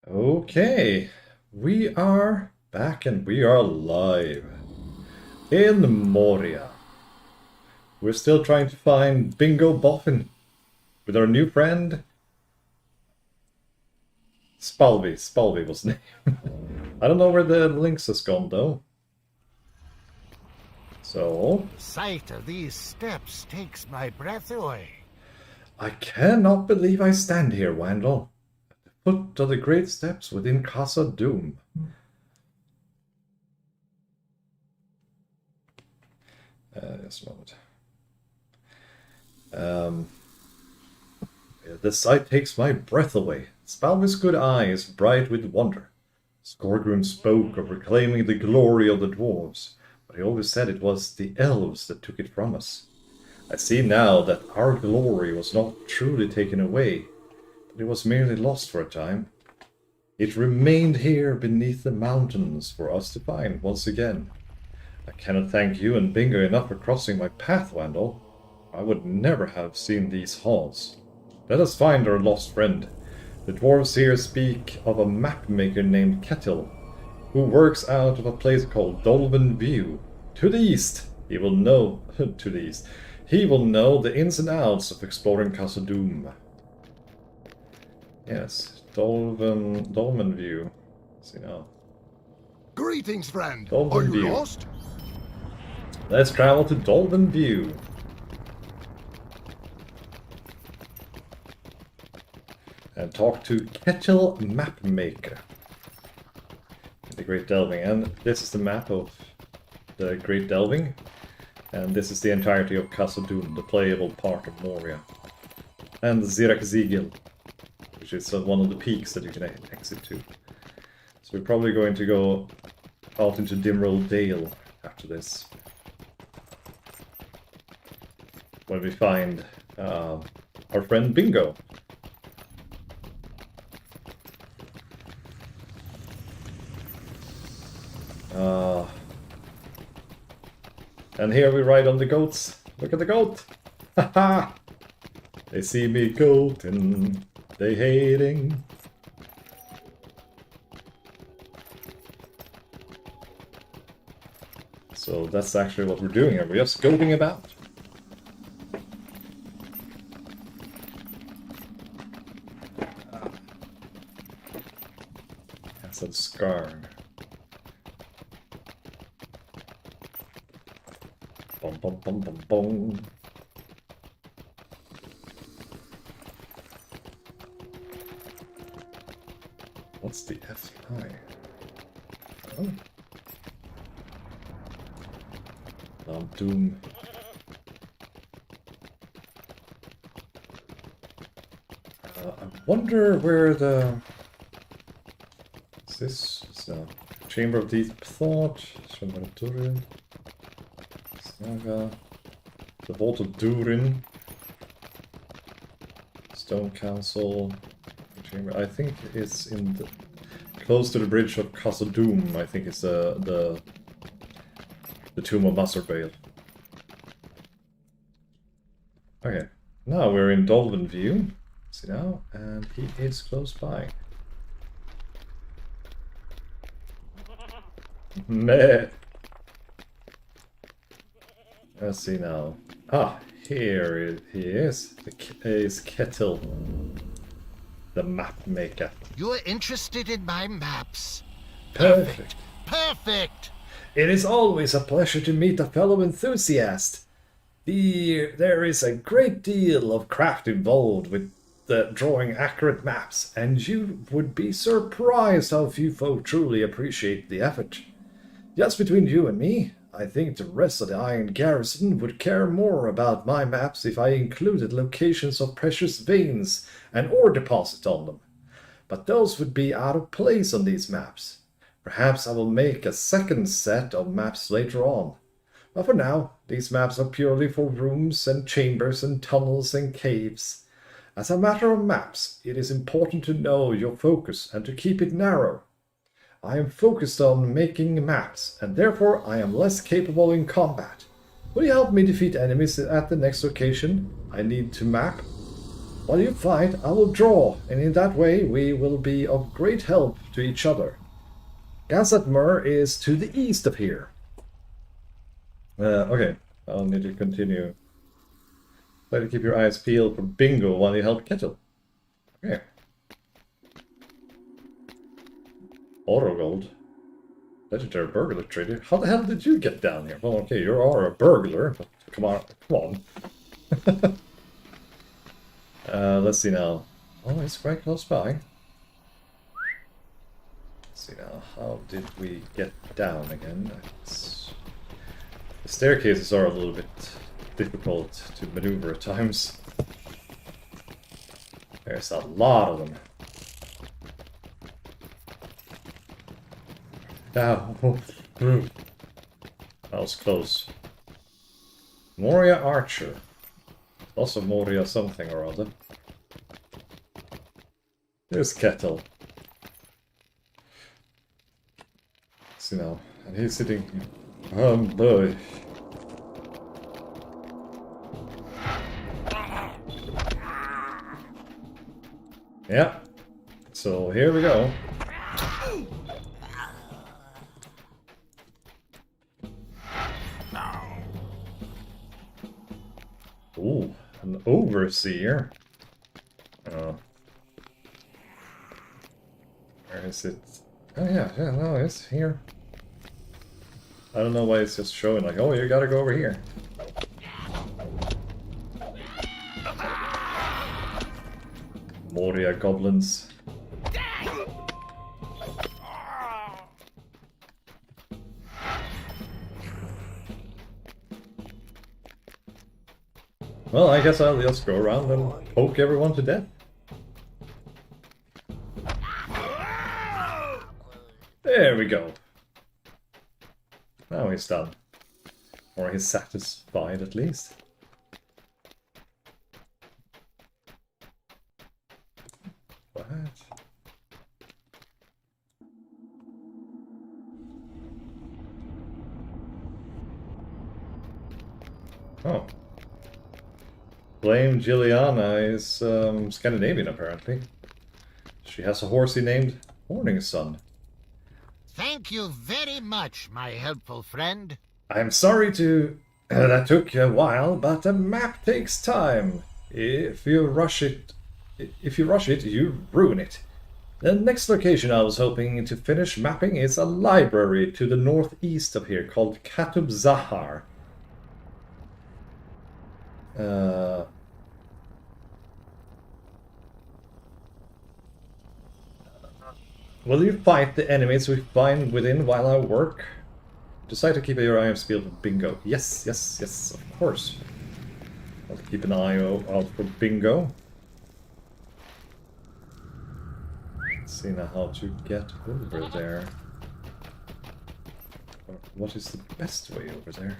Okay, we are back and we are live in Moria. We're still trying to find Bingo Boffin with our new friend Spalvey. Spalvey was the name. I don't know where the links has gone though. So The sight of these steps takes my breath away. I cannot believe I stand here, Wandal, at the foot of the great steps within Casa Doom. Just a moment. The sight takes my breath away. Spalvy's good eye is bright with wonder. Skorgrim spoke of reclaiming the glory of the dwarves, but he always said it was the elves that took it from us. I see now that our glory was not truly taken away, but it was merely lost for a time. It remained here beneath the mountains for us to find once again. I cannot thank you and Bingo enough for crossing my path, Wandal. I would never have seen these halls. Let us find our lost friend. The dwarves here speak of a map maker named Kettil, who works out of a place called Dolven View. To the east, he will know to the east. He will know the ins and outs of exploring Casa Doom. Yes, Dolven View. Let's see now. Greetings, friend. Dolven Are you View. lost? Let's travel to Dolven View. And talk to Kettil Mapmaker in the Great Delving. And this is the map of the Great Delving. And this is the entirety of Casa Doom, the playable part of Moria. And Zirak Zigil, which is one of the peaks that you can exit to. So we're probably going to go out into Dimroll Dale after this. When we find our friend Bingo. And here we ride on the goats. Look at the goat! Haha! They see me goating, they hating. So that's actually what we're doing here. We're just goating about. That's a scar. Bum bum bum bum bum. What's the FI? Oh. Doom. I wonder where the... Is this? It's a Chamber of Deep Thought. Saga. The Vault of Durin. Stone Council. Chamber. I think it's in the... Close to the bridge of Casa Doom, I think it's the Tomb of Musservale. Okay, now we're in Dolven View. See now, and he is close by. Meh. Let's see now. Ah, here he is. Is Kettil, the map maker. You're interested in my maps? Perfect. Perfect! It is always a pleasure to meet a fellow enthusiast. There is a great deal of craft involved with drawing accurate maps, and you would be surprised how few folk truly appreciate the effort. Just between you and me, I think the rest of the Iron Garrison would care more about my maps if I included locations of precious veins and ore deposits on them. But those would be out of place on these maps. Perhaps I will make a second set of maps later on. But for now, these maps are purely for rooms and chambers and tunnels and caves. As a matter of maps, it is important to know your focus and to keep it narrow. I am focused on making maps, and therefore I am less capable in combat. Will you help me defeat enemies at the next location I need to map? While you fight, I will draw, and in that way we will be of great help to each other. Gazatmer is to the east of here. Okay, I'll need to continue. Try to keep your eyes peeled for bingo while you help Kettle. Okay. Auto gold. Legendary burglar trader. How the hell did you get down here? Well, okay, you are a burglar, but come on, come on. Let's see now. Oh, it's quite close by. Let's see now. How did we get down again? The staircases are a little bit difficult to maneuver at times. There's a lot of them. Ow. That was close. Moria Archer. Also Moria something or other. There's Kettle. See now. And he's sitting... boy. Yeah. So here we go. Ooh, an overseer. Oh. Where is it? Oh yeah, no, it's here. I don't know why it's just showing like, oh, you gotta go over here. Moria goblins. Well, I guess I'll just go around and poke everyone to death. There we go. Now he's done. Or he's satisfied at least. What? Oh. Blame Juliana is Scandinavian apparently. She has a horsey named Morning Sun. Thank you very much, my helpful friend. I'm sorry to... that took a while, but a map takes time. If you rush it, you ruin it. The next location I was hoping to finish mapping is a library to the northeast of here called Katub Zahar. Will you fight the enemies we find within while I work? Decide to keep your eyes peeled for bingo. Yes, yes, yes, of course. I'll keep an eye out for bingo. Let's see now how to get over there. What is the best way over there?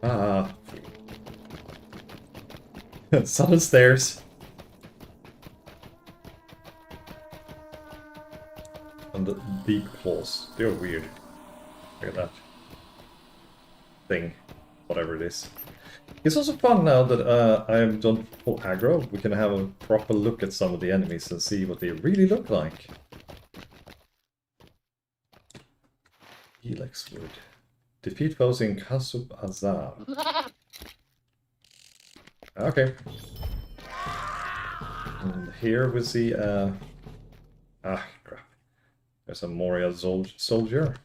Ah. Sudden stairs. And the deep claws. They're weird. Look at that. Thing. Whatever it is. It's also fun now that I am done full aggro. We can have a proper look at some of the enemies and see what they really look like. Helix wood. Defeat foes in Kasub Azab. Okay. And here we see ah, crap. There's a Moria soldier.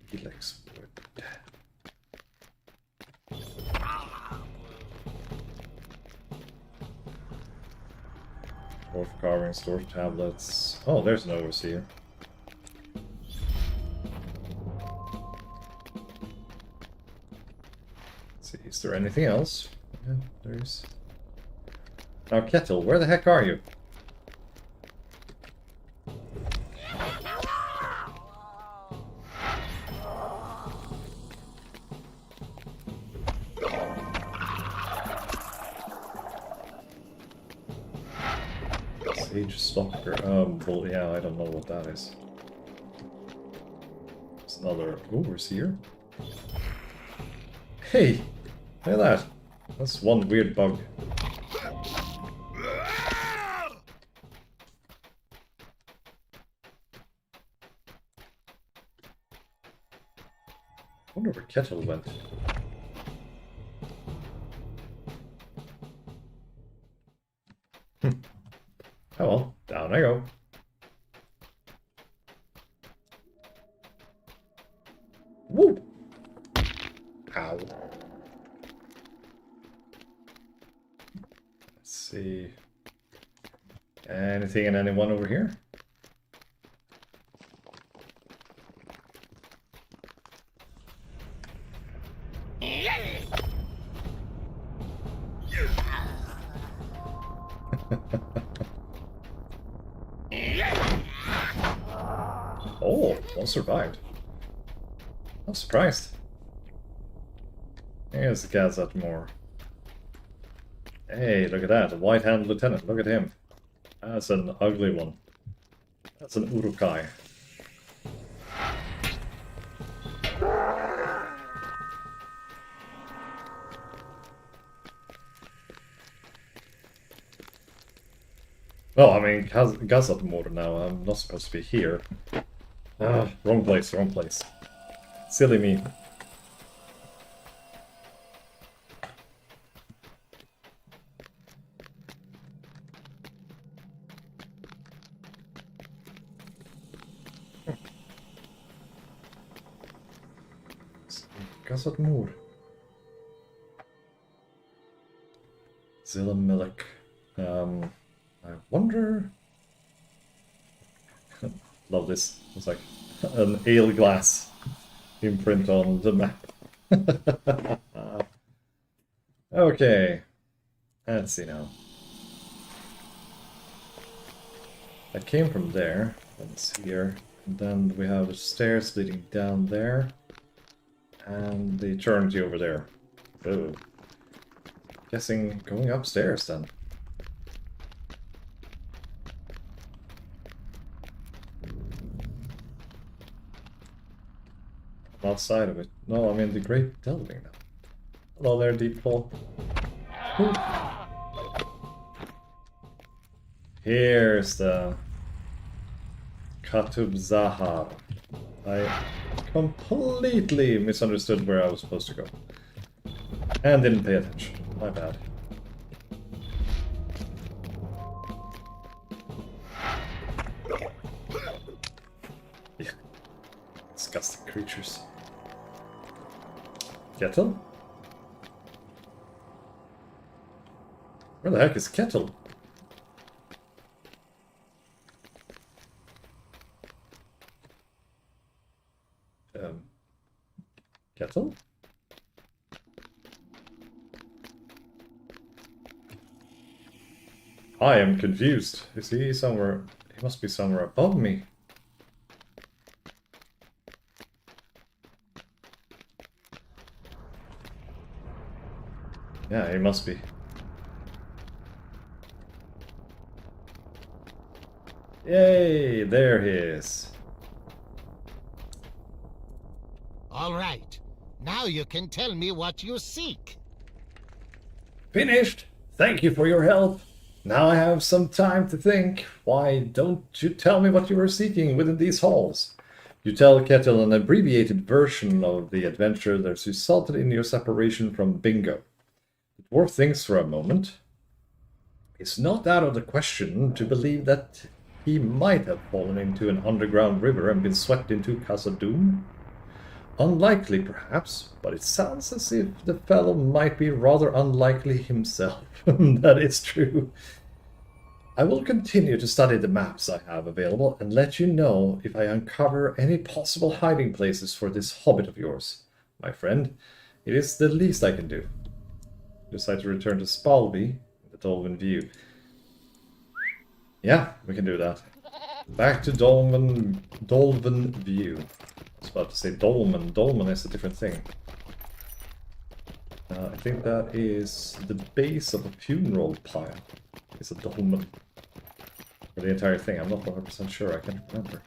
Helix wood. Dwarf carving, store tablets. Oh, there's an overseer. Let's see, is there anything else? Yeah, there is. Now, Kettle, where the heck are you? Sage Stalker. Well, yeah, I don't know what that is. It's some other overseer. Hey! Look at that! That's one weird bug. I wonder where Kettle went. Oh well, down I go. Woo! Ow. Let's see. Anything and anyone over here? Oh, one survived. I'm surprised. Here's the Gazette more. Hey, look at that, a white-handed lieutenant, look at him. That's an ugly one. That's an Urukai. Oh, I mean, Gazette more now, I'm not supposed to be here. Ah, wrong place, wrong place. Silly me. Gazet Moor. Zilla Milik. I wonder... Love this. It's like an ale glass imprint on the map. Okay. Let's see now. I came from there. That's here. And then we have stairs leading down there. And the eternity over there. Oh. Guessing going upstairs then. Outside of it. No, I'm in the Great Delving now. Hello there, Deep Claw. Here's the Katub Zahar. I completely misunderstood where I was supposed to go. And didn't pay attention. My bad. Yeah. Disgusting creatures. Kettle? Where the heck is Kettle? Kettle? I am confused. Is he somewhere? He must be somewhere above me. Yeah, he must be. Yay, there he is. All right. Now you can tell me what you seek. Finished. Thank you for your help. Now I have some time to think. Why don't you tell me what you were seeking within these halls? You tell Kettle an abbreviated version of the adventure that resulted in your separation from Bingo. The dwarf thinks for a moment. It's not out of the question to believe that he might have fallen into an underground river and been swept into Khazad-dûm. Unlikely, perhaps, but it sounds as if the fellow might be rather unlikely himself. That is true. I will continue to study the maps I have available and let you know if I uncover any possible hiding places for this hobbit of yours. My friend, it is the least I can do. Decide to return to Spalby, the Dolven View. Yeah, we can do that. Back to Dolven View. I was about to say Dolmen. Dolmen is a different thing. I think that is the base of a funeral pile. It's a dolmen. For the entire thing, I'm not 100% sure, I can't remember.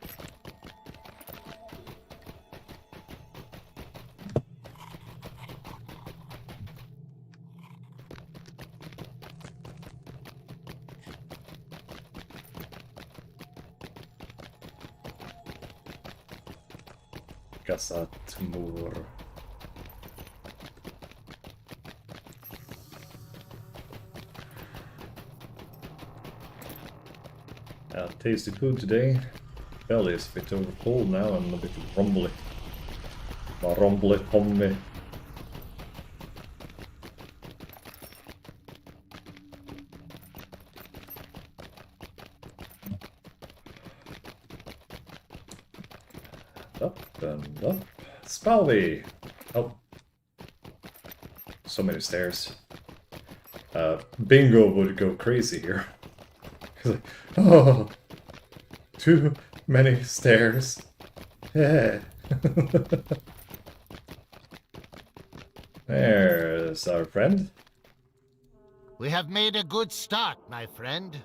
Gasatmur. Tasty food today. Belly is a bit over cold now and a bit rumbly. Rumbly pommy. Up and up. Spalvey! Oh. So many stairs. Bingo would go crazy here. He's like, oh, too many stairs. Yeah. There's our friend. We have made a good start, my friend.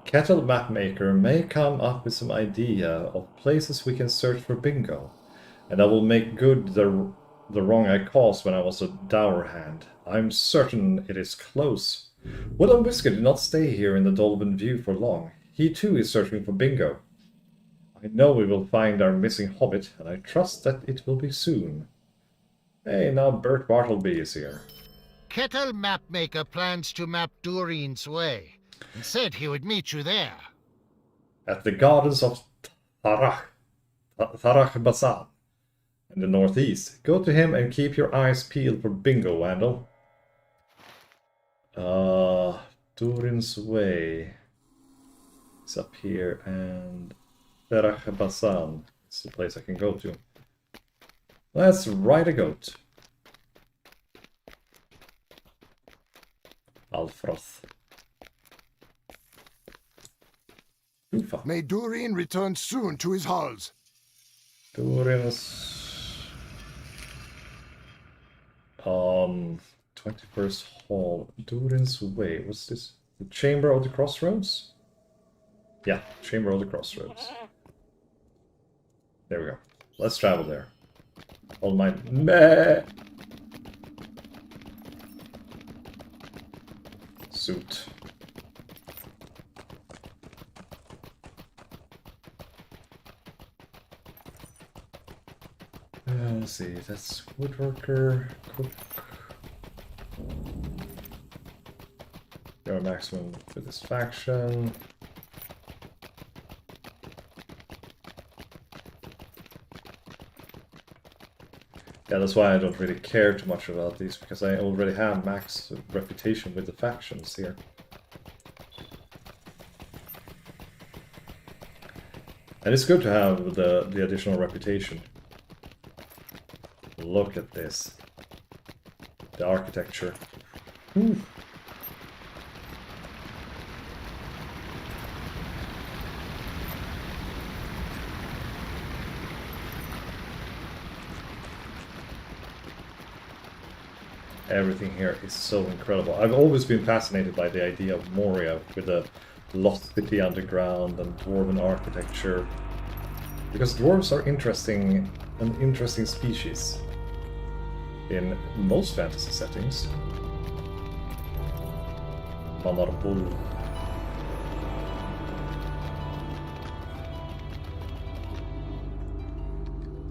Kettle Mapmaker may come up with some idea of places we can search for Bingo, and I will make good the wrong I caused when I was a dour hand. I'm certain it is close. Will and Whisker did not stay here in the Dolben View for long. He too is searching for Bingo. I know we will find our missing hobbit, and I trust that it will be soon. Hey, now Bert Bartleby is here. Kettle Mapmaker plans to map Durin's Way, and said he would meet you there. At the gardens of Tharach Basan in the northeast. Go to him and keep your eyes peeled for Bingo, Wandal. Durin's Way is up here, and Tharach Basan is the place I can go to. Let's ride a goat. Alfroth. Ufa. May Durin return soon to his halls. Durin's 21st Hall. Durin's Way. What's this? The Chamber of the Crossroads? Yeah, Chamber of the Crossroads. There we go. Let's travel there. All my meh suit. Let's see, that's woodworker, cook. Your maximum for this faction. Yeah, that's why I don't really care too much about these, because I already have max reputation with the factions here. And it's good to have the additional reputation. Look at this. The architecture. Ooh. Everything here is so incredible. I've always been fascinated by the idea of Moria with the lost city underground and dwarven architecture. Because dwarves are an interesting species in most fantasy settings. Manarbul.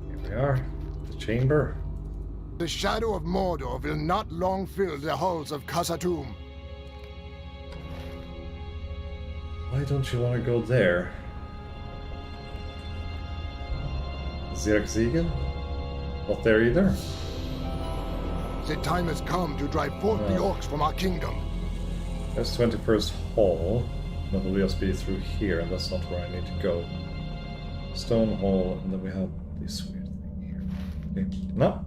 Here we are, the chamber. The shadow of Mordor will not long fill the halls of Khazad-dûm. Why don't you want to go there? Zirkzigen? Not there either? The time has come to drive forth the orcs from our kingdom. There's 21st Hall. That will just be through here, and that's not where I need to go. Stone Hall, and then we have this weird thing here. Okay. No.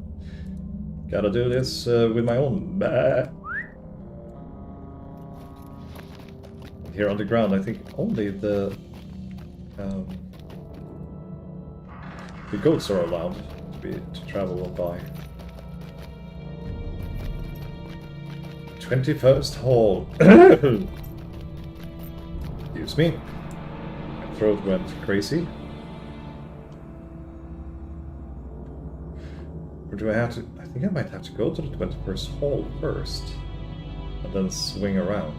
Gotta do this with my own. Here on the ground, I think only the goats are allowed to travel by. 21st Hall. Excuse me. My throat went crazy. Or do I have to? I think I might have to go to the 21st Hall first, and then swing around,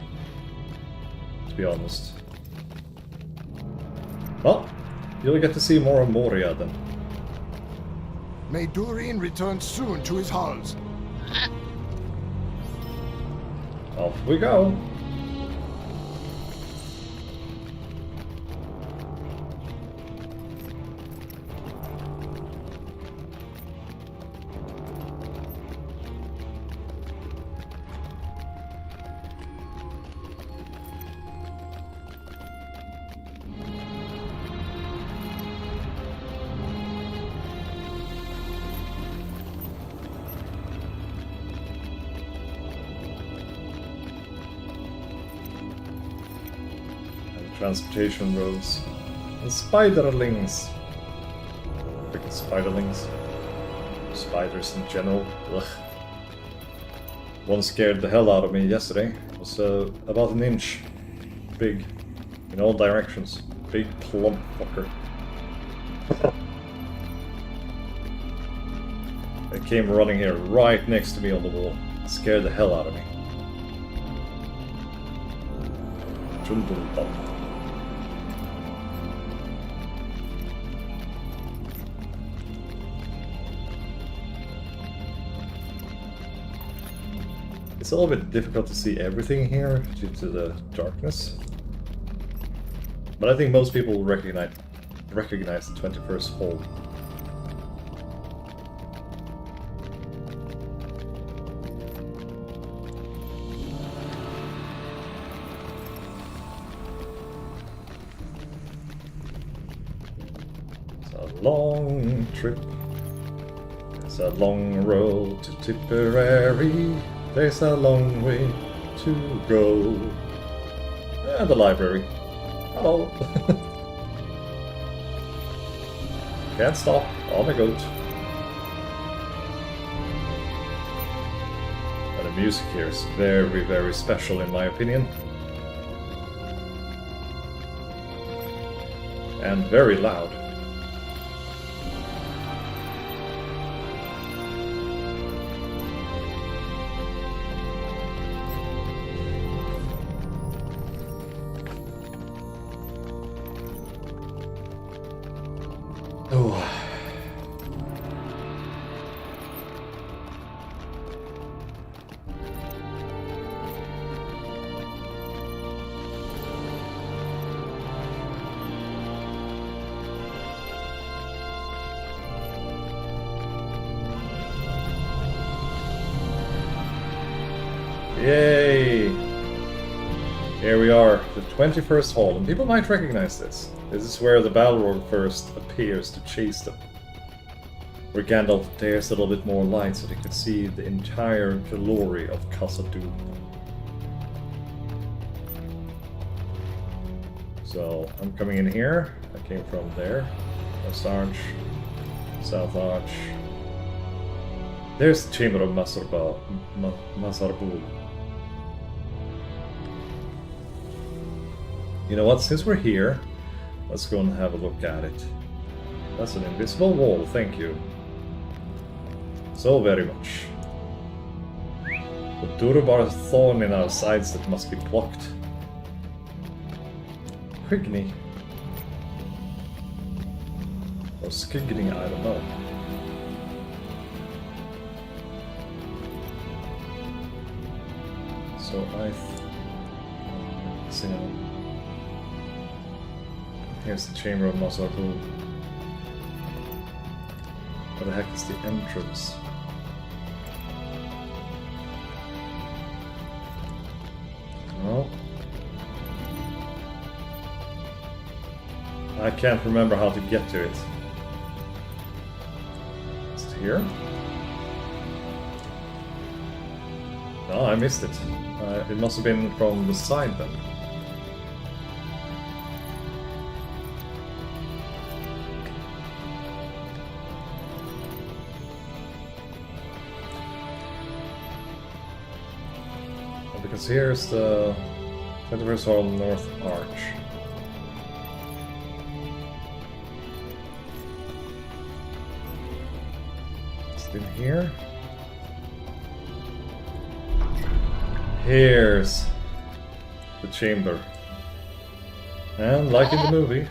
to be honest. Well, you'll get to see more of Moria then. May Durin return soon to his halls. Off we go. Transportation roads and spiderlings. Freaking spiderlings. Spiders in general. Ugh. One scared the hell out of me yesterday. It was about an inch big in all directions. Big plump fucker. It came running here right next to me on the wall. It scared the hell out of me. Chundul-bum. It's a little bit difficult to see everything here due to the darkness. But I think most people will recognize the 21st hole. It's a long trip. It's a long road to Tipperary. There's a long way to go. And the library. Hello. Can't stop. On the goat. And the music here is very, very special in my opinion. And very loud. Yay! Here we are, the 21st hall, and people might recognize this. This is where the Balrog first appears to chase them. Where Gandalf dares a little bit more light so they can see the entire glory of Khazad-dûm. So, I'm coming in here. I came from there. West Arch. South Arch. There's the Chamber of Mazarbul. You know what, since we're here, let's go and have a look at it. That's an invisible wall, thank you. So very much. The Durbar thorn in our sides that must be plucked. Quigney. Or Skigging, I don't know. So see now. Here's the Chamber of Mazarbul. Where the heck is the entrance? No. I can't remember how to get to it. Is it here? No, I missed it. It must have been from the side then. Because here's the 21st Hall North Arch. Is it in here? Here's the chamber. And like in the movie,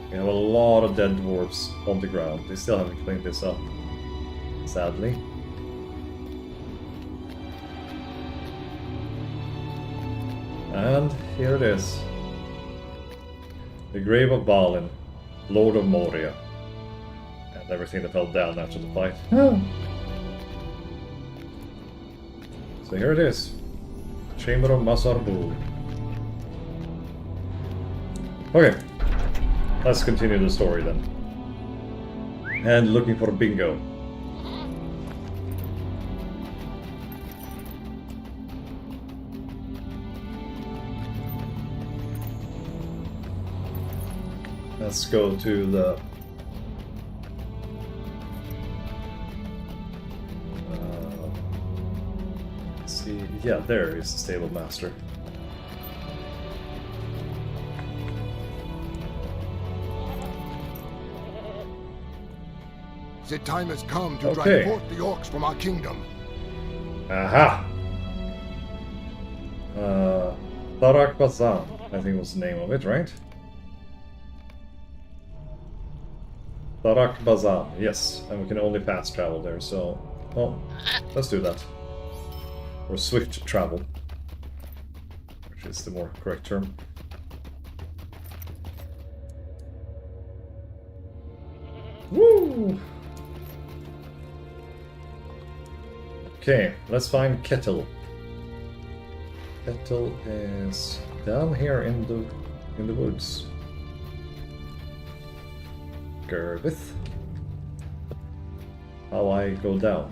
we have a lot of dead dwarves on the ground. They still haven't cleaned this up. sadly. And here it is. The grave of Ballad, Lord of Moria. And everything that fell down after the fight. So here it is. Chamber of Masarbul. Okay. Let's continue the story then. And looking for Bingo. Let's go to the... let's see... Yeah, there is the stable master. The time has come to Okay. drive forth the orcs from our kingdom. Aha! Tarak Bazan, I think was the name of it, right? Tarak Bazan, yes. And we can only fast travel there, so... Well, let's do that. Or swift travel. Which is the more correct term. Woo! Okay, let's find Kettle. Kettle is down here in the woods. Gervith. How I go down?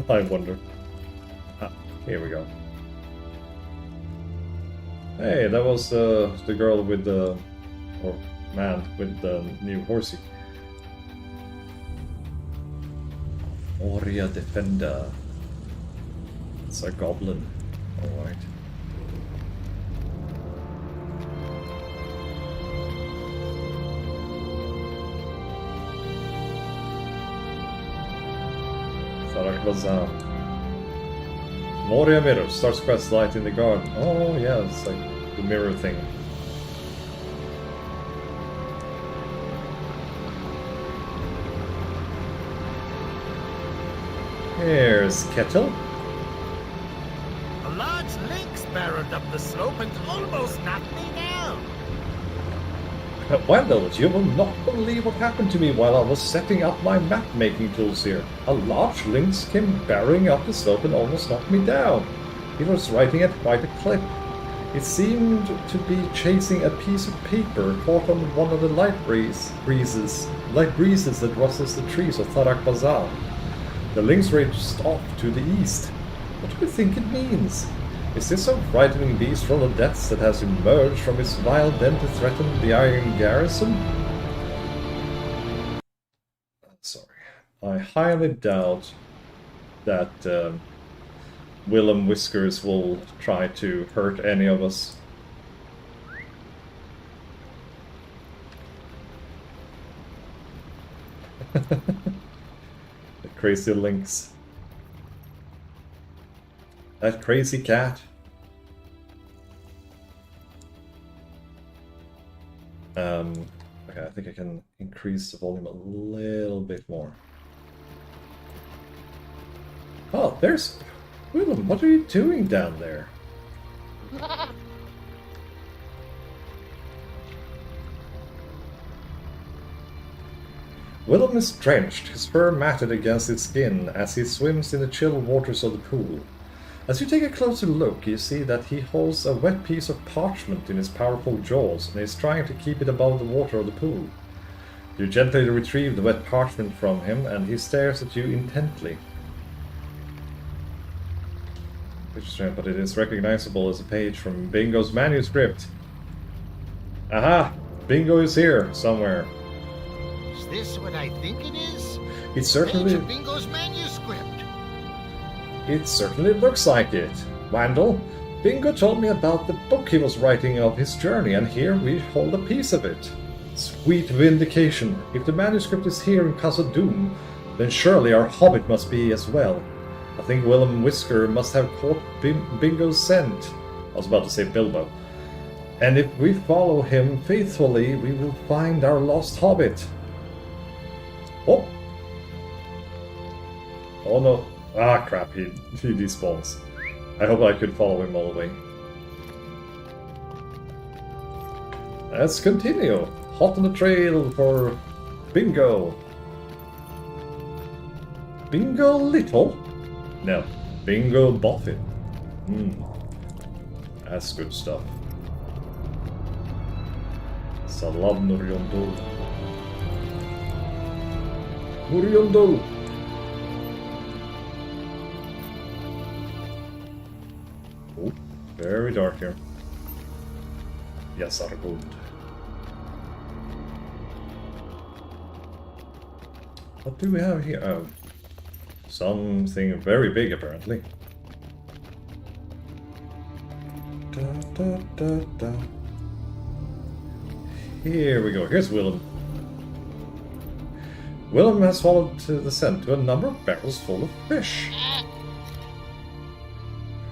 I wonder. Ah, here we go. Hey, that was the girl with the... or man with the new horsey. Moria Defender. It's a goblin. Alright. Tarak Bazan. Moria Mirror. Starts quest light in the garden. Oh yeah, it's like the mirror thing. Here's Kettle. A large lynx barreled up the slope and almost knocked me down. Wandal, you will not believe what happened to me while I was setting up my map-making tools here. A large lynx came barreling up the slope and almost knocked me down. He was riding at quite a clip. It seemed to be chasing a piece of paper caught on one of the light breezes that rustles the trees of Tarak Bazan. The lynx raced off to the east. What do you think it means? Is this some frightening beast from the depths that has emerged from its vile den to threaten the Iron Garrison? Sorry. I highly doubt that Willem Whiskers will try to hurt any of us. Crazy lynx. That crazy cat. Okay, I think I can increase the volume a little bit more. Oh, there's Willem. What are you doing down there? Willem is drenched, his fur matted against his skin as he swims in the chill waters of the pool. As you take a closer look, you see that he holds a wet piece of parchment in his powerful jaws and is trying to keep it above the water of the pool. You gently retrieve the wet parchment from him and he stares at you intently. But it is recognizable as a page from Bingo's manuscript. Aha! Bingo is here, somewhere. Is this what I think it is? It Page certainly... of Bingo's manuscript. It certainly looks like it. Wandal, Bingo told me about the book he was writing of his journey, and here we hold a piece of it. Sweet vindication. If the manuscript is here in Khazad-dûm, then surely our hobbit must be as well. I think Willem Whisker must have caught Bingo's scent. I was about to say Bilbo. And if we follow him faithfully, we will find our lost hobbit. Oh! Oh no. Ah, crap, he despawns. I hope I could follow him all the way. Let's continue. Hot on the trail for Bingo. Bingo Little? No, Bingo Boffin. That's good stuff. Salam Nuriondol. Nuriondol! Oh, very dark here. Yes, are good. What do we have here? Oh, something very big apparently. Da, da, da, da. Here we go. Here's Willem. Willem has followed the scent to a number of barrels full of fish.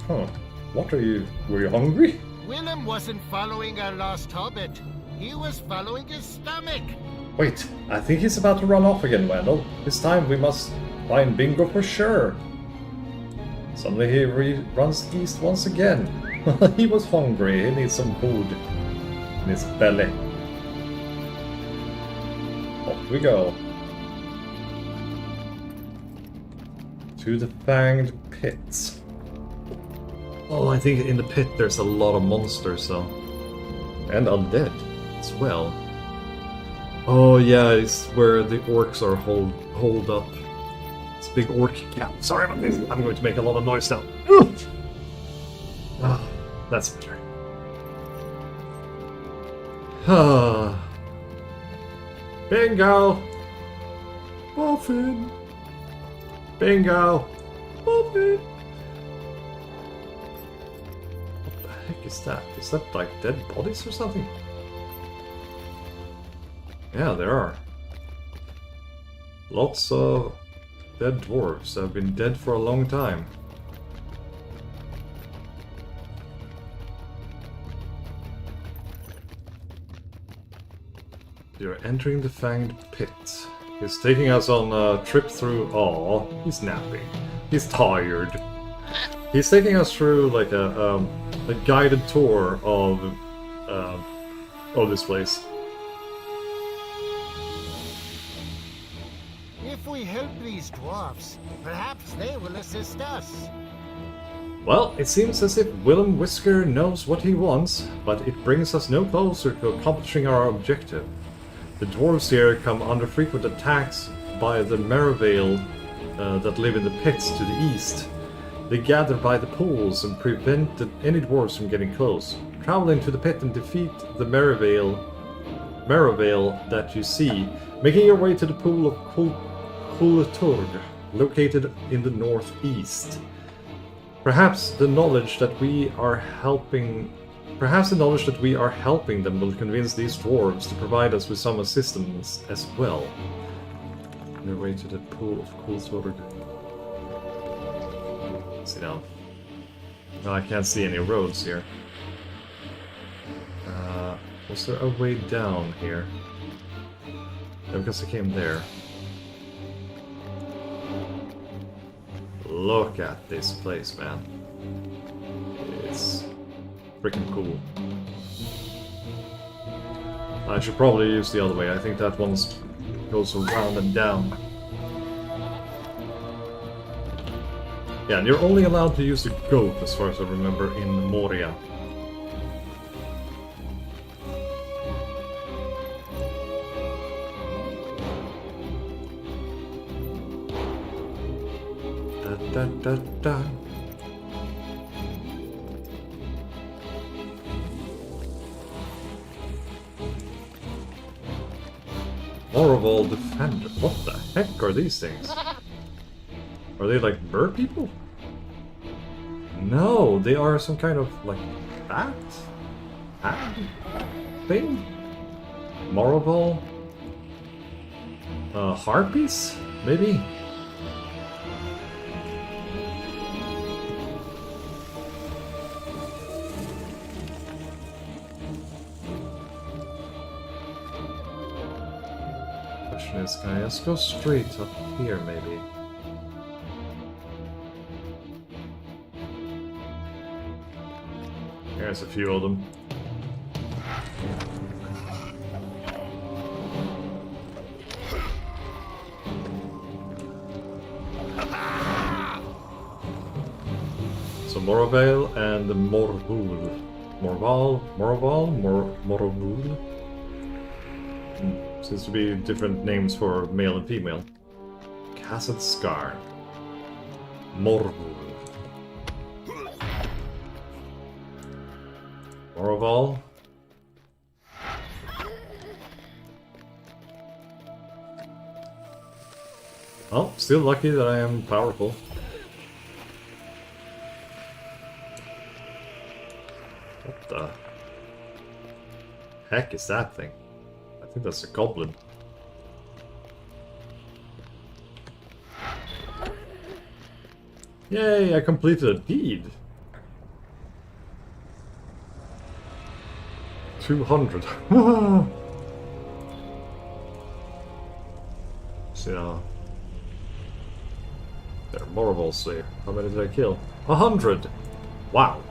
Huh. What are you... Were you hungry? Willem wasn't following our lost hobbit. He was following his stomach. Wait, I think he's about to run off again, Wandal. This time we must find Bingo for sure. Suddenly he runs east once again. He was hungry. He needs some food in his belly. Off we go. To the Fanged Pits. Oh, I think in the pit there's a lot of monsters, so... And undead as well. Oh yeah, it's where the orcs are holed up. It's a big orc camp. Sorry about this. I'm going to make a lot of noise now. Ah, that's better. Bingo! Boffin! Bingo! Boffin! What the heck is that? Is that like dead bodies or something? Yeah, there are. Lots of dead dwarves have been dead for a long time. You're entering the Fanged Pit. He's taking us on a trip through... Aw, he's napping. He's tired. He's taking us through like a guided tour of this place. If we help these dwarfs, perhaps they will assist us. Well, it seems as if Willem Whisker knows what he wants, but it brings us no closer to accomplishing our objective. The dwarves here come under frequent attacks by the Merivale that live in the pits to the east. They gather by the pools and prevent any dwarves from getting close. Travel into the pit and defeat the Merivale that you see, making your way to the pool of Kulaturg, located in the northeast. Perhaps the knowledge that we are helping them will convince these dwarves to provide us with some assistance as well. Their way to the pool of Kulaturg. Sit down. Well, I can't see any roads here. Was there a way down here? No, because I came there. Look at this place, man. It's freaking cool. I should probably use the other way. I think that one goes around and down. Yeah, and you're only allowed to use the goat, as far as I remember, in Moria. Da, da, da. Horrible Defender. What the heck are these things? Are they like bird people? No, they are some kind of like bat thing? Morrible? Harpies? Maybe? Question is, can I just go straight up here maybe? There's a few of them. So Moravale and Morvul. Morvul? Seems to be different names for male and female. Casset Scar. Morvul. Moraval. Oh, still lucky that I am powerful. What the heck is that thing? I think that's a goblin. Yay, I completed a deed. 200. So, there are more balls there. How many did I kill? 100! Wow!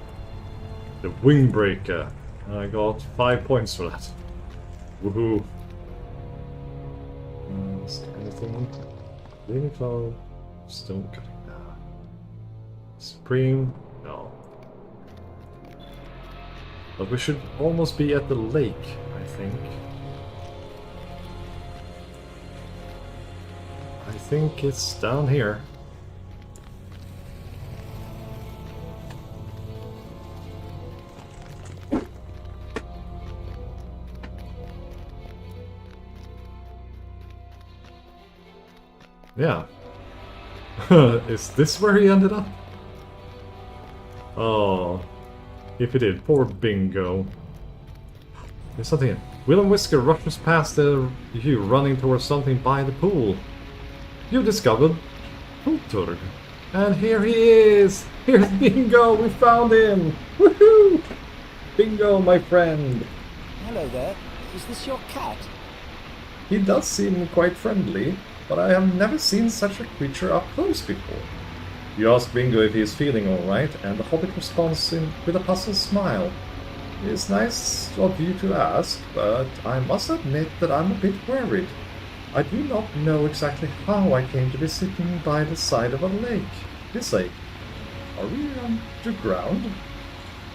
The Wingbreaker. I got 5 points for that. Woohoo! Is there anything? Living Cloud. Stone Cutting. Supreme. No. But we should almost be at the lake, I think. I think it's down here. Yeah. Is this where he ended up? Oh. If he did, poor Bingo. There's something. Will and Whisker rushes past you, running towards something by the pool. You discovered Pulturg. And here he is! Here's Bingo! We found him! Woohoo! Bingo, my friend! Hello there. Is this your cat? He does seem quite friendly, but I have never seen such a creature up close before. You ask Bingo if he is feeling alright, and the hobbit responds with a puzzled smile. It's nice of you to ask, but I must admit that I'm a bit worried. I do not know exactly how I came to be sitting by the side of a lake. This lake. Are we underground?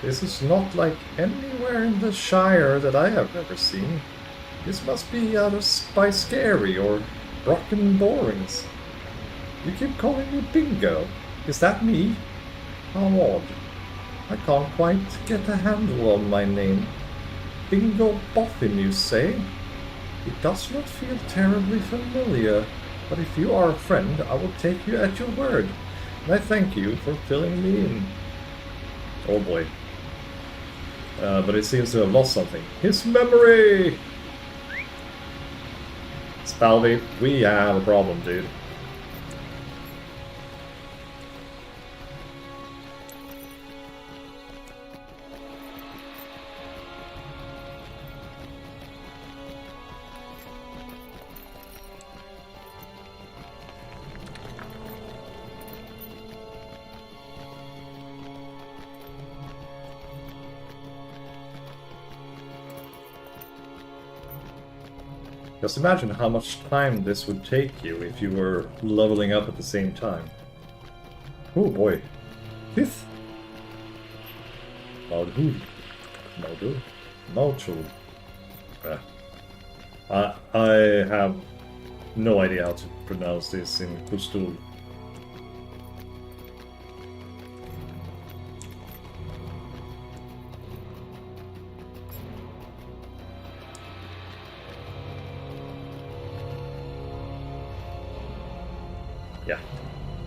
This is not like anywhere in the Shire that I have ever seen. This must be out of Spy Scary or Brocken Borings. You keep calling me Bingo. Is that me? How odd. I can't quite get a handle on my name. Bingo Boffin, you say? It does not feel terribly familiar, but if you are a friend, I will take you at your word. And I thank you for filling me in. Oh boy. But it seems to have lost something. His memory! Spalvy, we have a problem, dude. Just imagine how much time this would take you if you were leveling up at the same time. Oh boy. Fifth. Maudhul. Maudhul. Maudhul. I have no idea how to pronounce this in Kustul. Yeah,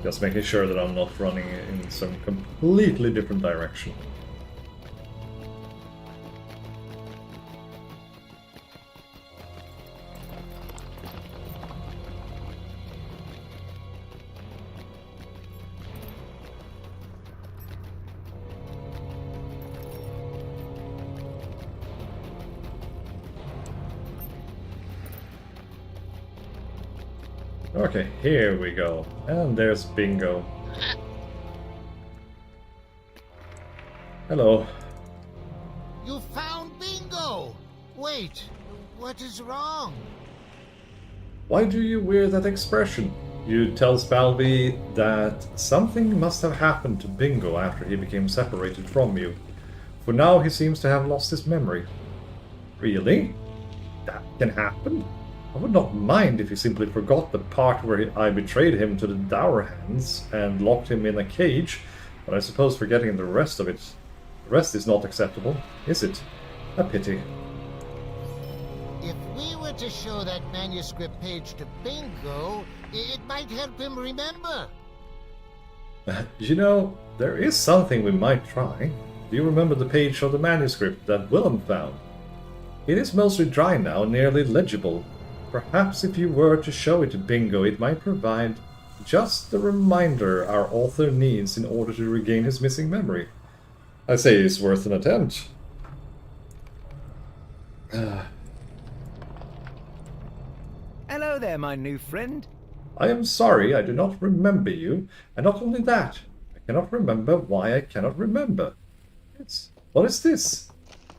just making sure that I'm not running in some completely different direction. Okay, here we go. And there's Bingo. Hello. Wait, what is wrong? Why do you wear that expression? You tell Spalby that something must have happened to Bingo after he became separated from you. For now he seems to have lost his memory. Really? That can happen? I would not mind if he simply forgot the part where I betrayed him to the Dour Hands and locked him in a cage, but I suppose forgetting the rest of it. The rest is not acceptable, is it? A pity. If we were to show that manuscript page to Bingo, it might help him remember. You know, there is something we might try. Do you remember the page of the manuscript that Willem found? It is mostly dry now, nearly legible. Perhaps if you were to show it to Bingo, it might provide just the reminder our author needs in order to regain his missing memory. I say it's worth an attempt. Hello there, my new friend. I am sorry I do not remember you, and not only that, I cannot remember why I cannot remember. What is this?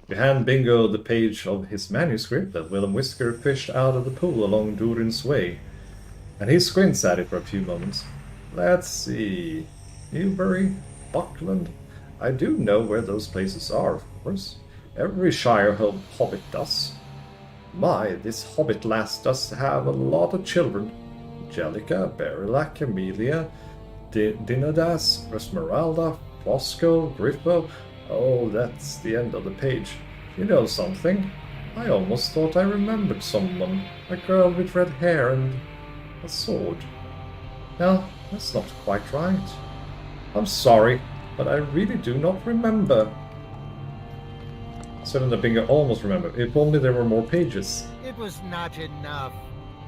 You hand Bingo the page of his manuscript that Willem Whisker fished out of the pool along Durin's Way, and he squints at it for a few moments. Let's see. Newbury, Buckland. I do know where those places are, of course. Every Shire hobbit does. My, this hobbit lass does have a lot of children. Angelica, Berilac, Amelia, Dinadas, Esmeralda, Fosco, Griffo. Oh, that's the end of the page. You know something? I almost thought I remembered someone. A girl with red hair and a sword. No, that's not quite right. I'm sorry, but I really do not remember. Suddenly Bingo almost remembered. If only there were more pages. It was not enough.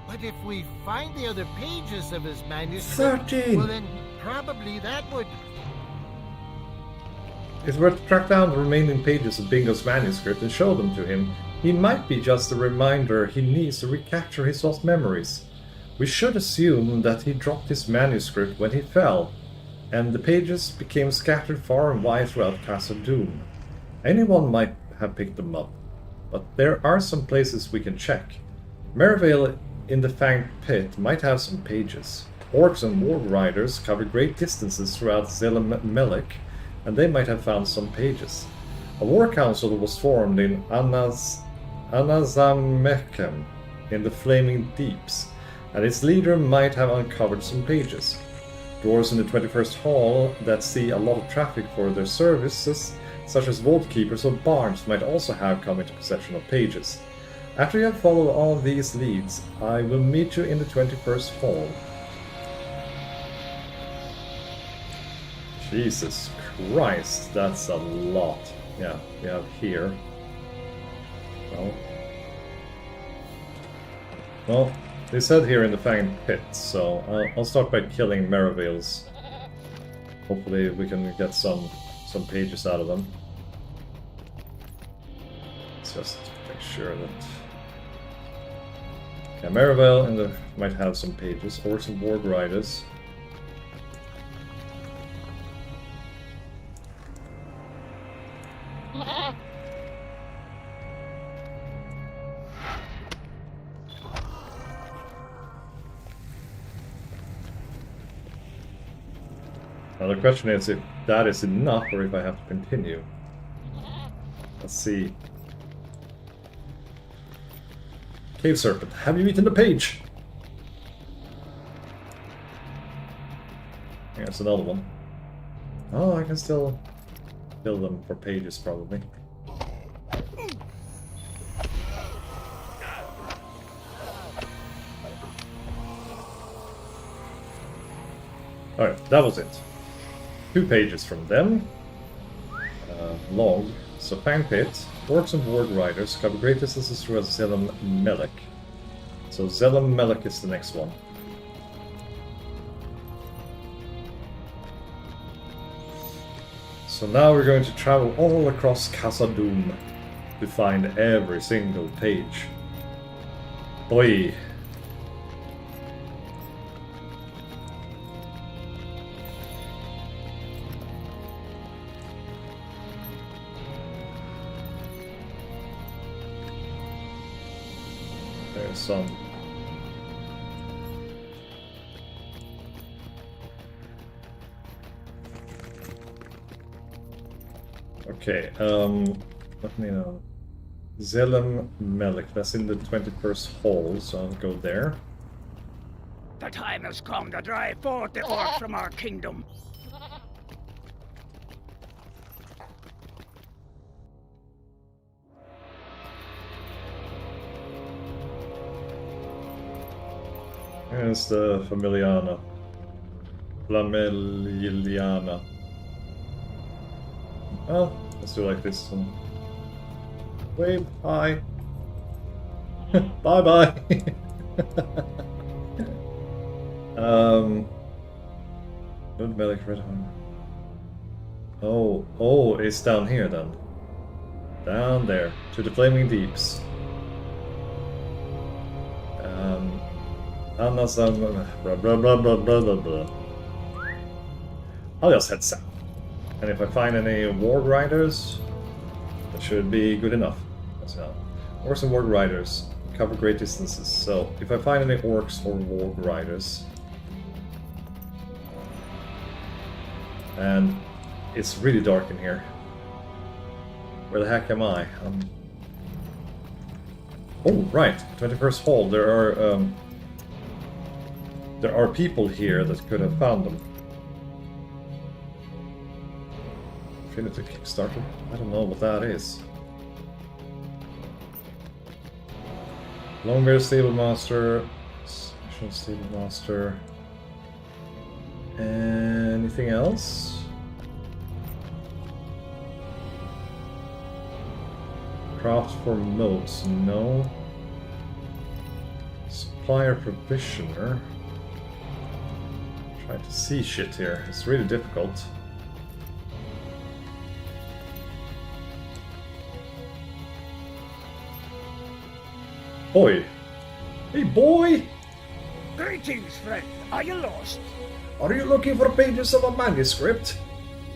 But if we find the other pages of his manuscript, 13! well then probably that would... If we were to track down the remaining pages of Bingo's manuscript and show them to him, he might be just a reminder he needs to recapture his lost memories. We should assume that he dropped his manuscript when he fell, and the pages became scattered far and wide throughout Castle Doom. Anyone might have picked them up, but there are some places we can check. Merivale in the Fanged Pit might have some pages. Orcs and Warg Riders cover great distances throughout Zelamelek, and they might have found some pages. A war council was formed in Anazamekem in the Flaming Deeps, and its leader might have uncovered some pages. Doors in the 21st Hall that see a lot of traffic for their services, such as vault keepers or barns, might also have come into possession of pages. After you have followed all these leads, I will meet you in the 21st Hall. Jesus Christ, that's a lot. Yeah, we have here. Well, they said here in the Fanged Pit, so I'll start by killing Merivales. Hopefully we can get some pages out of them. Let's just make sure that... Yeah, Merivale and the might have some pages, or some Warg Riders. Now the question is if that is enough or if I have to continue. Let's see. Cave Serpent, have you eaten the page? That's another one. Oh, I can still kill them for pages probably. Alright, that was it. 2 pages from them. Log. So Fang Pit. Orcs and Warg Riders cover great distances throughout Zelamelek. So Zelamelek is the next one. So now we're going to travel all across Khazad-dûm to find every single page. Boy. some. Okay, let me know. Zelem Melik, that's in the 21st hall, so I'll go there. The time has come to drive forth the orcs from our kingdom. Here's the Familiana. Flameliana. Well, let's do like this. Wave, hi. Bye bye. Good Melik Red Horn. Oh, it's down here then. Down there, to the Flaming Deeps. Blah, blah, blah, blah, blah, blah, blah. I'll just head south. And if I find any Ward Riders, that should be good enough as well. Orcs and Ward Riders cover great distances, so if I find any Orcs or Ward Riders, and it's really dark in here. Where the heck am I? Oh, right, 21st Hall. There are people here that could have found them. Infinity Kickstarter? I don't know what that is. Longbear Stable Master, National Stable Master. Anything else? Craft for moats, no. Supplier Provisioner. Try to see shit here. It's really difficult. Boy! Hey boy! Greetings, friend. Are you lost? Are you looking for pages of a manuscript?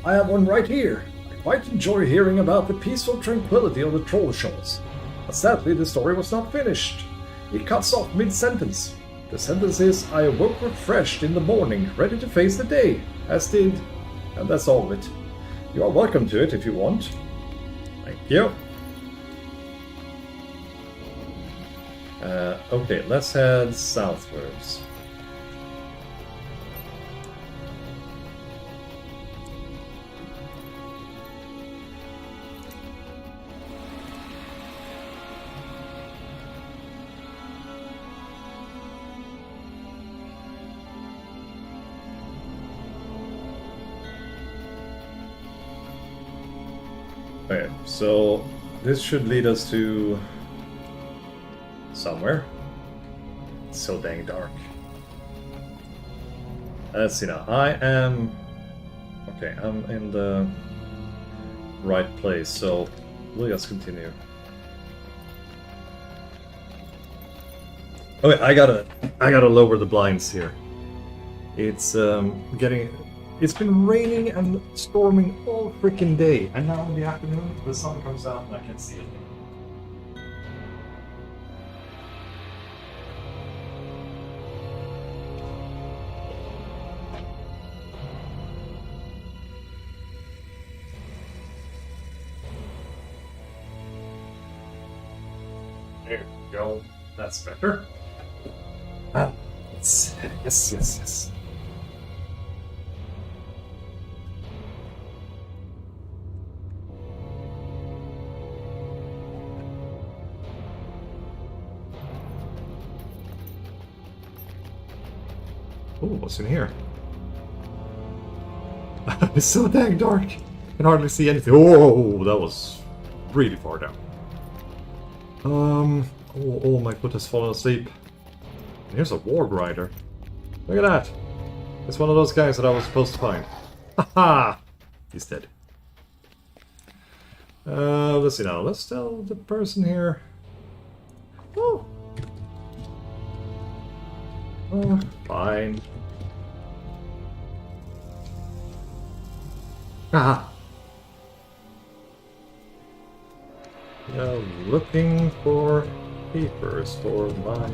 I have one right here. I quite enjoy hearing about the peaceful tranquility of the troll shoals. But sadly, the story was not finished. It cuts off mid-sentence. The sentence is, I awoke refreshed in the morning, ready to face the day, as did... And that's all of it. You are welcome to it if you want. Thank you. Okay, let's head southwards. Okay, so this should lead us to somewhere. It's so dang dark. Let's see now. I'm in the right place, so we'll just continue. Okay, I gotta lower the blinds here. It's it's been raining and storming all freaking day, and now in the afternoon the sun comes out and I can see it. There we go. That's better. Yes. Oh, what's in here? It's so dang dark. I can hardly see anything. Oh, that was really far down. Oh, my foot has fallen asleep. And here's a Ward Rider. Look at that. It's one of those guys that I was supposed to find. Haha! He's dead. Let's see now. Let's tell the person here. Oh. Fine. Haha. Yeah, looking for papers for my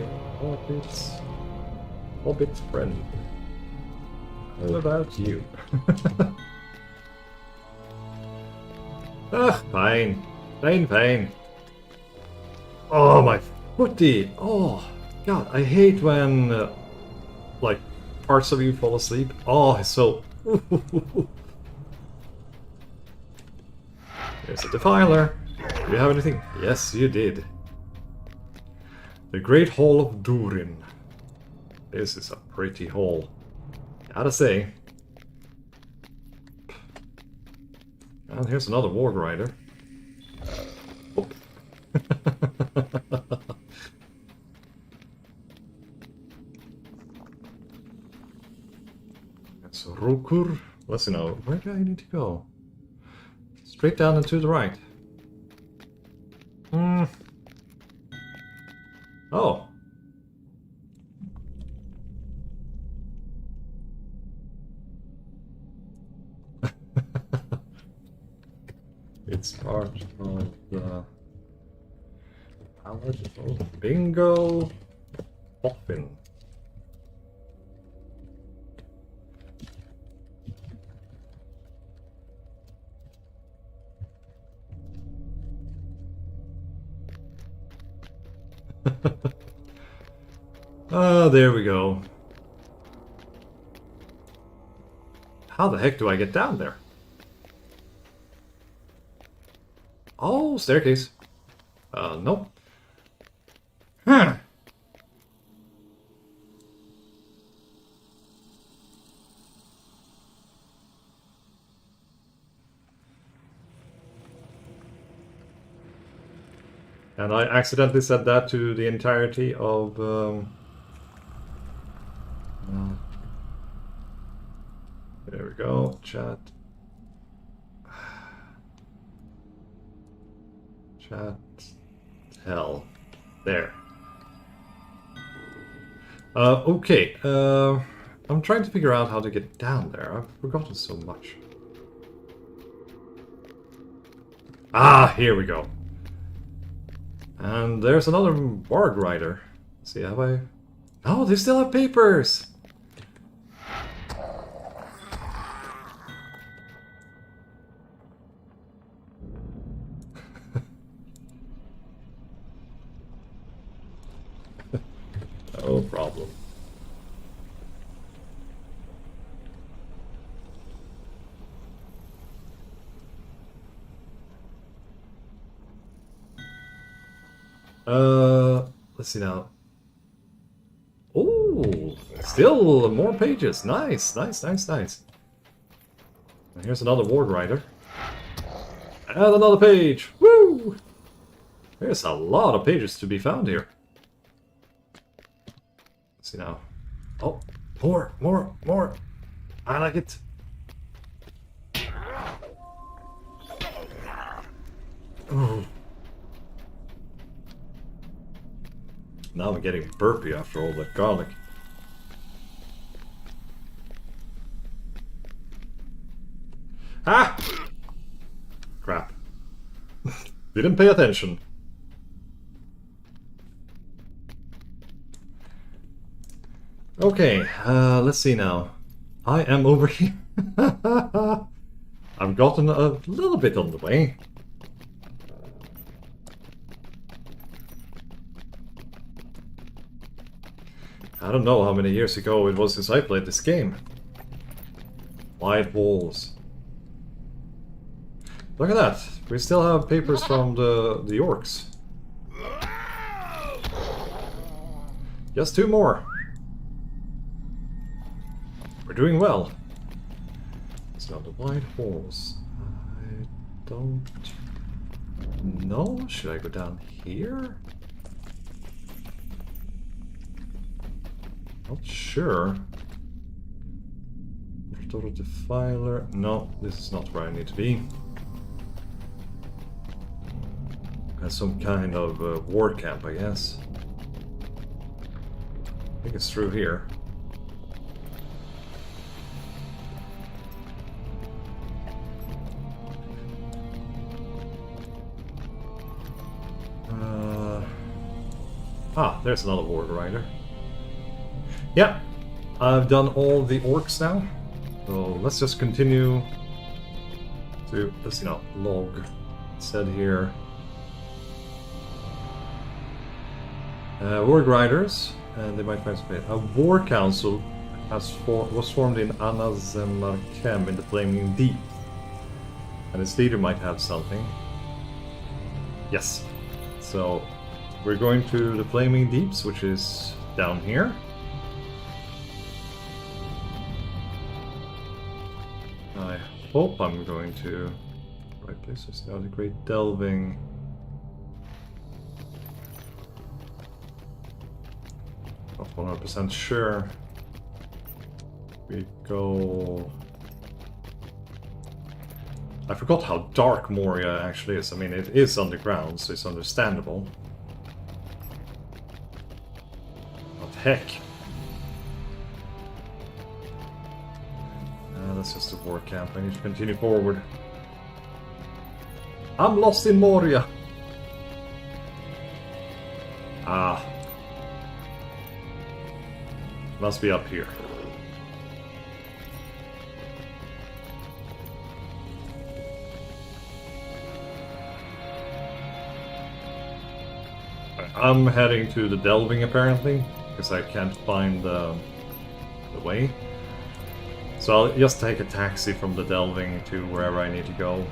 hobbit friend. How about you? Ah, fine. Fine. Oh, my footy! Oh, God, I hate when, like, parts of you fall asleep. Oh, it's so... There's a defiler. Do you have anything? Yes, you did. The Great Hall of Durin. This is a pretty hall. Gotta say. And here's another Warg Rider. Oh. That's Rokur. Let's see now. Where do I need to go? Straight down and to the right. Oh. It's part of the Ballad of Bingo Boffin. Ah, there we go. How the heck do I get down there? Oh, staircase. Nope. Huh. And I accidentally said that to the entirety of... there we go, chat. Chat. Hell. There. Okay. I'm trying to figure out how to get down there. I've forgotten so much. Ah, here we go. And there's another Warg Rider. Let's see, have I... Oh, they still have papers! No problem. Let's see now. Oh, still more pages. Nice. And here's another Warg Rider. And another page. Woo! There's a lot of pages to be found here. Let's see now. Oh, more. I like it. Oh. Now I'm getting burpy after all that garlic. Ah! Crap. Didn't pay attention. Okay, let's see now. I am over here. I've gotten a little bit on the way. I don't know how many years ago it was since I played this game. Wide walls. Look at that. We still have papers from the orcs. Just 2 more. We're doing well. So the wide halls. I don't know. Should I go down here? Not sure. Defiler. No, this is not where I need to be. That's some kind of war camp, I guess. I think it's through here. there's another Warg Rider. Yeah, I've done all the orcs now. So let's just continue to, let's, log. It said here. Warg Riders, and they might participate. A war council was formed in Anazemarkem in the Flaming Deep. And its leader might have something. Yes. So, we're going to the Flaming Deeps, which is down here. I hope I'm going to the right places. Now the Great Delving. Not 100% sure. We go. I forgot how dark Moria actually is. I mean, it is underground, so it's understandable. What the heck? That's just a war camp. I need to continue forward. I'm lost in Moria. Ah. Must be up here. I'm heading to the delving apparently, because I can't find the way. So I'll just take a taxi from the delving to wherever I need to go,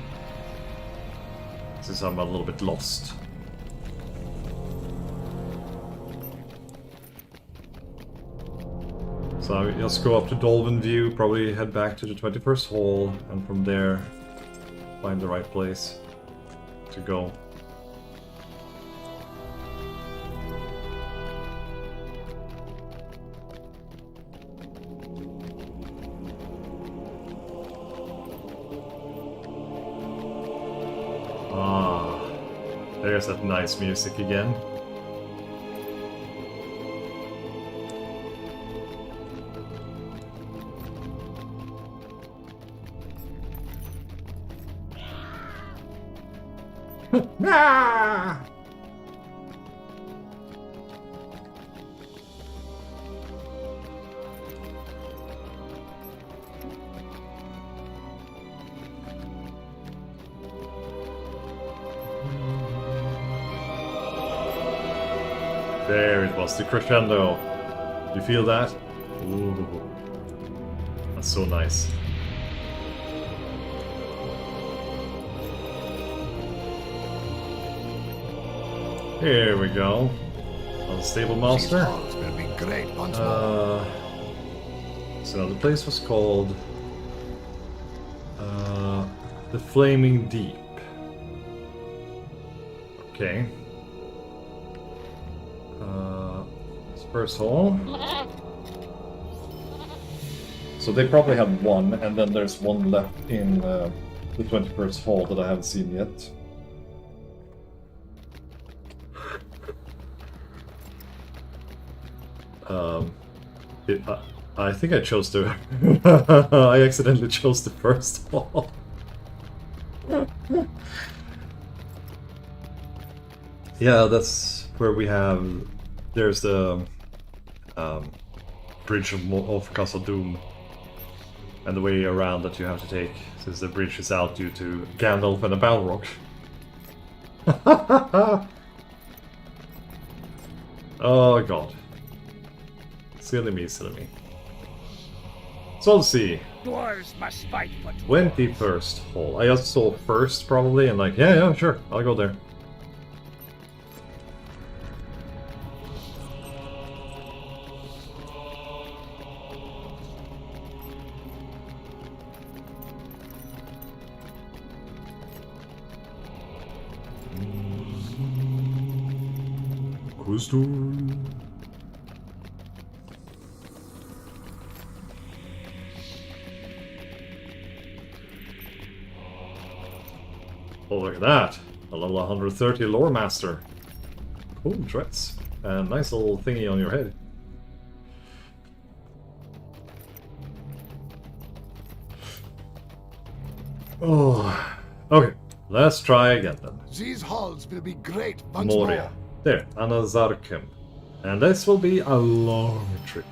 since I'm a little bit lost. So I'll just go up to Dolven View, probably head back to the 21st Hall, and from there find the right place to go. There's that nice music again. Ah! There it was, the crescendo. You feel that? Ooh. That's so nice. Here we go. Unstable Master. Will be great once more. So the place was called the Flaming Deep. Okay. First hall. So they probably have one, and then there's one left in the 21st hall that I haven't seen yet. I think I chose the... I accidentally chose the first hall. Yeah, that's where we have... There's the bridge of Castle Doom, and the way around that you have to take, since the bridge is out due to Gandalf and a Balrog. Oh god. Silly me, silly me. So let's see. Dwarves must fight for 21st hall. I just saw first probably, and like, yeah, sure, I'll go there. Crystal. Oh, look at that! A level 130 lore master. Cool dress. And nice little thingy on your head. Oh, okay. Let's try again then. These halls will be great once Moria. more. There, Anazarkem. And this will be a long trip.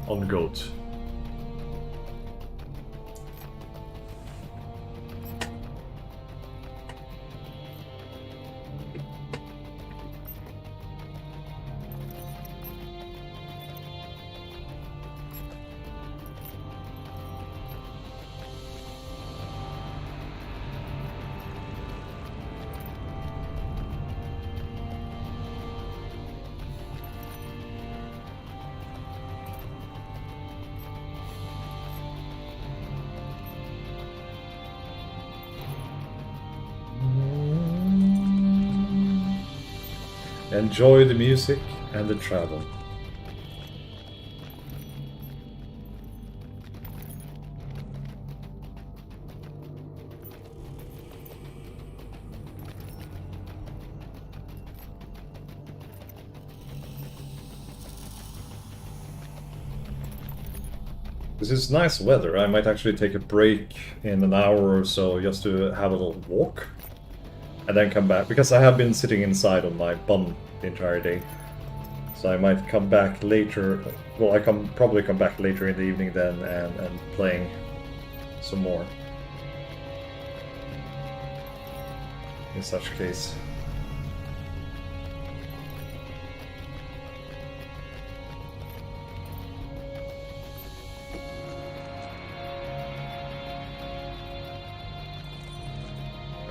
On goat. Enjoy the music and the travel. This is nice weather. I might actually take a break in an hour or so just to have a little walk. And then come back, because I have been sitting inside on my bum the entire day. So I might come back later. Well, I probably come back later in the evening then and playing some more. In such case.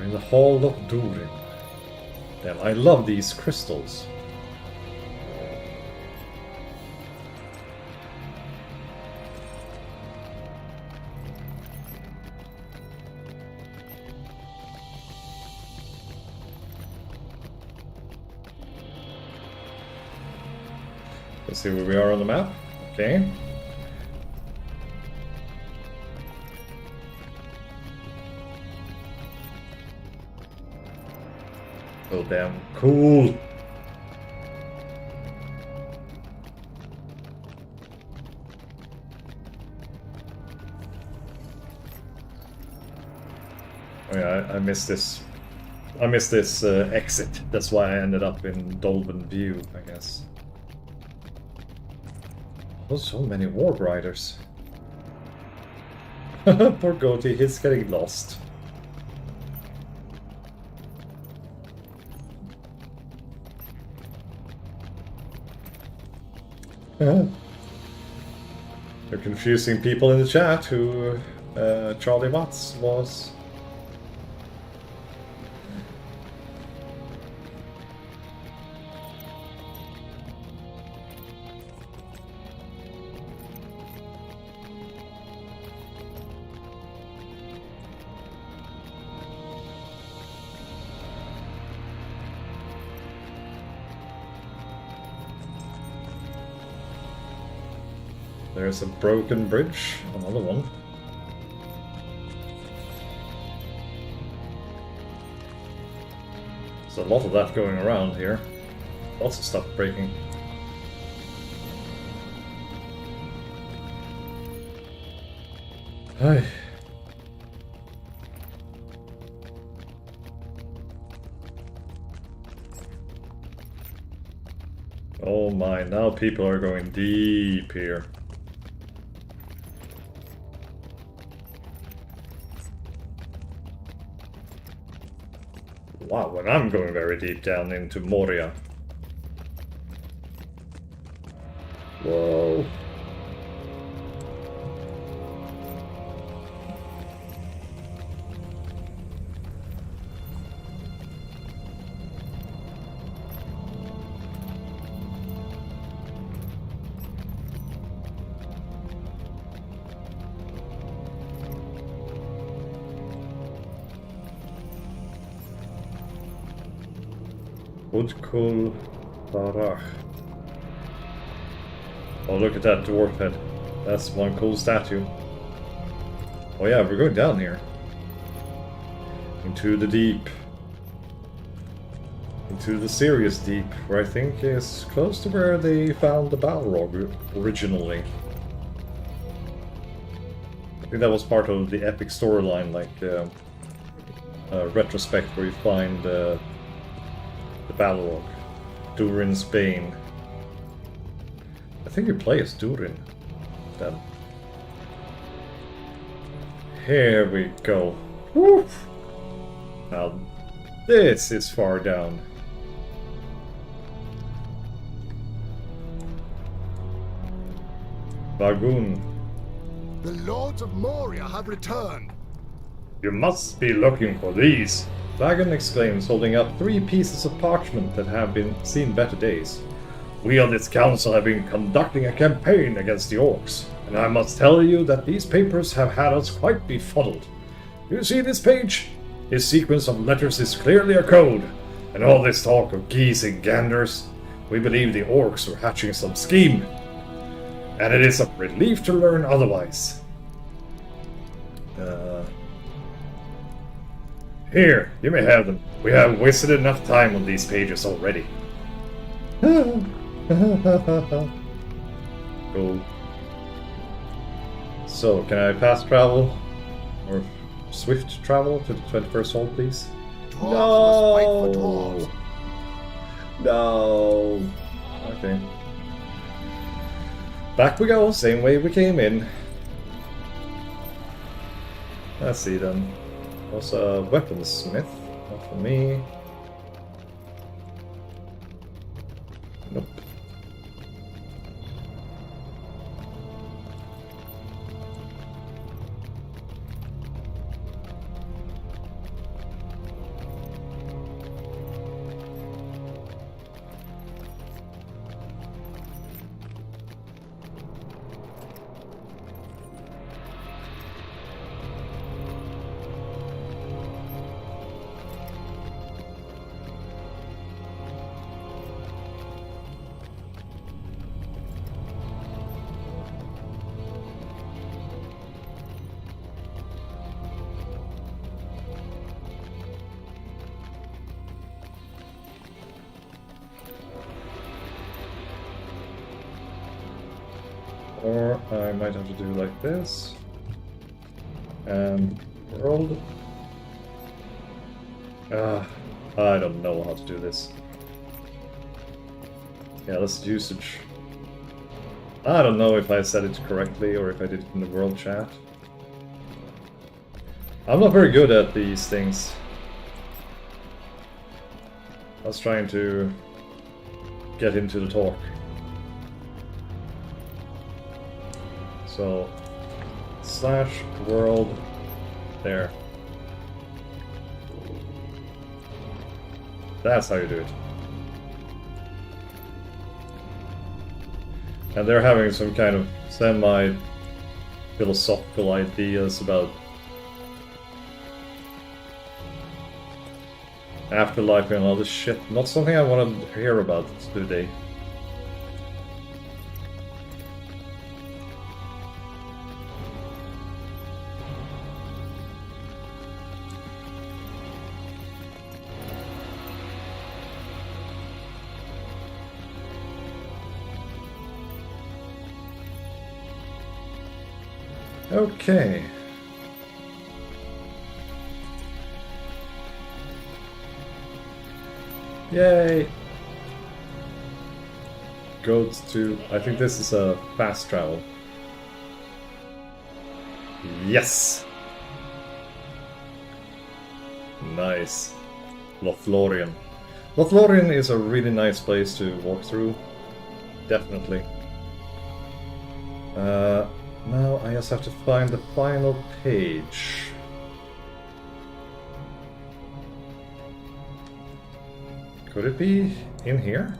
In the Hall of Durin. Damn, I love these crystals. Let's see where we are on the map. Okay. So damn cool. Oh yeah, I missed this. I missed this exit. That's why I ended up in Dolben View, I guess. Oh, so many warp riders. Poor Goatee, he's getting lost. They're confusing people in the chat who Charlie Watts was. There's a broken bridge, another one. There's a lot of that going around here. Lots of stuff breaking. Hi. Oh my, now people are going deep here. Wow, and I'm going very deep down into Moria. Whoa. Udkul Barach. Oh, look at that dwarf head. That's one cool statue. Oh yeah, we're going down here. Into the deep. Into the serious deep, where I think is close to where they found the Balrog originally. I think that was part of the epic storyline, like retrospect, where you find the Balrog Durin's Bane. I think you play as Durin. Then. Here we go. Woof! Now, this is far down. Bagun. The Lords of Moria have returned. You must be looking for these. Vagan exclaims, holding up 3 pieces of parchment that have been seen better days. We on this council have been conducting a campaign against the orcs, and I must tell you that these papers have had us quite befuddled. You see this page? This sequence of letters is clearly a code, and all this talk of geese and ganders, we believe the orcs were hatching some scheme. And it is a relief to learn otherwise. Here, you may have them. We have wasted enough time on these pages already. Cool. So, can I fast travel? Or swift travel to the 21st hole, please? Dwarves must fight for dwarves. No! Okay. Back we go, same way we came in. Let's see then. Was a weaponsmith, not for me. Nope. Or I might have to do like this. And world. I don't know how to do this. Yeah, let's usage. I don't know if I said it correctly or if I did it in the world chat. I'm not very good at these things. I was trying to get into the talk. So, / world there. That's how you do it. And they're having some kind of semi-philosophical ideas about afterlife and all this shit. Not something I want to hear about today. Okay. Yay! Go to... I think this is a fast travel. Yes! Nice. Lothlorien. Lothlorien is a really nice place to walk through. Definitely. Now I just have to find the final page. Could it be in here?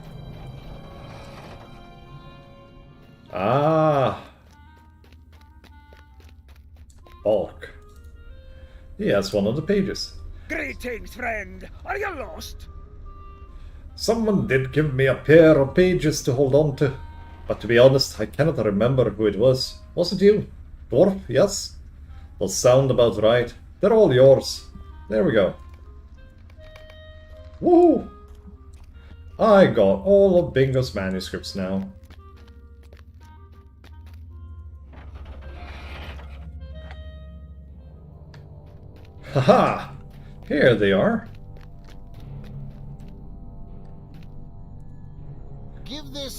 Ah! Bulk. Yes, one of the pages. Greetings, friend. Are you lost? Someone did give me a pair of pages to hold on to. But to be honest, I cannot remember who it was. Was it you? Dwarf, yes? Will sound about right. They're all yours. There we go. Woohoo! I got all of Bingo's manuscripts now. Haha! Here they are.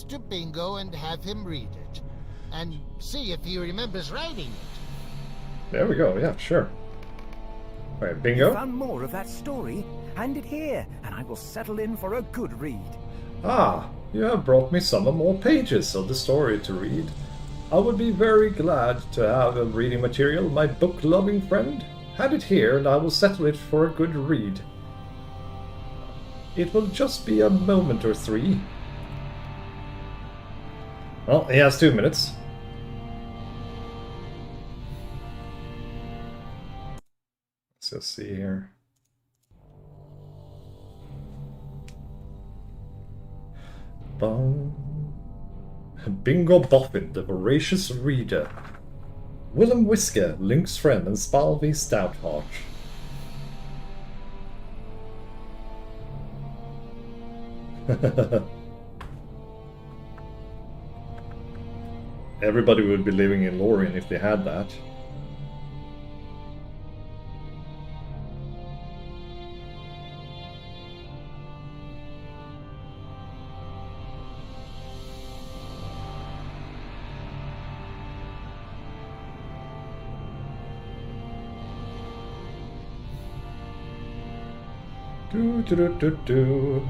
this to Bingo and have him read it. And see if he remembers writing it. There we go, yeah, sure. Alright, You Bingo. found more of that story? Hand it here, and I will settle in for a good read. Ah, you have brought me some more pages of the story to read. I would be very glad to have a reading material, my book-loving friend. Hand it here, and I will settle it for a good read. It will just be a moment or three. Well, he has 2 minutes. Let's just see here. Bingo Boffin, the voracious reader. Willem Whisker, Link's friend and Spalvey Stoutheart. Everybody would be living in Lorien if they had that. Do do do do do.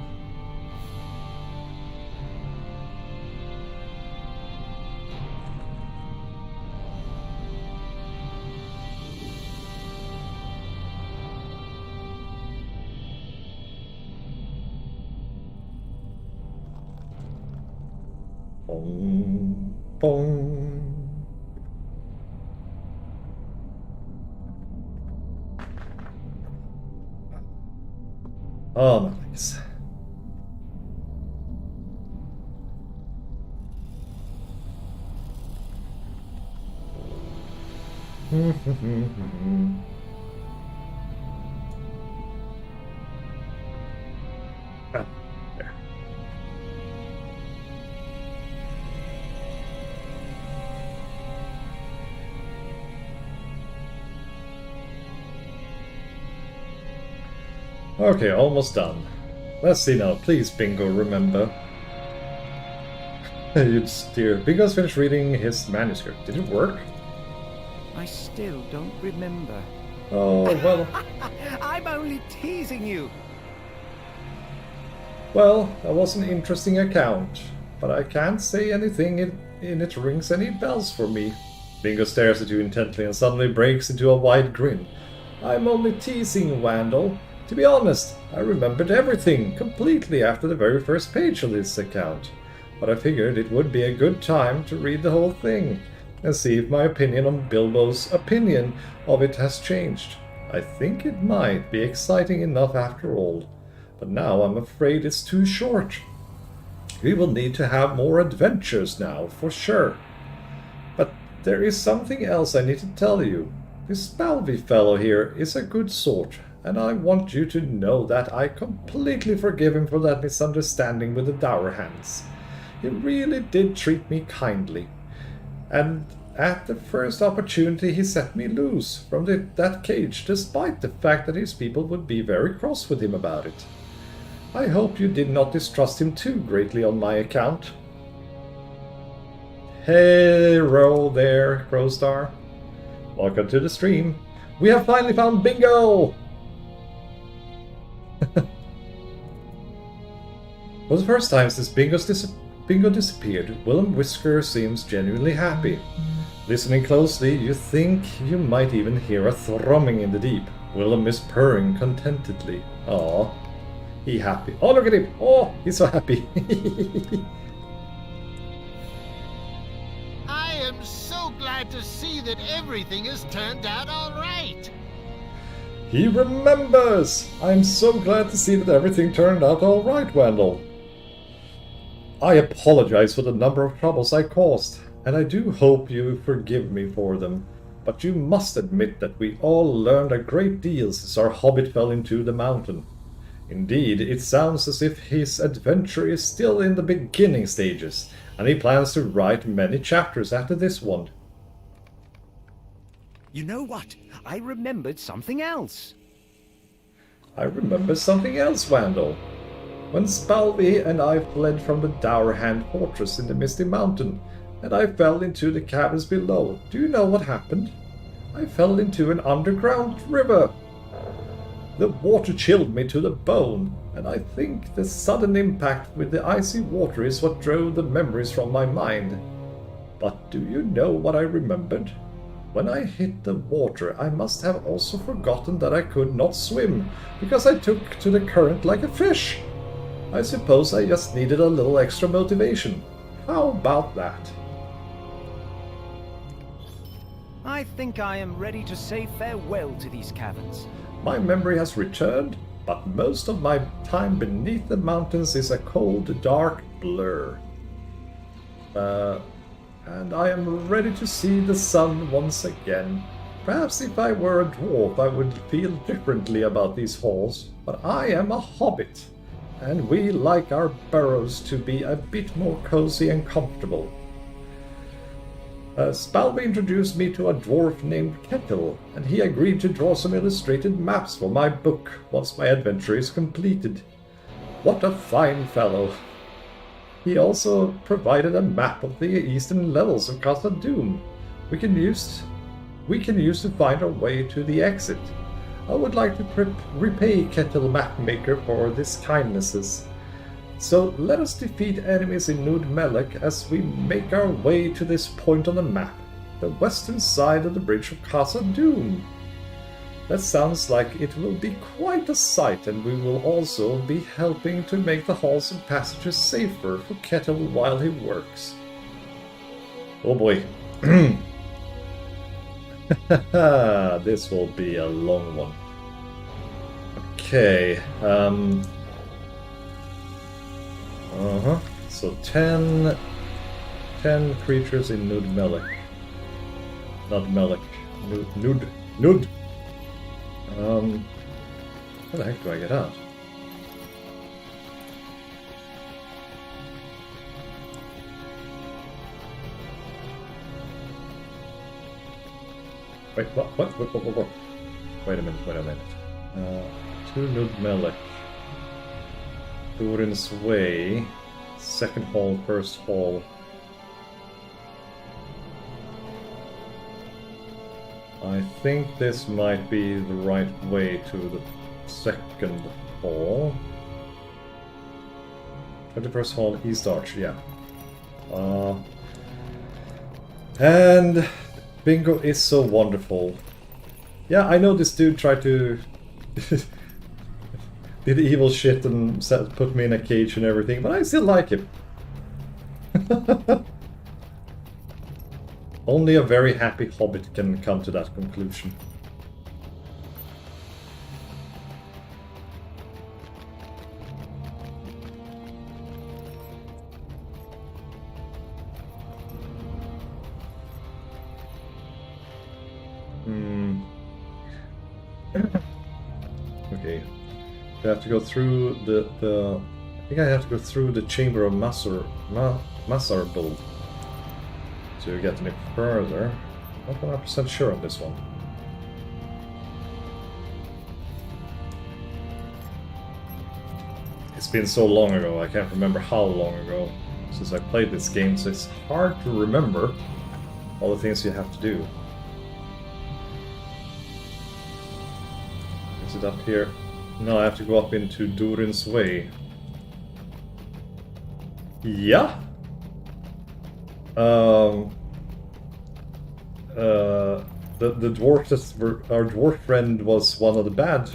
Bong, bong. Oh, my legs. Ah, there. Okay, almost done. Let's see now. Please, Bingo, remember. You'd steer. Bingo's finished reading his manuscript. Did it work? I still don't remember. Oh, well. I'm only teasing you. Well, that was an interesting account. But I can't say anything in it rings any bells for me. Bingo stares at you intently and suddenly breaks into a wide grin. I'm only teasing, Wandal. To be honest, I remembered everything completely after the very first page of this account, but I figured it would be a good time to read the whole thing and see if my opinion on Bilbo's opinion of it has changed. I think it might be exciting enough after all, but now I'm afraid it's too short. We will need to have more adventures now, for sure. But there is something else I need to tell you. This Spalvey fellow here is a good sort, and I want you to know that I completely forgive him for that misunderstanding with the Dour Hands. He really did treat me kindly, and at the first opportunity he set me loose from that cage, despite the fact that his people would be very cross with him about it. I hope you did not distrust him too greatly on my account. Hey, roll there, Crowstar. Welcome to the stream. We have finally found Bingo! For the first time since Bingo disappeared, Willem Whisker seems genuinely happy. Listening closely, you think you might even hear a thrumming in the deep. Willem is purring contentedly. Aw, he happy. Oh, look at him! Oh, he's so happy. I am so glad to see that everything has turned out all right. He remembers! I'm so glad to see that everything turned out all right, Wandal. I apologize for the number of troubles I caused, and I do hope you forgive me for them. But you must admit that we all learned a great deal since our hobbit fell into the mountain. Indeed, it sounds as if his adventure is still in the beginning stages, and he plans to write many chapters after this one. You know what? I remembered something else. I remember something else, Wandal. when Spalvi and I fled from the Dourhand fortress in the Misty Mountain, and I fell into the caverns below. Do you know what happened? I fell into an underground river. The water chilled me to the bone, and I think the sudden impact with the icy water is what drove the memories from my mind. But do you know what I remembered? When I hit the water, I must have also forgotten that I could not swim, because I took to the current like a fish. I suppose I just needed a little extra motivation. How about that? I think I am ready to say farewell to these caverns. My memory has returned, but most of my time beneath the mountains is a cold, dark blur. And I am ready to see the sun once again. Perhaps if I were a dwarf I would feel differently about these halls, but I am a hobbit, and we like our burrows to be a bit more cozy and comfortable. Spalby introduced me to a dwarf named Kettle, and he agreed to draw some illustrated maps for my book once my adventure is completed. What a fine fellow! He also provided a map of the eastern levels of Casa Doom we can use to find our way to the exit. I would like to repay Kettle Mapmaker for his kindnesses. So let us defeat enemies in Nud Melek as we make our way to this point on the map, the western side of the bridge of Casa Doom. That sounds like it will be quite a sight, and we will also be helping to make the halls and passages safer for Kettle while he works. Oh boy. This will be a long one. Okay. So 10 creatures in Nud Melek. Not Melek. Nud. How the heck do I get out? Wait, what? Wait a minute. To Nud Melek. Durin's Way. Second hall, first hall. I think this might be the right way to the second hall. 21st hall, East Arch, yeah. And bingo is so wonderful. Yeah, I know this dude tried to did evil shit and put me in a cage and everything, but I still like him. Only a very happy hobbit can come to that conclusion. Okay. I have to go through the I think I have to go through the chamber of Masarbul to get any further. Not 100% sure on this one. It's been so long ago, I can't remember how long ago since I played this game, so it's hard to remember all the things you have to do. Is it up here? No, I have to go up into Durin's Way. Yeah? The dwarf our dwarf friend was one of the bad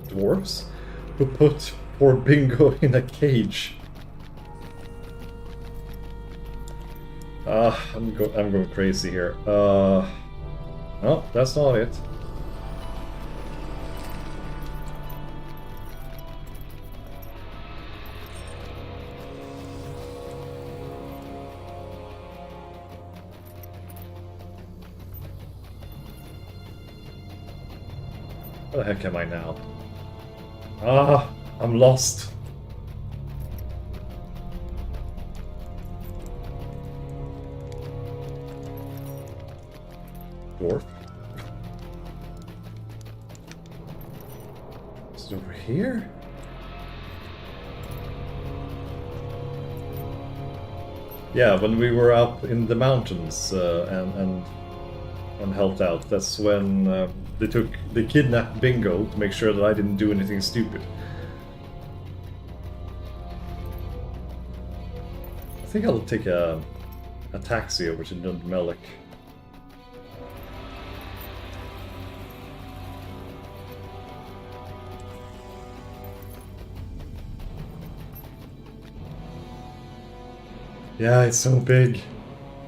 dwarves who put poor Bingo in a cage. I'm going crazy here. No, that's not it. Where the heck am I now? I'm lost. Dwarf? Is it over here? Yeah, when we were up in the mountains and helped out, that's when they kidnapped Bingo to make sure that I didn't do anything stupid. I think I'll take a taxi over to Nundmelek. Yeah, it's so big.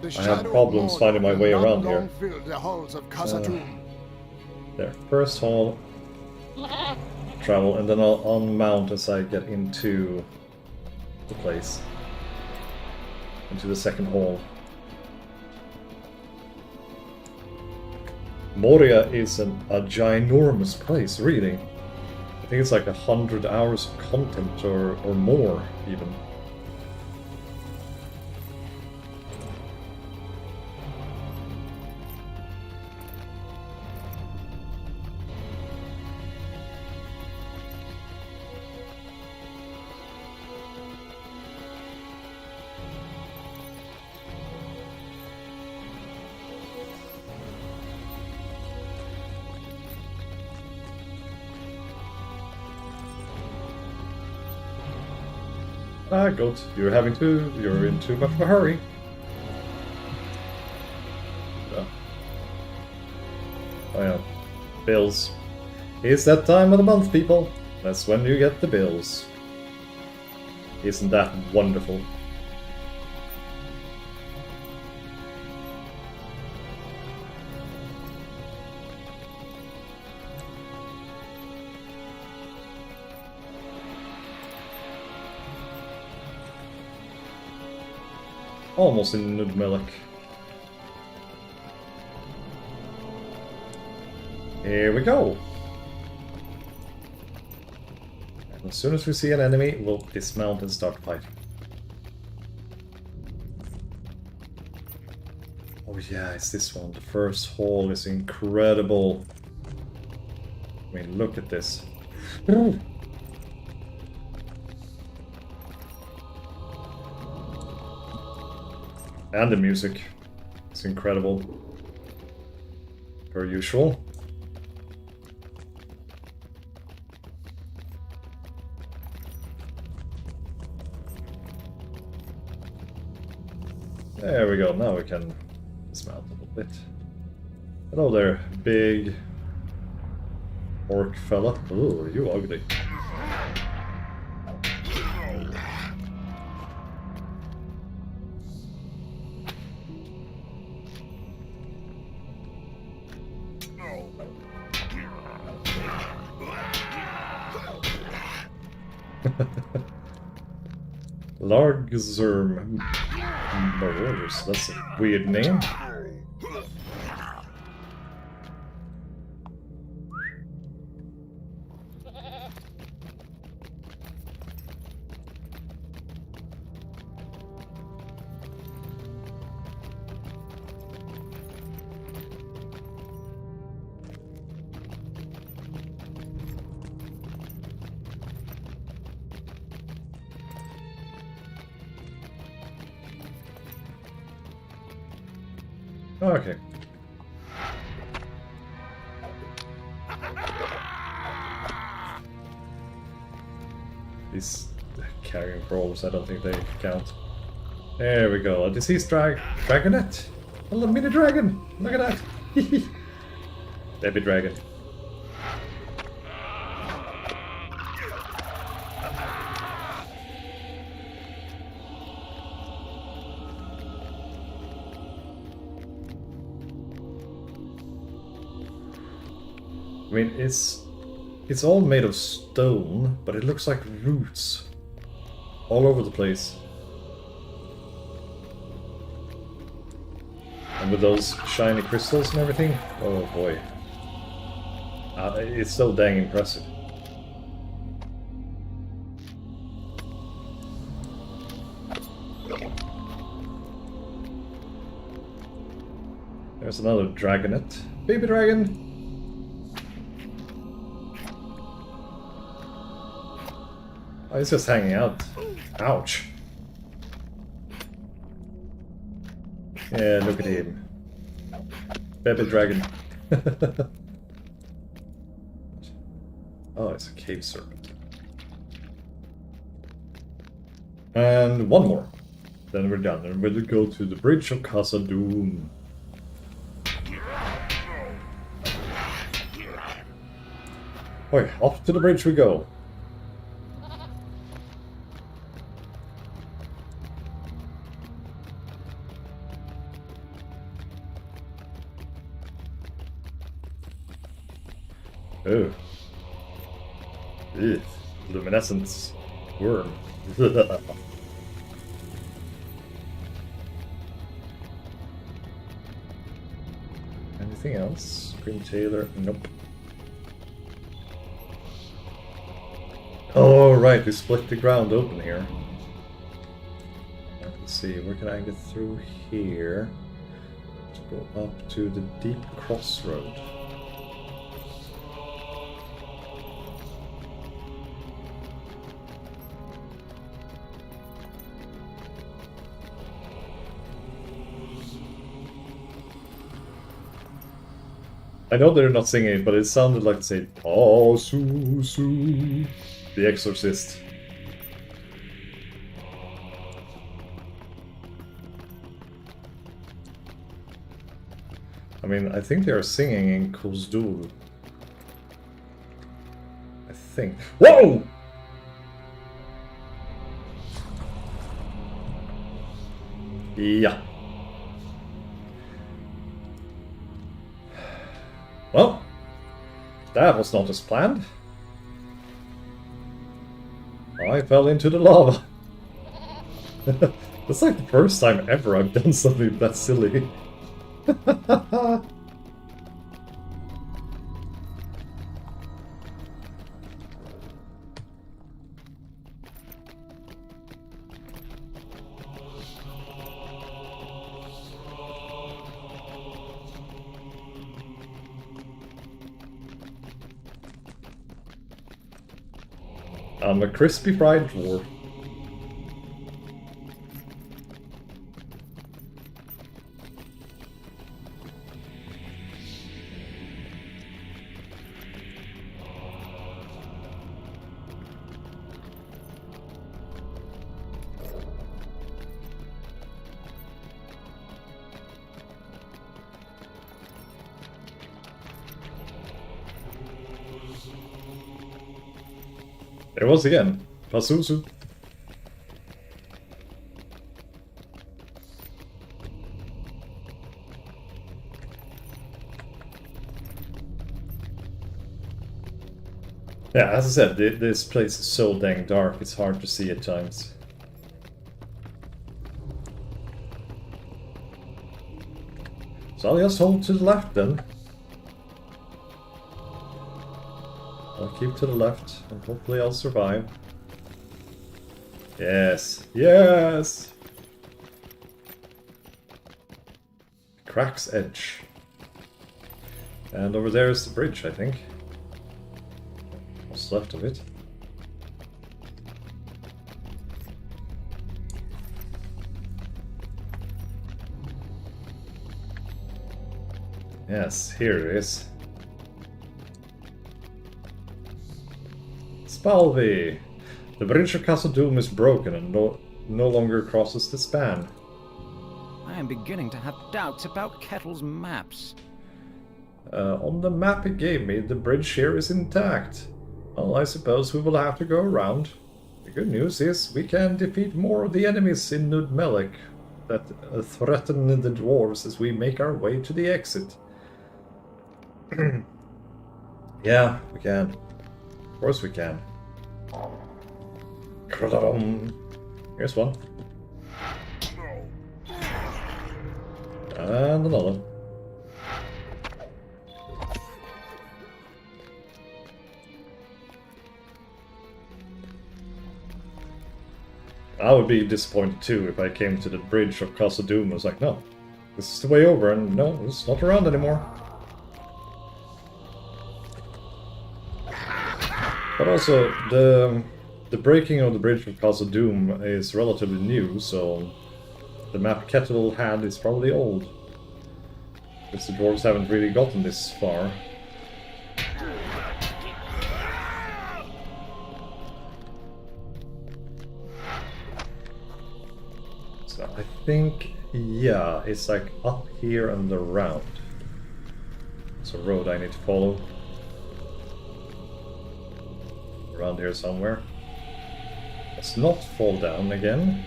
I have problems finding my way around here. The halls of Khazad-dûm. There, first hall, travel, and then I'll unmount as I get into the place. Into the second hall. Moria is a ginormous place, really. I think it's like 100 hours of content or more, even. Ah, Goat, you're in too much of a hurry. Oh yeah, bills. It's that time of the month, people. That's when you get the bills. Isn't that wonderful? Almost in Nundmelek. Here we go. And as soon as we see an enemy, we'll dismount and start fighting. Oh yeah, it's this one. The first hall is incredible. I mean, look at this. And the music. It's incredible. Per usual. There we go, now we can dismount a little bit. Hello there, big orc fella. Ooh, you ugly. Largzerm Marauders, that's a weird name. Okay. These carrying crawlers, I don't think they count. There we go, a diseased dragonette. A little mini dragon. Look at that. Baby dragon. I mean, it's all made of stone, but it looks like roots all over the place. And with those shiny crystals and everything, oh boy. It's so dang impressive. There's another dragonette. Baby dragon! Oh, he's just hanging out. Ouch. Yeah, look at him. Baby dragon. Oh, it's a cave serpent. And one more. Then we're done. And we'll go to the bridge of Casa Doom. Okay, off to the bridge we go. Oh. Ugh. Luminescence worm. Anything else? Grim Tailor? Nope. Oh, right, we split the ground open here. Let's see, where can I get through here? To go up to the deep crossroad. I know they're not singing it, but it sounded like to say "Oh, Su Su," The Exorcist. I mean, I think they are singing in Kuzdur. I think. Whoa! Yeah. Well, that was not as planned. I fell into the lava. That's like the first time ever I've done something that silly. I'm a crispy fried dwarf. There it was again. Pasusu. Yeah, as I said, this place is so dang dark, it's hard to see at times. So I'll just hold to the left then. I'll keep to the left, and hopefully I'll survive. Yes, yes! Crack's Edge. And over there is the bridge, I think. What's left of it? Yes, here it is. Spalvi! The bridge of Castle Doom is broken and no longer crosses the span. I am beginning to have doubts about Kettle's maps. On the map it gave me, the bridge here is intact. Well, I suppose we will have to go around. The good news is we can defeat more of the enemies in Nudmelek that threaten the dwarves as we make our way to the exit. Yeah, we can. Of course we can. Here's one. And another. I would be disappointed too if I came to the bridge of Casa Doom and was like, no, this is the way over, and no, it's not around anymore. But also, the breaking of the bridge of Casa Doom is relatively new, so the map Kettle had is probably old. Because the dwarves haven't really gotten this far. So I think, yeah, it's like up here and around. It's a road I need to follow. Around here somewhere. Let's not fall down again.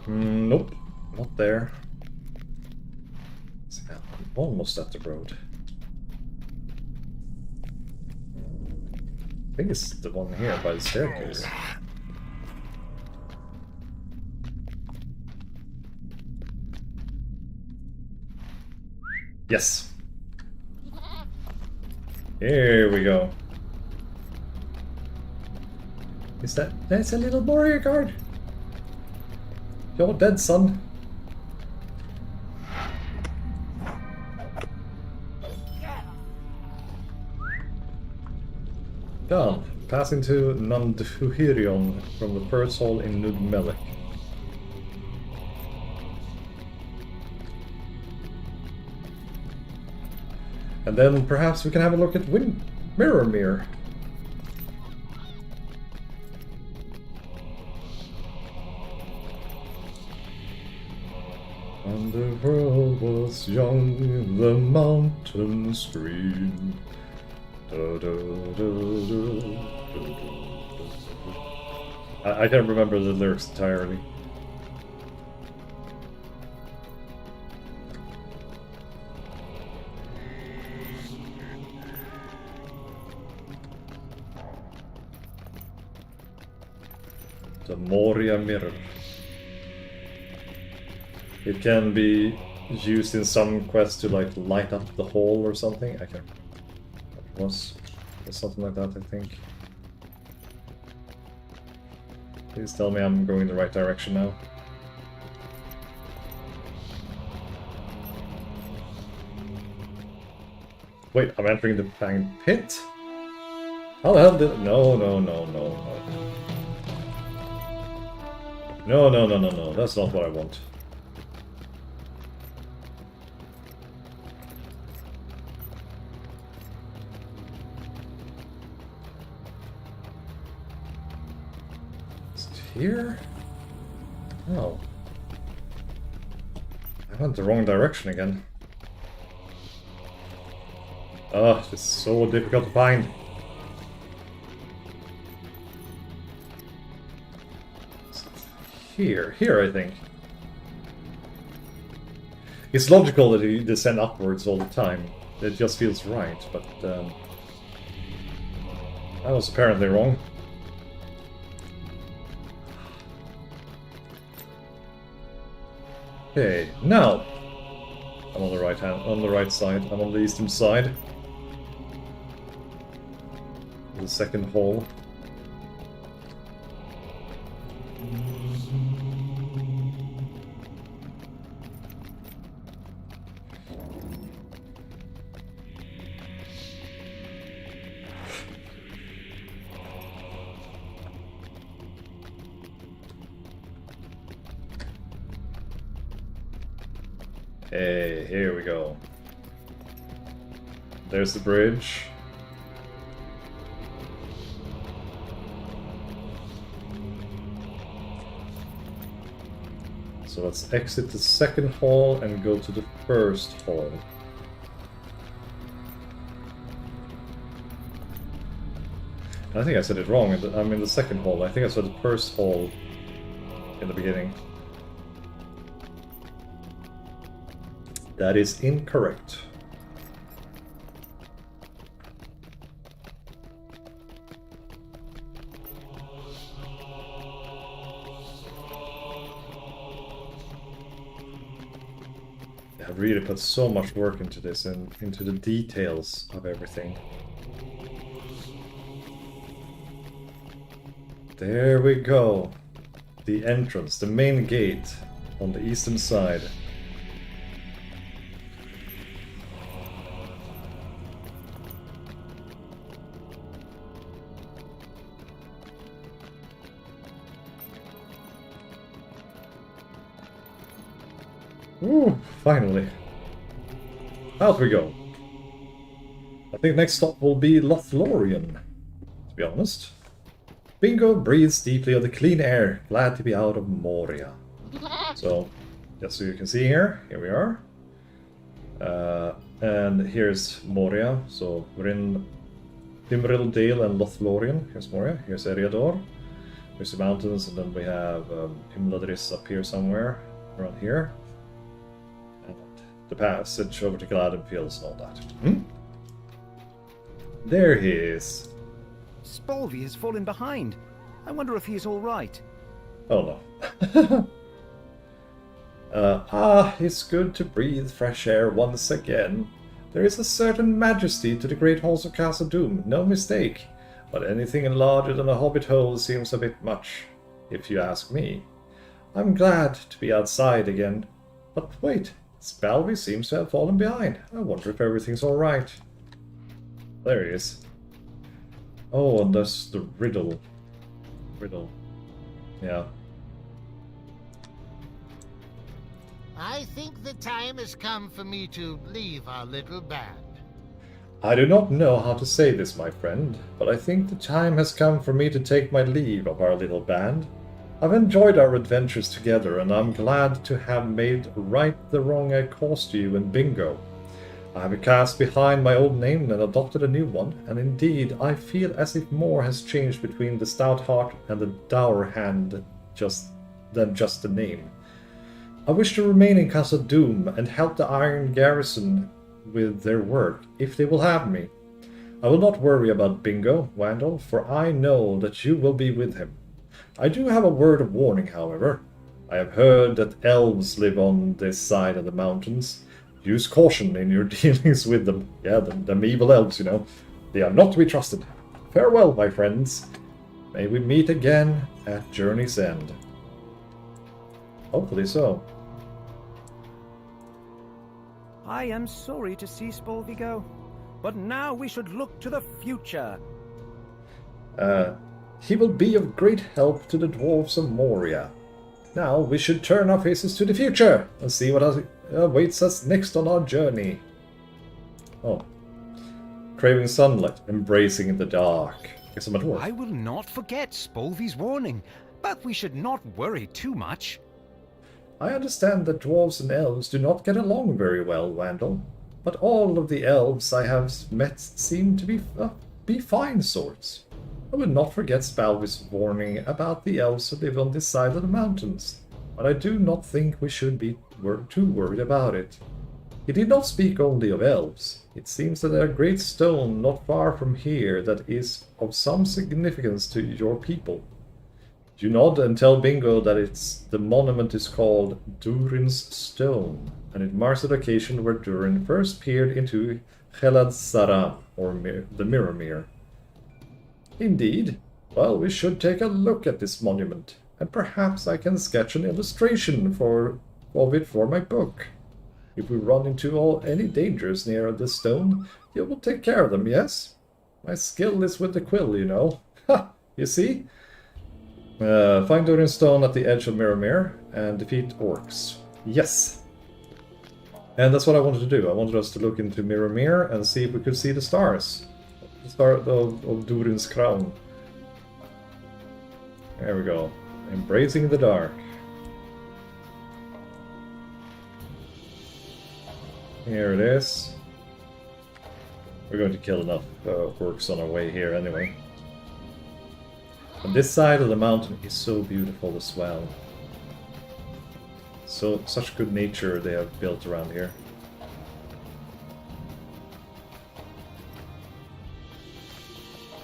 Nope, not there. See, I'm almost at the road. I think it's the one here by the staircase. Yes. Here we go. Is that... That's a little warrior guard. You're dead, son. Done. Passing to Nanduhirion from the first hall in Nudmelek. And then perhaps we can have a look at Mirror. And the world was young, the mountain screamed. I can't remember the lyrics entirely. The Moria Mirror. It can be used in some quests to like light up the hall or something. I can't. It was something like that, I think. Please tell me I'm going in the right direction now. Wait, I'm entering the Fang Pit? How the hell did... No. No, that's not what I want. Is it here? Oh. I went the wrong direction again. Ugh, it's so difficult to find. Here I think. It's logical that you descend upwards all the time. It just feels right, but I was apparently wrong. Okay, now I'm on the right side. I'm on the eastern side. The second hall. Hey, here we go. There's the bridge. So let's exit the second hall and go to the first hall. I think I said it wrong. I'm in the second hall. I think I said the first hall in the beginning. That is incorrect. I really put so much work into this and into the details of everything. There we go. The entrance, the main gate on the eastern side. Ooh, finally. Out we go. I think next stop will be Lothlorien, to be honest. Bingo breathes deeply of the clean air, glad to be out of Moria. So, just so you can see here we are. And here's Moria, so we're in Dimrill Dale and Lothlorien. Here's Moria, here's Eriador. Here's the mountains, and then we have Imladris up here somewhere, around here. And the passage over to Gladden Fields and all that. There he is. Spalvey has fallen behind. I wonder if he is all right. Oh no. It's good to breathe fresh air once again. There is a certain majesty to the great halls of Castle Doom, no mistake. But anything larger than a hobbit hole seems a bit much, if you ask me. I'm glad to be outside again. But wait, Spalvey seems to have fallen behind. I wonder if everything's alright. There he is. Oh, and that's the riddle. Yeah. I think the time has come for me to leave our little band. I do not know how to say this, my friend, but I think the time has come for me to take my leave of our little band. I've enjoyed our adventures together, and I'm glad to have made right the wrong I caused you in Bingo. I have cast behind my old name and adopted a new one, and indeed I feel as if more has changed between the stout heart and the dour hand than just the name. I wish to remain in Castle Doom and help the Iron Garrison with their work, if they will have me. I will not worry about Bingo, Wandal, for I know that you will be with him. I do have a word of warning, however. I have heard that elves live on this side of the mountains. Use caution in your dealings with them. Yeah, them evil elves, you know. They are not to be trusted. Farewell, my friends. May we meet again at Journey's End. Hopefully so. I am sorry to see Spalvey go, but now we should look to the future. He will be of great help to the dwarves of Moria. Now we should turn our faces to the future and see what awaits us next on our journey. Oh. Craving sunlight, embracing the dark. Guess I'm a dwarf. I will not forget Spalvey's warning, but we should not worry too much. I understand that dwarves and elves do not get along very well, Wandal, but all of the elves I have met seem to be fine sorts. I will not forget Spalvey's warning about the elves who live on this side of the mountains, but I do not think we should be too worried about it. He did not speak only of elves. It seems that there is a great stone not far from here that is of some significance to your people. You nod and tell Bingo that the monument is called Durin's Stone, and it marks the occasion where Durin first peered into Chelad Saram, or the Mirror. Indeed. Well, we should take a look at this monument, and perhaps I can sketch an illustration of it for my book. If we run into any dangers near the stone, you will take care of them, yes? My skill is with the quill, you know. Ha! You see? Find Durin's Stone at the edge of Mirror and defeat orcs. Yes! And that's what I wanted to do. I wanted us to look into Mirror and see if we could see the stars. The star of Durin's crown. There we go. Embracing the dark. Here it is. We're going to kill enough orcs on our way here anyway. And this side of the mountain is so beautiful as well. Such good nature they have built around here.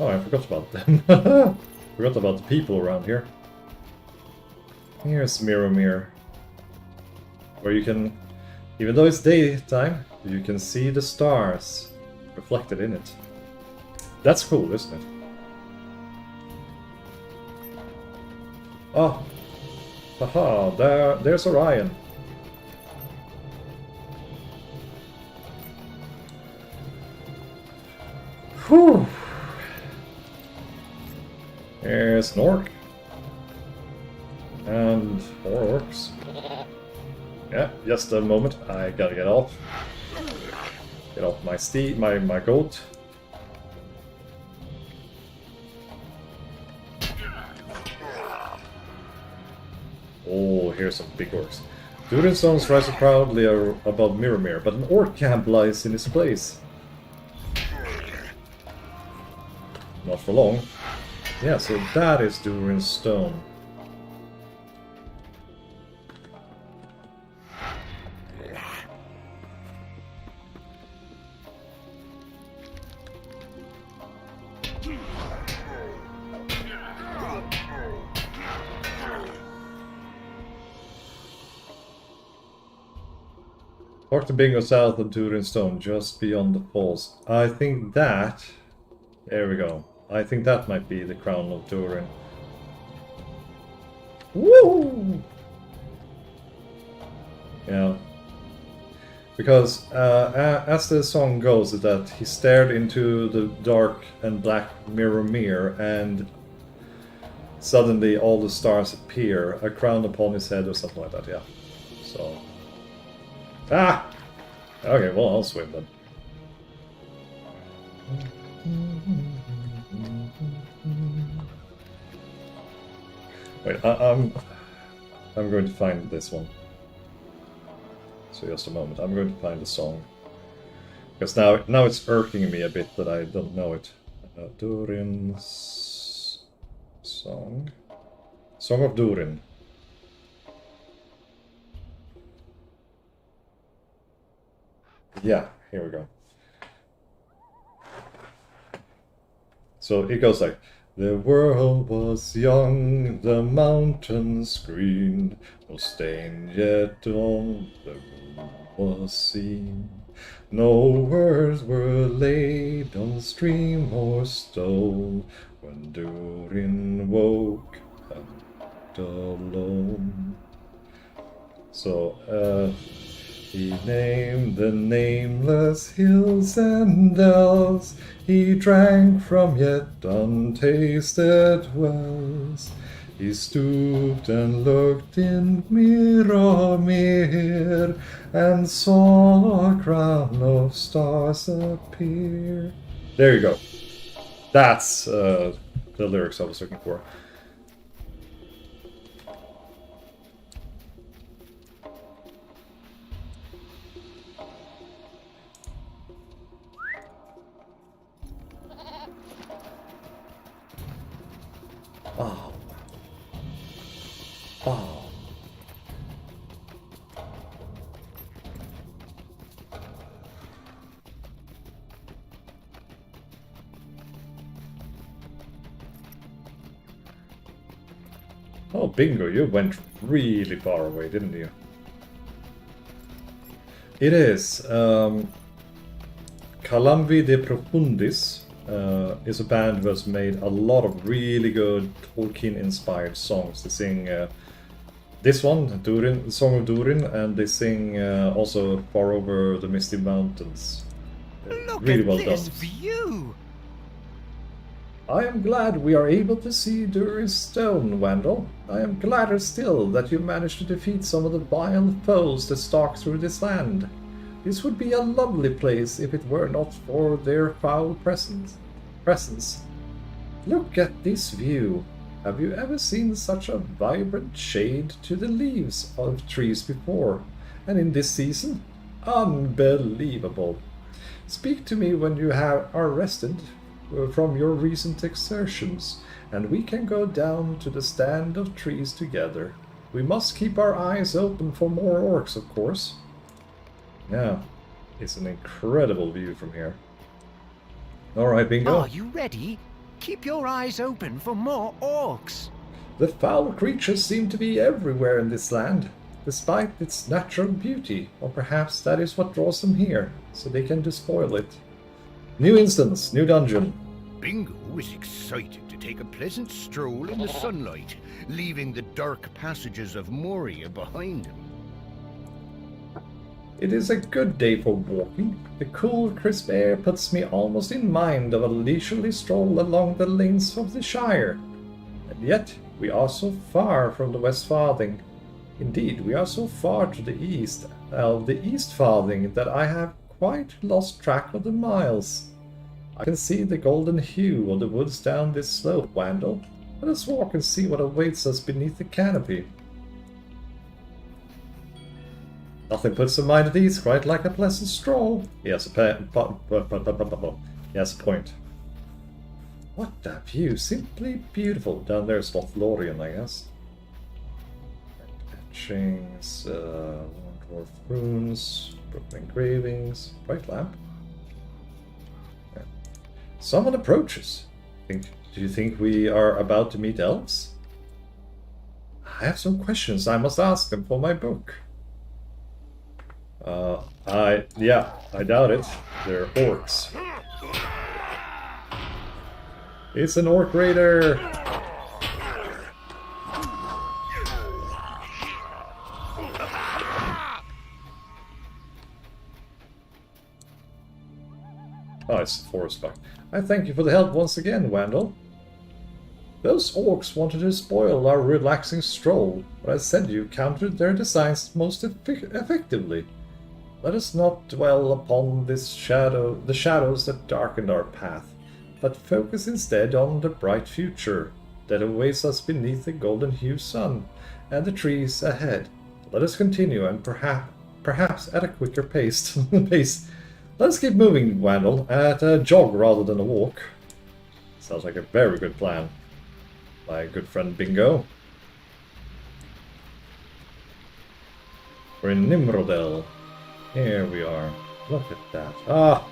Oh, I forgot about them. Forgot about the people around here. Here's Mirror, where you can, even though it's daytime, you can see the stars reflected in it. That's cool, isn't it? Oh. Haha, there's Orion. Whew. There's an orc. And 4 orcs. Yeah, just a moment. I gotta get off. Get off my steed, my goat. Oh, here's some big orcs. Durin's stones rise proudly above Mirror, but an orc camp lies in its place. Not for long. Yeah, so that is Durin's stone. Dr. Bingo south of Durin Stone, just beyond the falls. I think that... There we go. I think that might be the crown of Durin. Woo! Yeah. Because as the song goes, is that he stared into the dark and black mirror and suddenly all the stars appear, a crown upon his head or something like that, yeah. So... Ah! Okay, well, I'll swim then. Wait, I'm going to find this one. So just a moment, I'm going to find the song. Because now it's irking me a bit that I don't know it. Durin's song. Song of Durin. Yeah, here we go. So it goes like, the world was young, the mountains green, no stain yet on the moon was seen. No words were laid on stream or stone, when Durin woke and alone. So, he named the nameless hills and dells, he drank from yet untasted wells. He stooped and looked in Mirror, and saw a crown of stars appear. There you go. That's the lyrics I was looking for. Oh. Oh. Oh, bingo, you went really far away, didn't you? It is. Calamvi de Profundis is a band who has made a lot of really good Tolkien-inspired songs. They sing this one, Durin, the Song of Durin, and they sing also Far Over the Misty Mountains. Look Really at well this done. view! I am glad we are able to see Durin's stone, Wandal. I am gladder still that you managed to defeat some of the vile foes that stalk through this land. This would be a lovely place if it were not for their foul presence. Look at this view. Have you ever seen such a vibrant shade to the leaves of trees before? And in this season? Unbelievable. Speak to me when you are rested from your recent exertions, and we can go down to the stand of trees together. We must keep our eyes open for more orcs, of course. Yeah, it's an incredible view from here. Alright, bingo. Are you ready? Keep your eyes open for more orcs. The foul creatures seem to be everywhere in this land, despite its natural beauty, or perhaps that is what draws them here, so they can despoil it. New instance, new dungeon. Bingo is excited to take a pleasant stroll in the sunlight, leaving the dark passages of Moria behind him. It is a good day for walking. The cool, crisp air puts me almost in mind of a leisurely stroll along the lanes of the Shire. And yet, we are so far from the West Farthing. Indeed, we are so far to the east of the East Farthing that I have quite lost track of the miles. I can see the golden hue of the woods down this slope, Wandal. Let us walk and see what awaits us beneath the canopy. Nothing puts the mind at ease quite like a pleasant stroll. He has a point. What a view! Simply beautiful. Down there is Lothlorien, I guess. Etchings, dwarf runes, broken engravings, bright lamp. Yeah. Someone approaches. Do you think we are about to meet elves? I have some questions I must ask them for my book. I doubt it. They're orcs. It's an orc raider! Oh, it's the forest buck. I thank you for the help once again, Wandal. Those orcs wanted to spoil our relaxing stroll, but I said you countered their designs most effectively. Let us not dwell upon the shadows that darkened our path, but focus instead on the bright future that awaits us beneath the golden hue sun and the trees ahead. Let us continue, and perhaps at a quicker pace. Let us keep moving, Wandal, at a jog rather than a walk. Sounds like a very good plan. My good friend Bingo. We're in Nimrodel. Here we are. Look at that. Ah!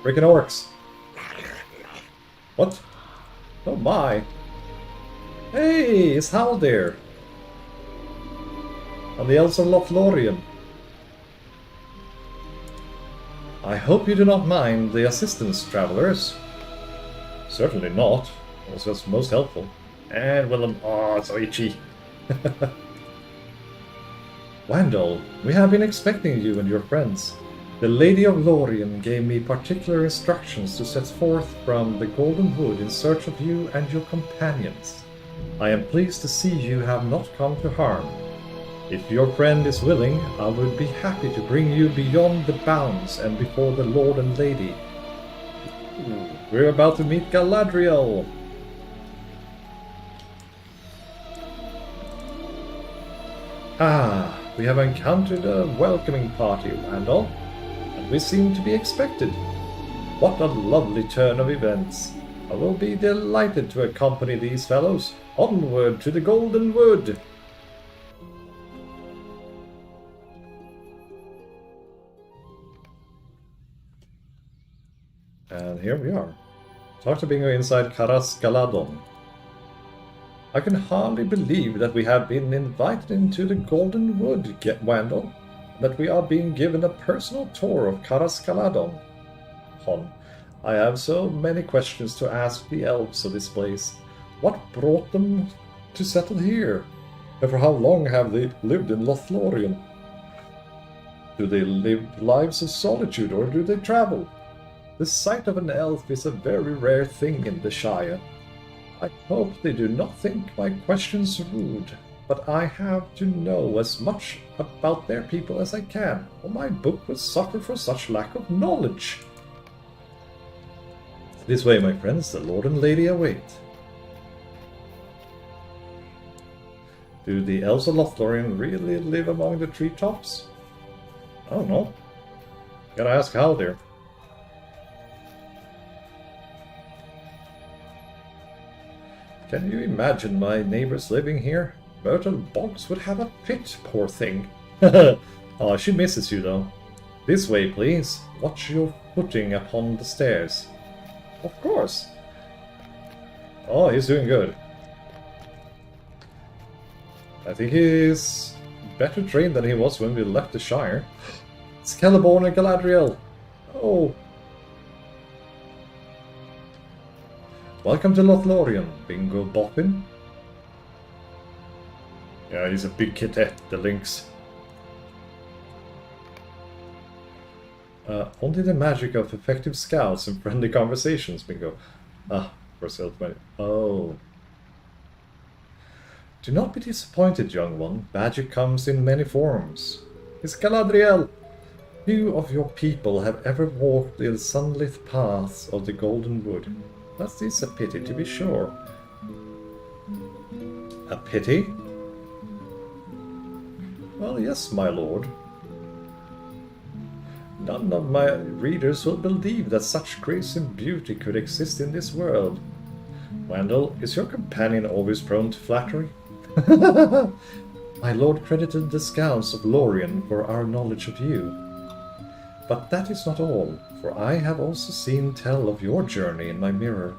Freaking orcs! What? Oh my! Hey! It's Hal there! And the elves of Lothlorien. I hope you do not mind the assistance, travelers. Certainly not. It was just most helpful. And Willem. Oh, it's so itchy. Wandal, we have been expecting you and your friends. The Lady of Lorien gave me particular instructions to set forth from the Golden Wood in search of you and your companions. I am pleased to see you have not come to harm. If your friend is willing, I would be happy to bring you beyond the bounds and before the Lord and Lady. We're about to meet Galadriel. Ah, we have encountered a welcoming party, Wandal, and we seem to be expected. What a lovely turn of events. I will be delighted to accompany these fellows onward to the Golden Wood. And here we are. Talk to Bingo inside Karas Galadon. I can hardly believe that we have been invited into the Golden Wood, Wandal, that we are being given a personal tour of Karas Galadon. Hon, I have so many questions to ask the elves of this place. What brought them to settle here? And for how long have they lived in Lothlorien? Do they live lives of solitude, or do they travel? The sight of an elf is a very rare thing in the Shire. I hope they do not think my questions rude, but I have to know as much about their people as I can, or my book will suffer for such lack of knowledge. This way, my friends, the Lord and Lady await. Do the elves of Lothlorien really live among the treetops? I don't know. Gotta ask Hal there. Can you imagine my neighbors living here? Myrtle Boggs would have a fit, poor thing. Oh, she misses you though. This way, please. Watch your footing upon the stairs. Of course. Oh, he's doing good. I think he's better trained than he was when we left the Shire. It's Celeborn and Galadriel. Oh. Welcome to Lothlorien, Bingo Boffin. Yeah, he's a big kitty, the lynx. Only the magic of effective scouts and friendly conversations, Bingo. Ah, for self-money. Oh. Do not be disappointed, young one. Magic comes in many forms. Miss Galadriel, few of your people have ever walked the sunlit paths of the Golden Wood. That is a pity, to be sure. A pity? Well, yes, my lord. None of my readers will believe that such grace and beauty could exist in this world. Wandal, is your companion always prone to flattery? My lord credited the scouts of Lorien for our knowledge of you. But that is not all, for I have also seen tell of your journey in my mirror.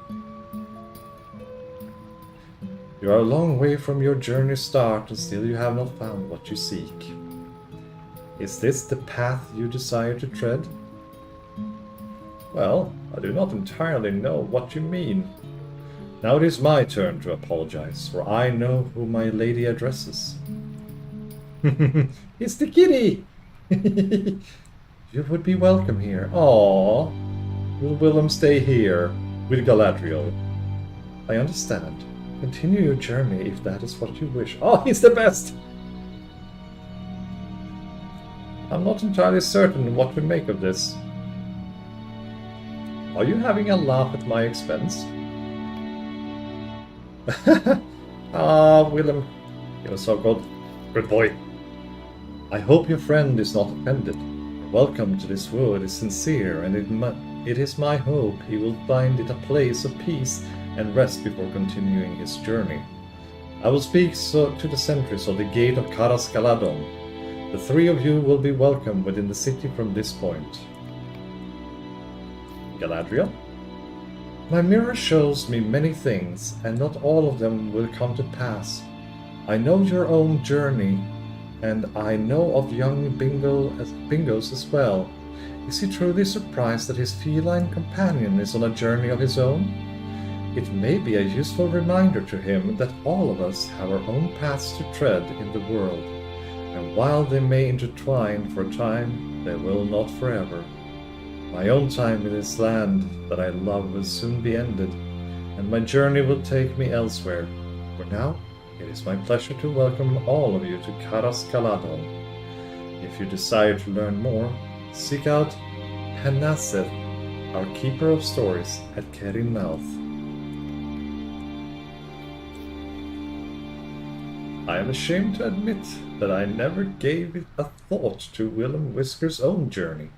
You are a long way from your journey's start, and still you have not found what you seek. Is this the path you desire to tread? Well, I do not entirely know what you mean. Now it is my turn to apologize, for I know who my lady addresses. It's the kitty! You would be welcome here. Aww. Will Willem stay here with Galadriel? I understand. Continue your journey if that is what you wish. Oh, he's the best! I'm not entirely certain what we make of this. Are you having a laugh at my expense? Ah, Willem, you're so good. Good boy. I hope your friend is not offended. Welcome to this wood is sincere, and it is my hope he will find it a place of peace and rest before continuing his journey. I will speak to the sentries of the gate of Caras Galadon. The three of you will be welcome within the city from this point. Galadriel? My mirror shows me many things, and not all of them will come to pass. I know your own journey, and I know of young Bingo's as well. Is he truly surprised that his feline companion is on a journey of his own? It may be a useful reminder to him that all of us have our own paths to tread in the world, and while they may intertwine for a time, they will not forever. My own time in this land that I love will soon be ended, and my journey will take me elsewhere. For now, it is my pleasure to welcome all of you to Caras Galadon. If you desire to learn more, seek out Penaseth, our keeper of stories at Kerin Mouth. I am ashamed to admit that I never gave it a thought to Willem Whisker's own journey,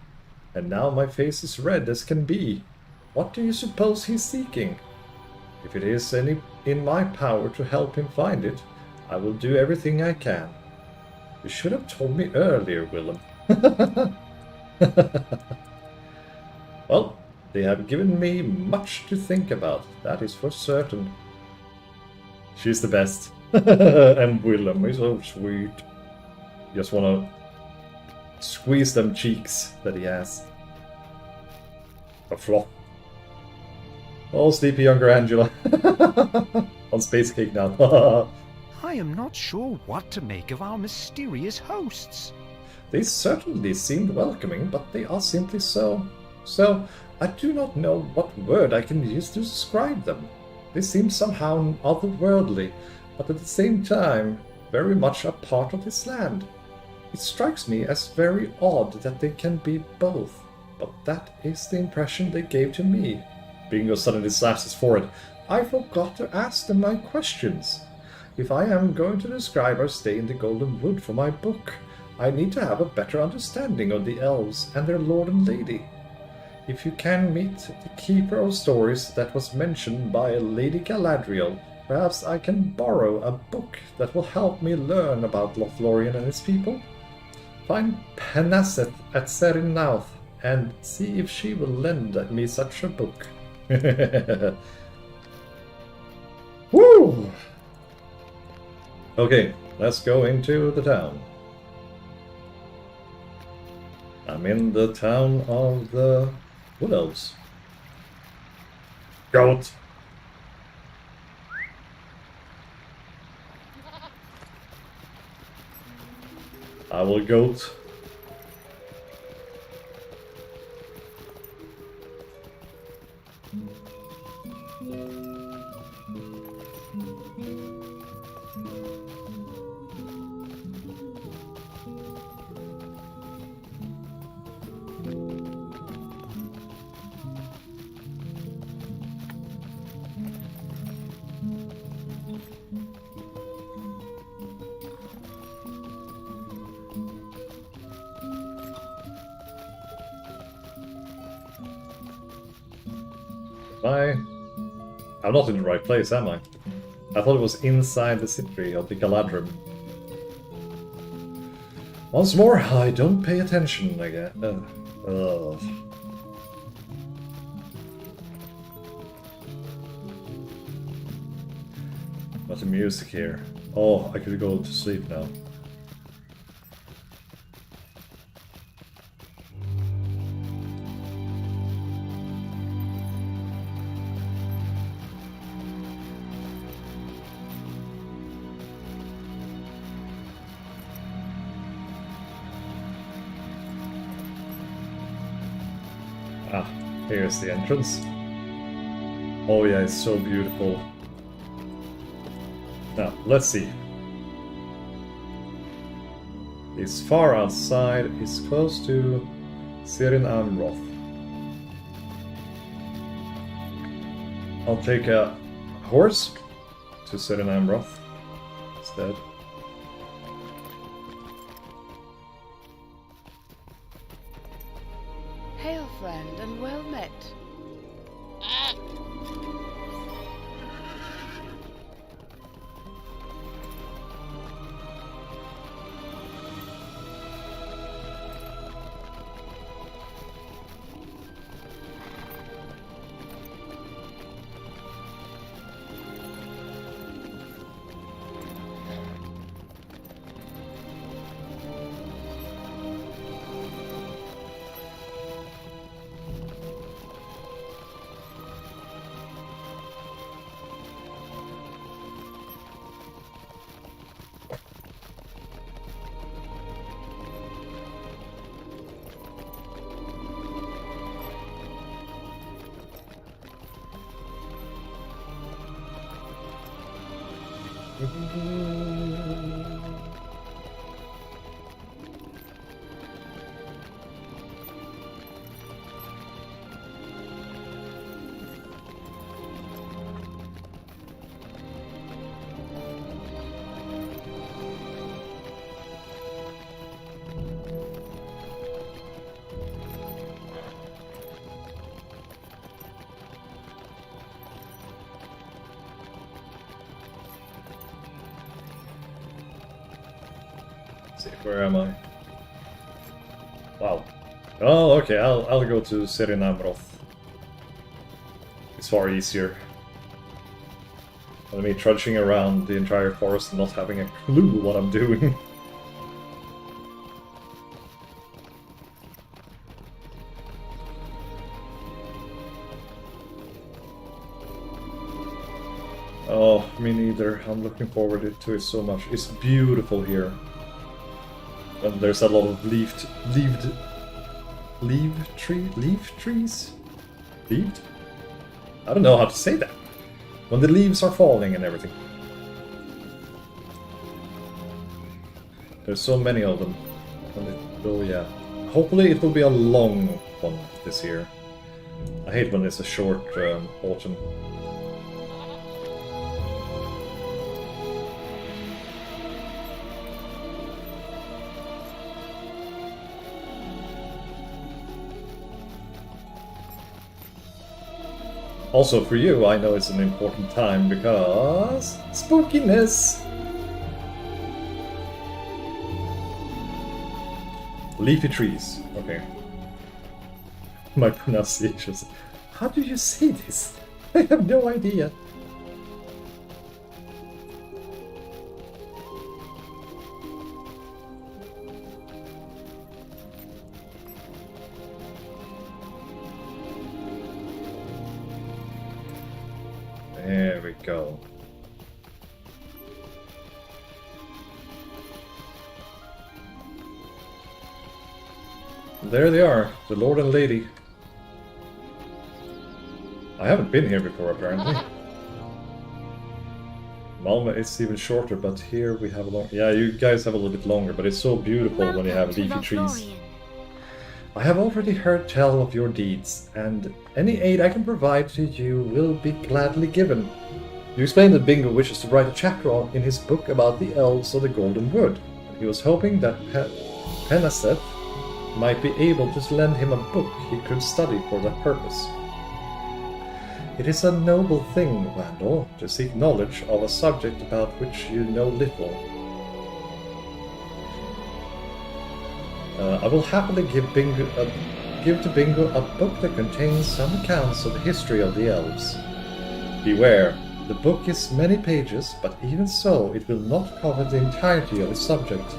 and now my face is red as can be. What do you suppose he's seeking? If it is any in my power to help him find it, I will do everything I can. You should have told me earlier, Willem. Well, they have given me much to think about, that is for certain. She's the best. And Willem is so sweet. Just wanna squeeze them cheeks that he has. A flop. Oh, sleepy younger Angela. On space cake now. I am not sure what to make of our mysterious hosts. They certainly seemed welcoming, but they are simply so. So, I do not know what word I can use to describe them. They seem somehow otherworldly, but at the same time, very much a part of this land. It strikes me as very odd that they can be both, but that is the impression they gave to me. Bingo suddenly slaps his forehead. I forgot to ask them my questions. If I am going to describe our stay in the Golden Wood for my book, I need to have a better understanding of the elves and their lord and lady. If you can meet the keeper of stories that was mentioned by Lady Galadriel, perhaps I can borrow a book that will help me learn about Lothlorien and its people. Find Penaseth at Serin Mouth and see if she will lend me such a book. Woo! Okay, let's go into the town. I'm in the town of the Wood Elves. Goat! I will goat. I'm not in the right place, am I? I thought it was inside the city of the Galadrim. Once more, I don't pay attention again. But the music here. Oh, I could go to sleep now. Ah, here's the entrance. Oh yeah, it's so beautiful. Now, let's see. It's far outside, it's close to Sirin Amroth. I'll take a horse to Sirin Amroth instead. Hail, friend, and well met. Where am I? Wow. Oh, okay, I'll go to Sirin Amroth. It's far easier than me trudging around the entire forest and not having a clue what I'm doing. Oh, me neither. I'm looking forward to it so much. It's beautiful here. And there's a lot of leaf trees? Leaved? I don't know how to say that. When the leaves are falling and everything. There's so many of them. And it will, yeah. Hopefully it will be a long one this year. I hate when it's a short autumn. Also for you, I know it's an important time because... spookiness! Leafy trees. Okay. My pronunciations. How do you say this? I have no idea. There we go. There they are, the Lord and Lady. I haven't been here before, apparently. Malma is even shorter, but here we have a long... Yeah, you guys have a little bit longer, but it's so beautiful when you have leafy trees. I have already heard tell of your deeds, and any aid I can provide to you will be gladly given. You explained that Bingo wishes to write a chapter in his book about the elves of the Golden Wood. He was hoping that Penaseth might be able to lend him a book he could study for that purpose. It is a noble thing, Wandal, to seek knowledge of a subject about which you know little. I will happily give to Bingo a book that contains some accounts of the history of the elves. Beware, the book is many pages, but even so, it will not cover the entirety of its subject.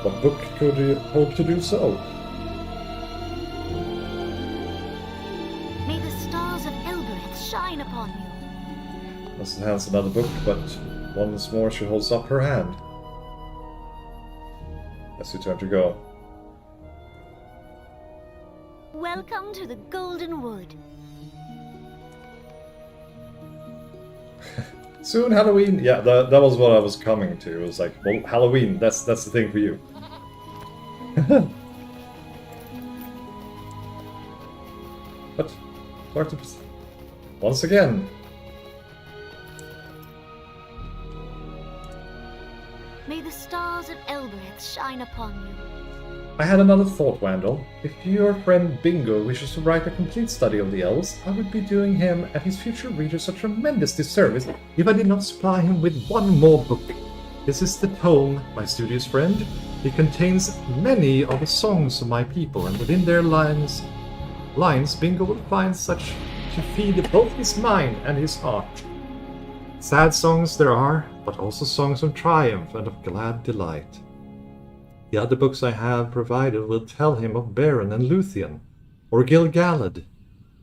What book could you hope to do so? May the stars of Elbereth shine upon you. Mustn't hands another book, but once more she holds up her hand. As you turn to go. Welcome to the Golden Wood. Soon Halloween. Yeah, that was what I was coming to. It was like, well, Halloween. That's the thing for you. But once again. May the stars of Elbereth shine upon you. I had another thought, Wandal. If your friend Bingo wishes to write a complete study of the elves, I would be doing him and his future readers a tremendous disservice if I did not supply him with one more book. This is the tome, my studious friend. It contains many of the songs of my people, and within their lines Bingo will find such to feed both his mind and his heart. Sad songs there are, but also songs of triumph and of glad delight. The other books I have provided will tell him of Baron and Luthien, or Gil-galad,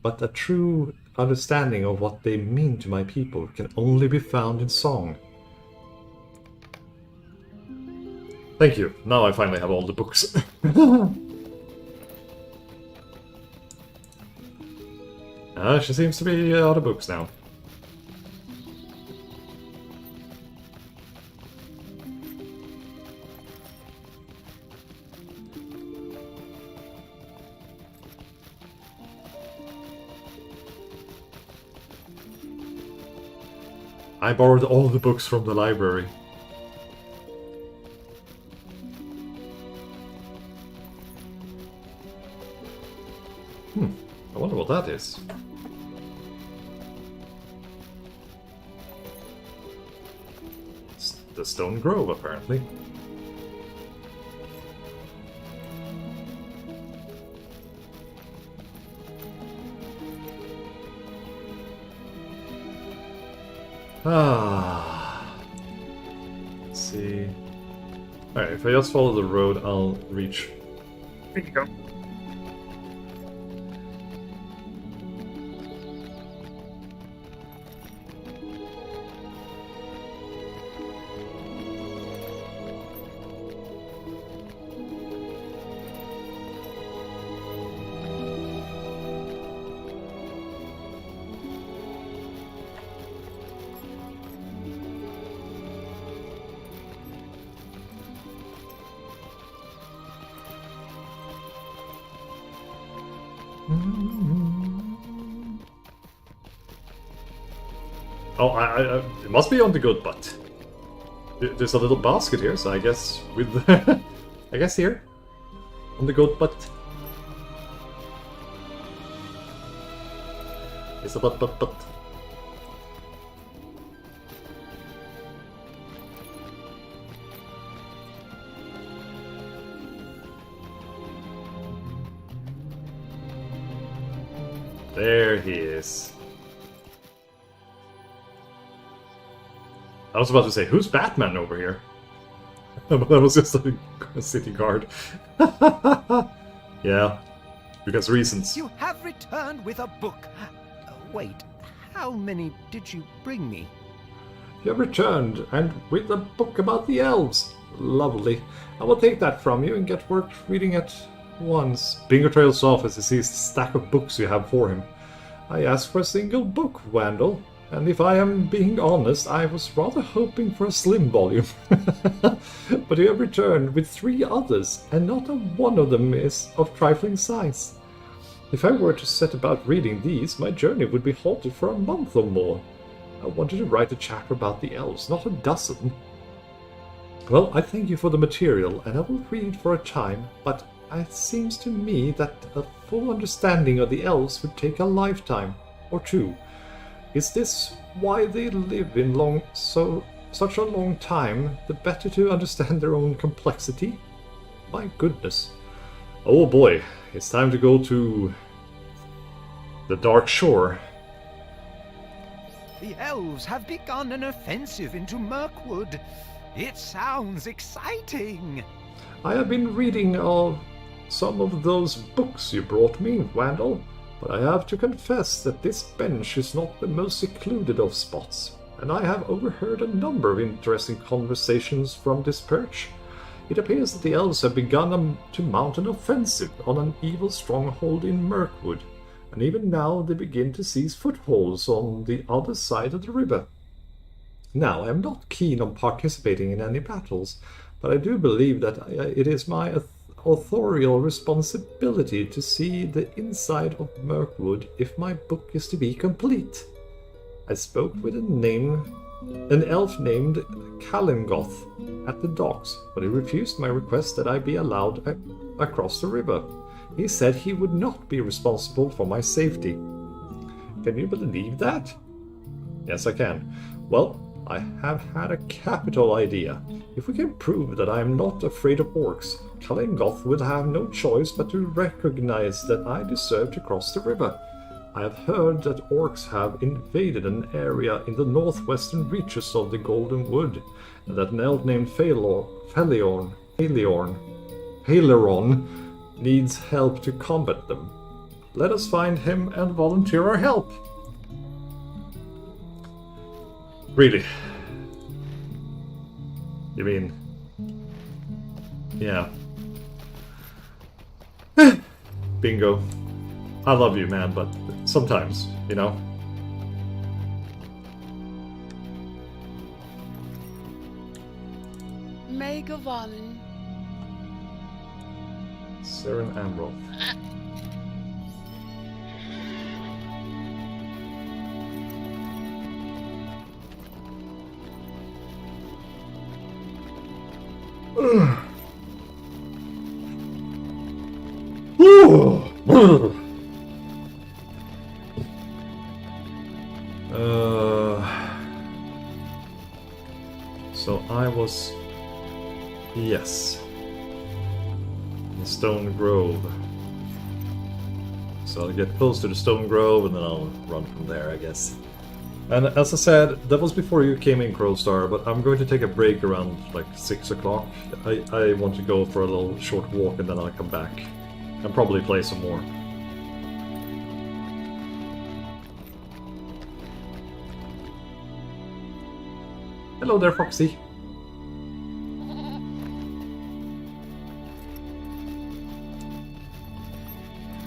but a true understanding of what they mean to my people can only be found in song. Thank you. Now I finally have all the books. She seems to be out of books now. I borrowed all the books from the library. I wonder what that is. It's the Stone Grove, apparently. Let's see. Alright, if I just follow the road, I'll reach. Here you go. Oh, it must be on the good butt. There's a little basket here, so I guess with the I guess here on the good butt. It's a butt. There he is. I was about to say, who's Batman over here? But that was just a city guard. Yeah, because reasons. You have returned with a book. Wait, how many did you bring me? You have returned, and with a book about the elves. Lovely. I will take that from you and get work reading it Once, Bingo trails off as he sees the stack of books you have for him. I asked for a single book, Wandal, and if I am being honest, I was rather hoping for a slim volume. But you have returned with 3 others, and not a one of them is of trifling size. If I were to set about reading these, my journey would be halted for a month or more. I wanted to write a chapter about the elves, not a dozen. Well, I thank you for the material, and I will read for a time, but it seems to me that a full understanding of the elves would take a lifetime, or 2. Is this why they live in such a long time, the better to understand their own complexity? My goodness. Oh boy, it's time to go to the Dark Shore. The elves have begun an offensive into Mirkwood. It sounds exciting. I have been reading of some of those books you brought me, Wandal, but I have to confess that this bench is not the most secluded of spots, and I have overheard a number of interesting conversations from this perch. It appears that the elves have begun to mount an offensive on an evil stronghold in Mirkwood, and even now they begin to seize footholds on the other side of the river. Now, I am not keen on participating in any battles, but I do believe that it is my authorial responsibility to see the inside of Mirkwood if my book is to be complete. I spoke with an elf named Kalingoth at the docks, but he refused my request that I be allowed across the river. He said he would not be responsible for my safety. Can you believe that? Yes, I can. Well, I have had a capital idea. If we can prove that I am not afraid of orcs, Kalingoth will have no choice but to recognize that I deserve to cross the river. I have heard that orcs have invaded an area in the northwestern reaches of the Golden Wood, and that an elf named Phaleron needs help to combat them. Let us find him and volunteer our help. Really? You mean... yeah. Bingo. I love you, man, but sometimes, you know? Megavanen. Seren Amroth. So I was... yes. In Stone Grove. So I'll get close to the Stone Grove and then I'll run from there, I guess. And as I said, that was before you came in, Crowstar, but I'm going to take a break around like 6 o'clock. I want to go for a little short walk and then I'll come back. And probably play some more. Hello there, Foxy.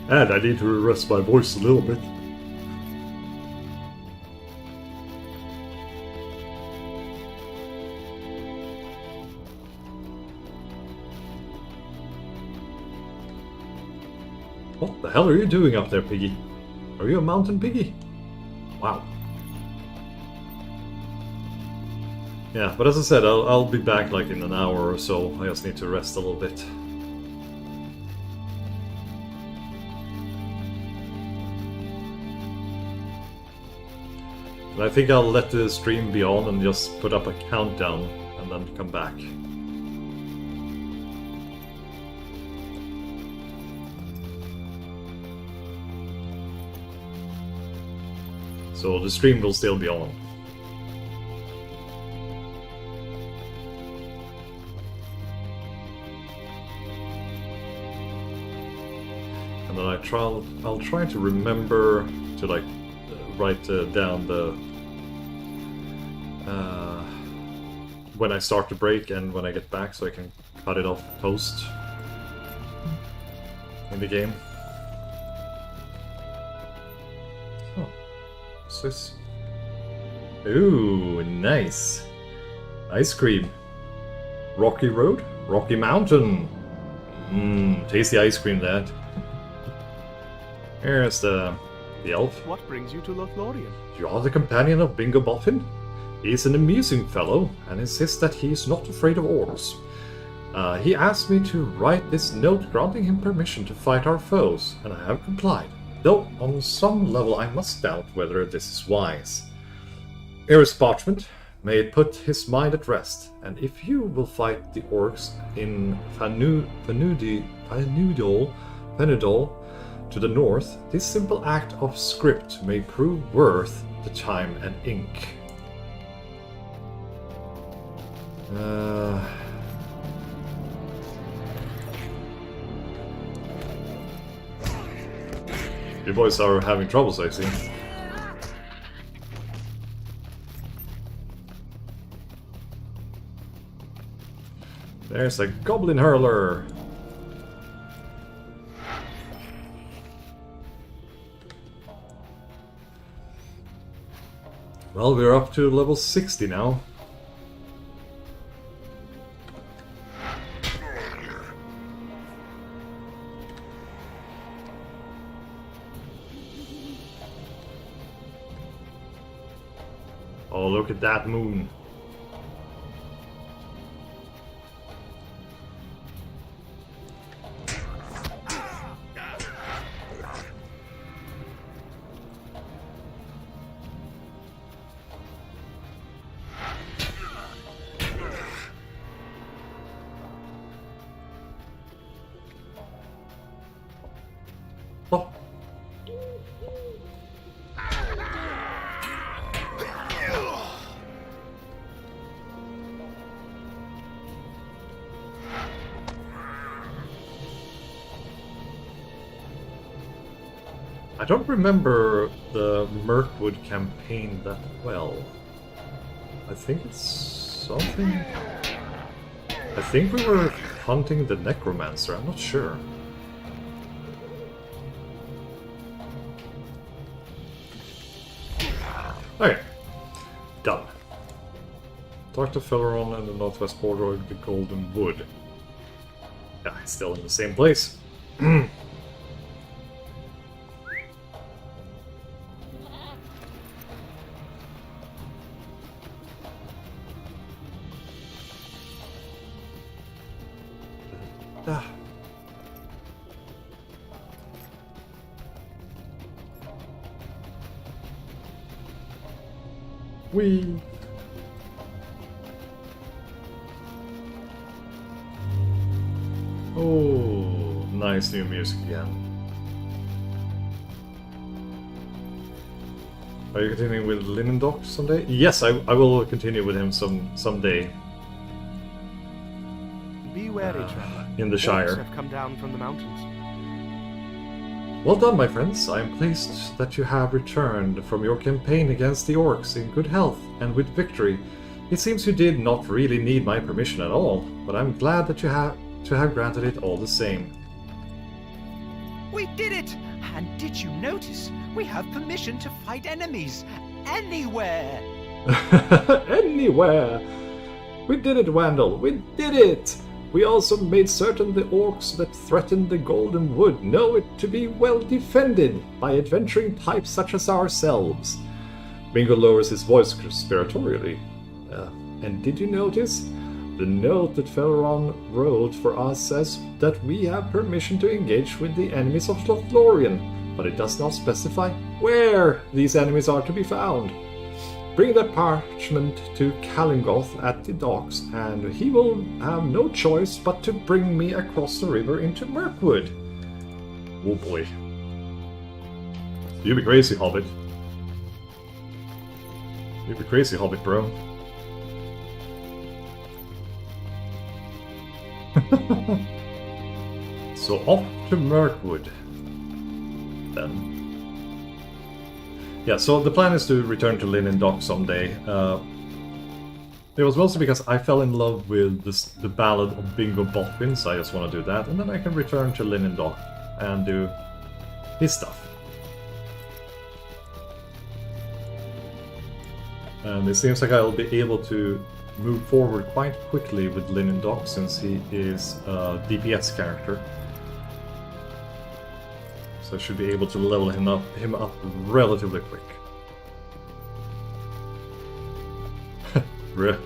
And I need to rest my voice a little bit. What the hell are you doing up there, Piggy? Are you a mountain piggy? Wow. Yeah, but as I said, I'll be back like in an hour or so. I just need to rest a little bit. And I think I'll let the stream be on and just put up a countdown and then come back. So the stream will still be on. And then I'll try to remember to like write down the when I start to break and when I get back, so I can cut it off post. in the game. Oh, what's this? Ooh, nice. Ice cream. Rocky Road? Rocky Mountain. Mmm, tasty ice cream, that. Here's the elf. What brings you to Lothlorien? You are the companion of Bingo Boffin? He is an amusing fellow, and insists that he is not afraid of orcs. He asked me to write this note granting him permission to fight our foes, and I have complied. Though, on some level, I must doubt whether this is wise. Here is parchment. May it put his mind at rest, and if you will fight the orcs in Fenudol to the north, this simple act of script may prove worth the time and ink. You boys are having troubles, I see. There's a goblin hurler. Well, we're up to level 60 now. Oh, look at that moon. Oh. I don't remember the Mirkwood campaign that well. I think it's something... I think we were hunting the Necromancer, I'm not sure. Okay, done. Talk to Felleron and the northwest border of the Golden Wood. Yeah, it's still in the same place. Whee! Oh, nice new music again. Are you continuing with Linendoc someday? Yes, I will continue with him someday. Be wary, traveler. In the Shire. Orcs have come down from the mountains. Well done, my friends. I am pleased that you have returned from your campaign against the orcs in good health and with victory. It seems you did not really need my permission at all, but I'm glad that you have granted it all the same. We did it! And did you notice? We have permission to fight enemies anywhere! Anywhere! We did it, Wandal! We did it! We also made certain the orcs that threatened the Golden Wood know it to be well defended by adventuring types such as ourselves. Bingo lowers his voice conspiratorially. And did you notice? The note that Felleron wrote for us says that we have permission to engage with the enemies of Lothlorien, but it does not specify where these enemies are to be found. Bring that parchment to Kalingoth at the docks, and he will have no choice but to bring me across the river into Mirkwood. Oh boy. You be crazy, Hobbit. You be crazy, Hobbit, bro. So off to Mirkwood, then. Yeah, so the plan is to return to Linendoc someday. It was mostly because I fell in love with the Ballad of Bingo Boffin, so I just want to do that, and then I can return to Linendoc and do his stuff. And it seems like I'll be able to move forward quite quickly with Linen Doc since he is a DPS character. So I should be able to level him up relatively quick. Bruh.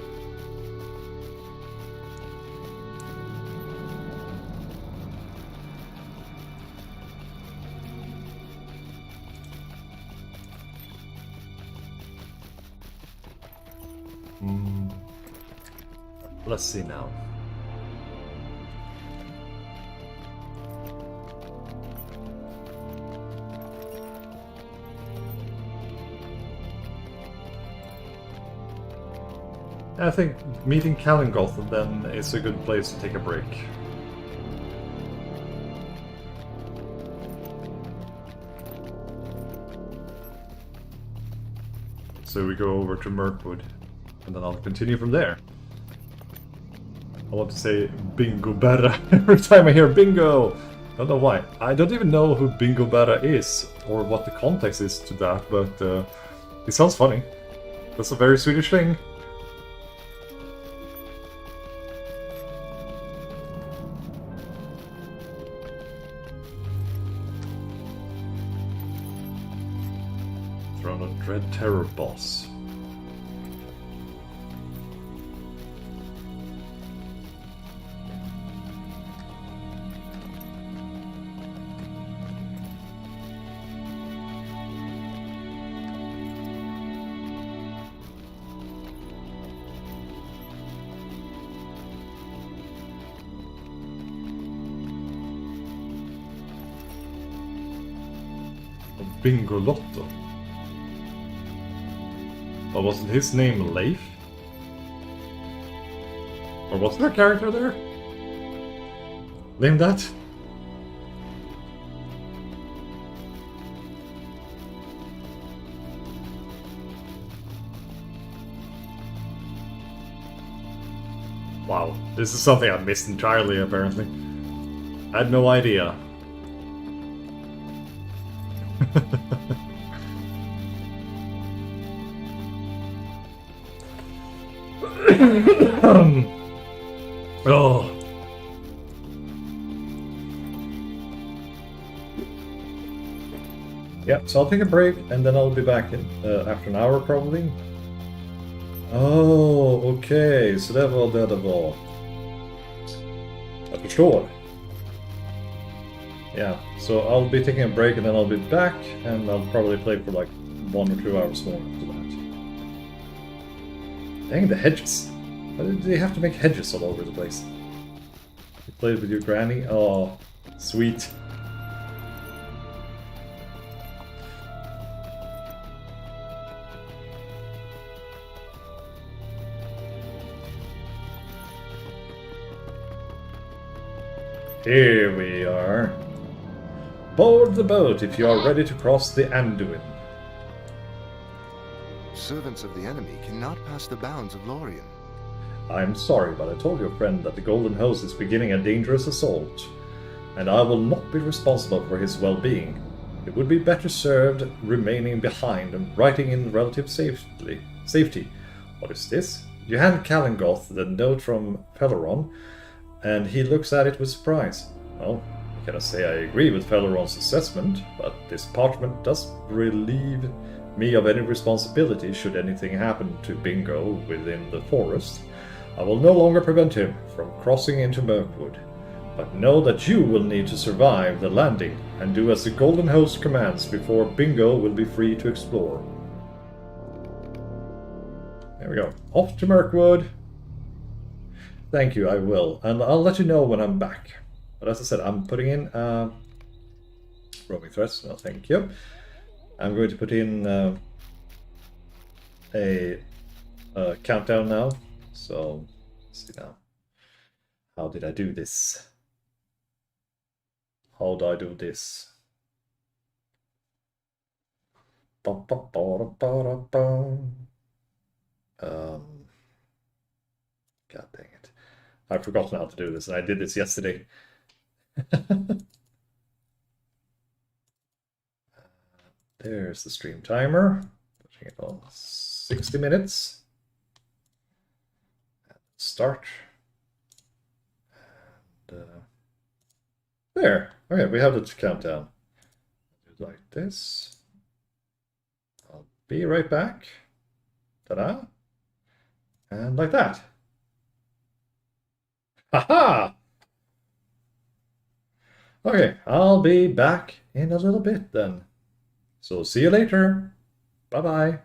Let's see now. I think meeting Kalingoth then is a good place to take a break. So we go over to Mirkwood, and then I'll continue from there. I want to say Bingo Berra every time I hear Bingo! Don't know why. I don't even know who Bingo Berra is, or what the context is to that, but it sounds funny. That's a very Swedish thing. Throne of Dread Terror boss. Bingo Lotto. But wasn't his name Leif? Or was there a character there? Name that? Wow, this is something I missed entirely apparently. I had no idea. Oh. Yeah, so I'll take a break and then I'll be back in after an hour probably. Oh, okay, så det var det det var. Jag förstår. Yeah, so I'll be taking a break and then I'll be back and I'll probably play for like 1 or 2 hours more after that. Dang, the hedges. Why did they have to make hedges all over the place? You played with your granny? Oh, sweet. Here we are. Board the boat if you are ready to cross the Anduin. Servants of the enemy cannot pass the bounds of Lorien. I'm sorry, but I told your friend that the Golden Host is beginning a dangerous assault, and I will not be responsible for his well-being. It would be better served remaining behind and writing in relative safety. What is this? You hand Kalingoth the note from Felleron, and he looks at it with surprise. Well, I cannot say I agree with Felleron's assessment, but this parchment does relieve me of any responsibility should anything happen to Bingo within the forest. I will no longer prevent him from crossing into Mirkwood, but know that you will need to survive the landing and do as the Golden Host commands before Bingo will be free to explore. There we go. Off to Mirkwood. Thank you, I will. And I'll let you know when I'm back. But as I said, I'm putting in roaming threats. No, thank you. I'm going to put in a countdown now. So, let's see now. How did I do this? How do I do this? God dang it. I've forgotten how to do this, and I did this yesterday. There's the stream timer. Putting it on 60 minutes. And start. And there. Okay, we have the countdown. Do it like this. I'll be right back. Ta-da. And like that. Ha-ha! Okay, I'll be back in a little bit then. So see you later. Bye-bye.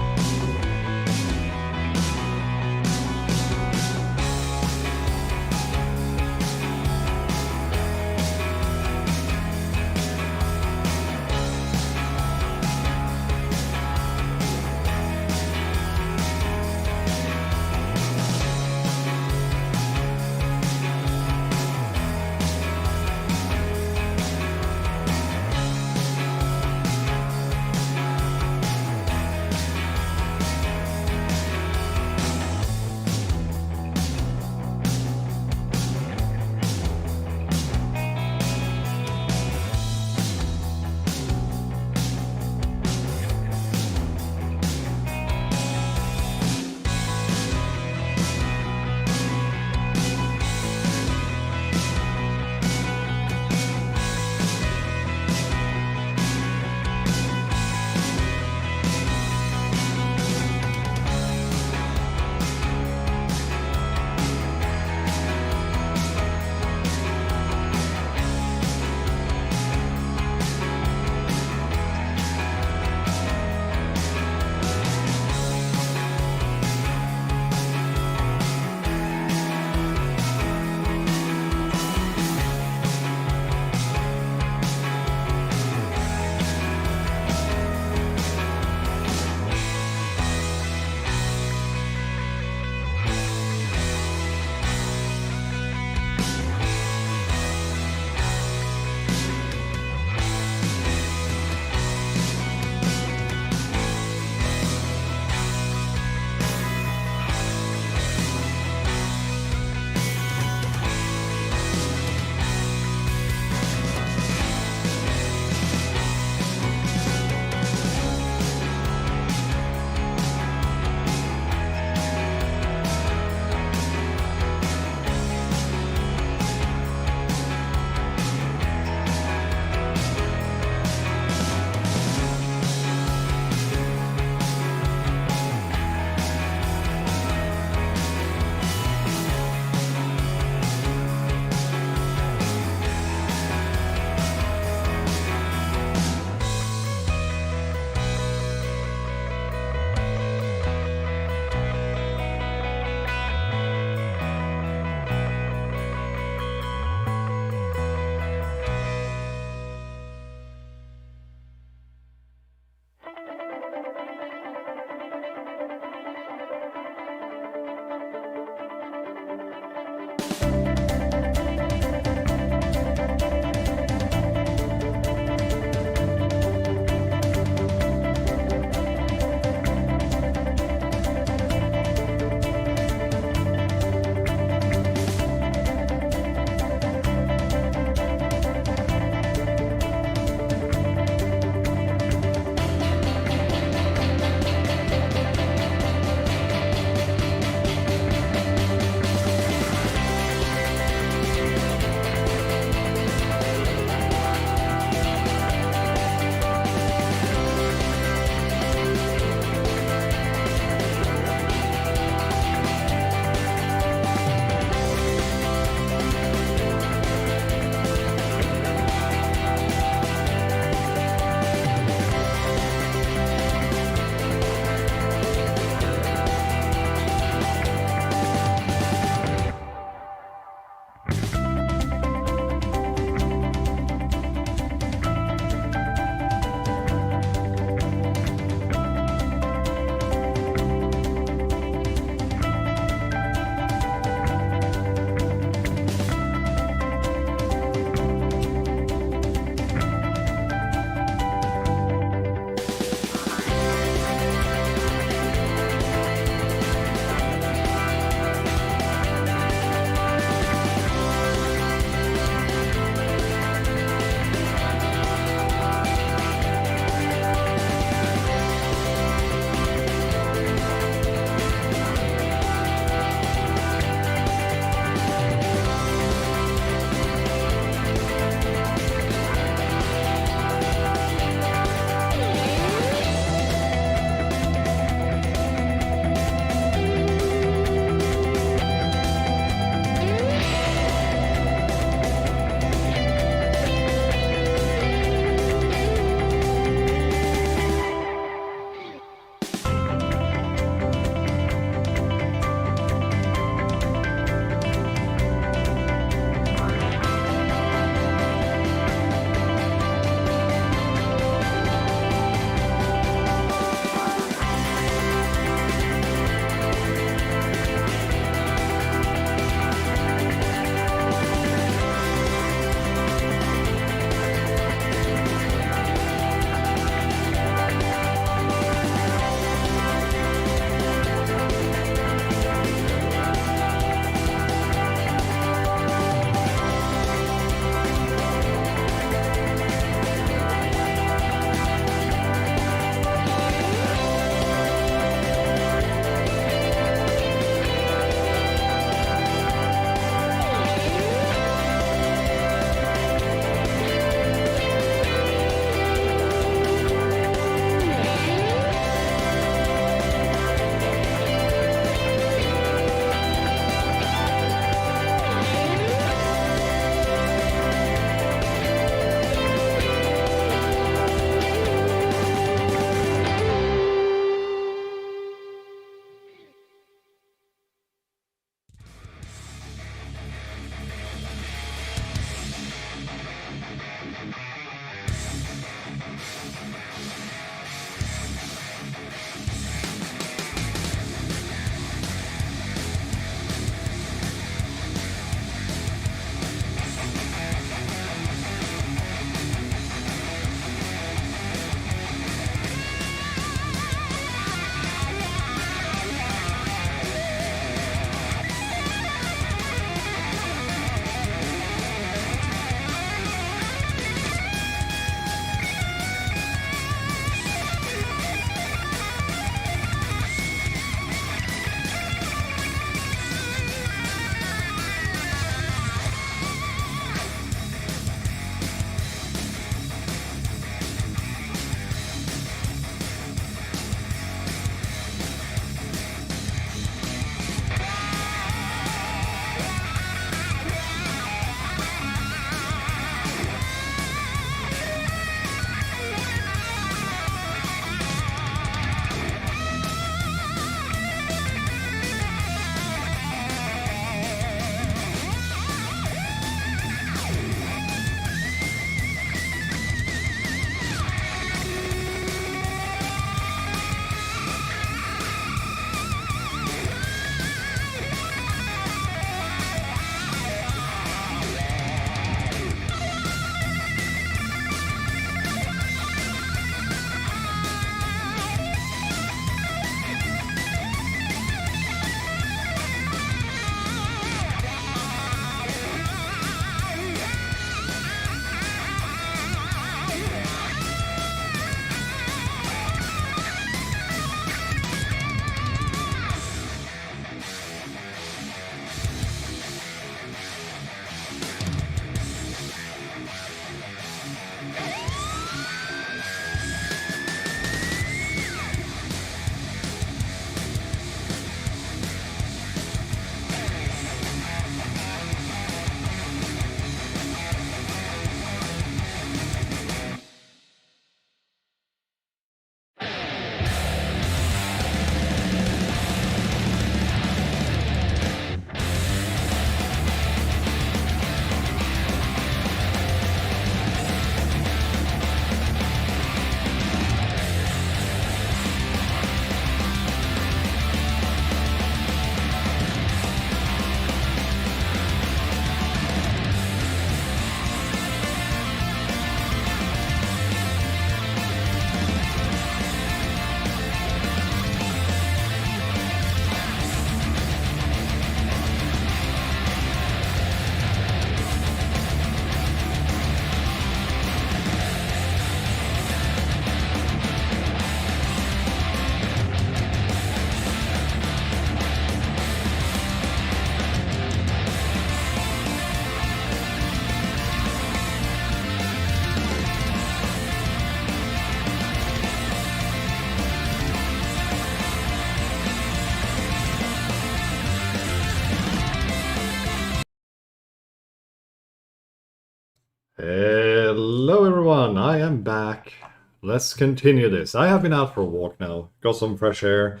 Hello everyone, I am back. Let's continue this. I have been out for a walk now, got some fresh air.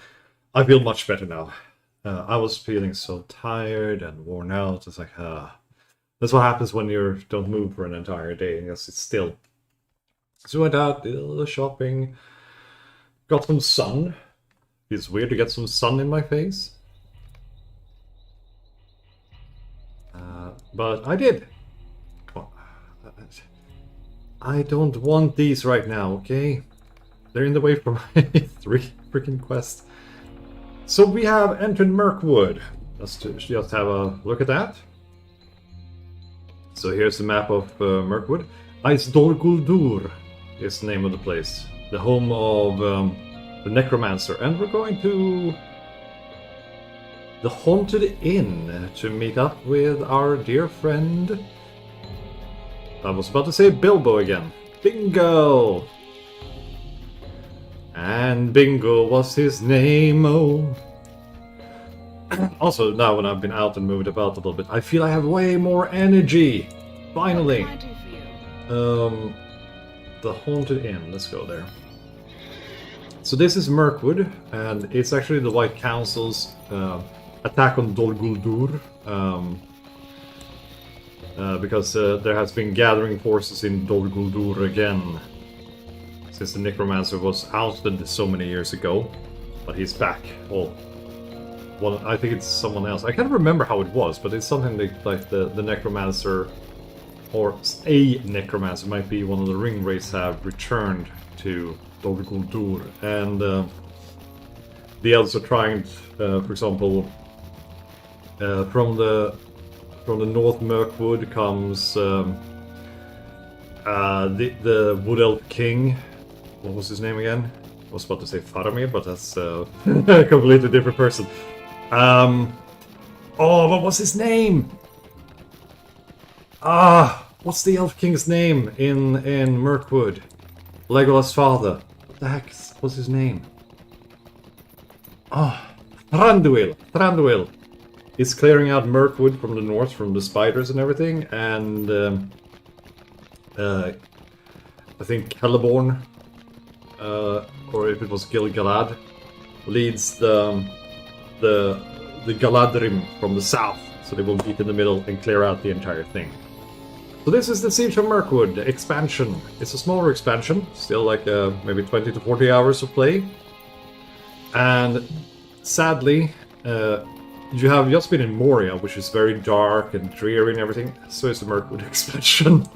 I feel much better now. I was feeling so tired and worn out. It's like, that's what happens when you don't move for an entire day and just sit still. So I went out, did a little shopping, got some sun. It's weird to get some sun in my face. But I did. I don't want these right now, okay? They're in the way for my 3 freaking quests. So we have entered Mirkwood. Let's just have a look at that. So here's the map of Mirkwood. Dol Guldur is the name of the place. The home of the Necromancer. And we're going to the Haunted Inn to meet up with our dear friend... I was about to say Bilbo again. Bingo! And Bingo was his name, oh. Also, now when I've been out and moved about a little bit, I feel I have way more energy! Finally! What can I do for you? The Haunted Inn, let's go there. So this is Mirkwood, and it's actually the White Council's attack on Dol Guldur. Because there has been gathering forces in Dol Guldur again. Since the Necromancer was ousted so many years ago. But he's back. Well, I think it's someone else. I can't remember how it was, but it's something like the Necromancer, or a Necromancer, might be one of the ring wraiths, have returned to Dol Guldur. And the elves are trying, for example, from the North Mirkwood comes the Wood Elf King. What was his name again? I was about to say Faramir, but that's a completely different person. Oh, what was his name? What's the Elf King's name in Mirkwood? Legolas' father. What the heck was his name? Thranduil. Thranduil is clearing out Mirkwood from the north, from the spiders and everything, and I think Celeborn, or if it was Gil-galad, leads the Galadrim from the south, so they will meet in the middle and clear out the entire thing. So this is the Siege of Mirkwood expansion. It's a smaller expansion, still like maybe 20 to 40 hours of play, and sadly, you have just been in Moria, which is very dark and dreary and everything. So is the Mirkwood expansion.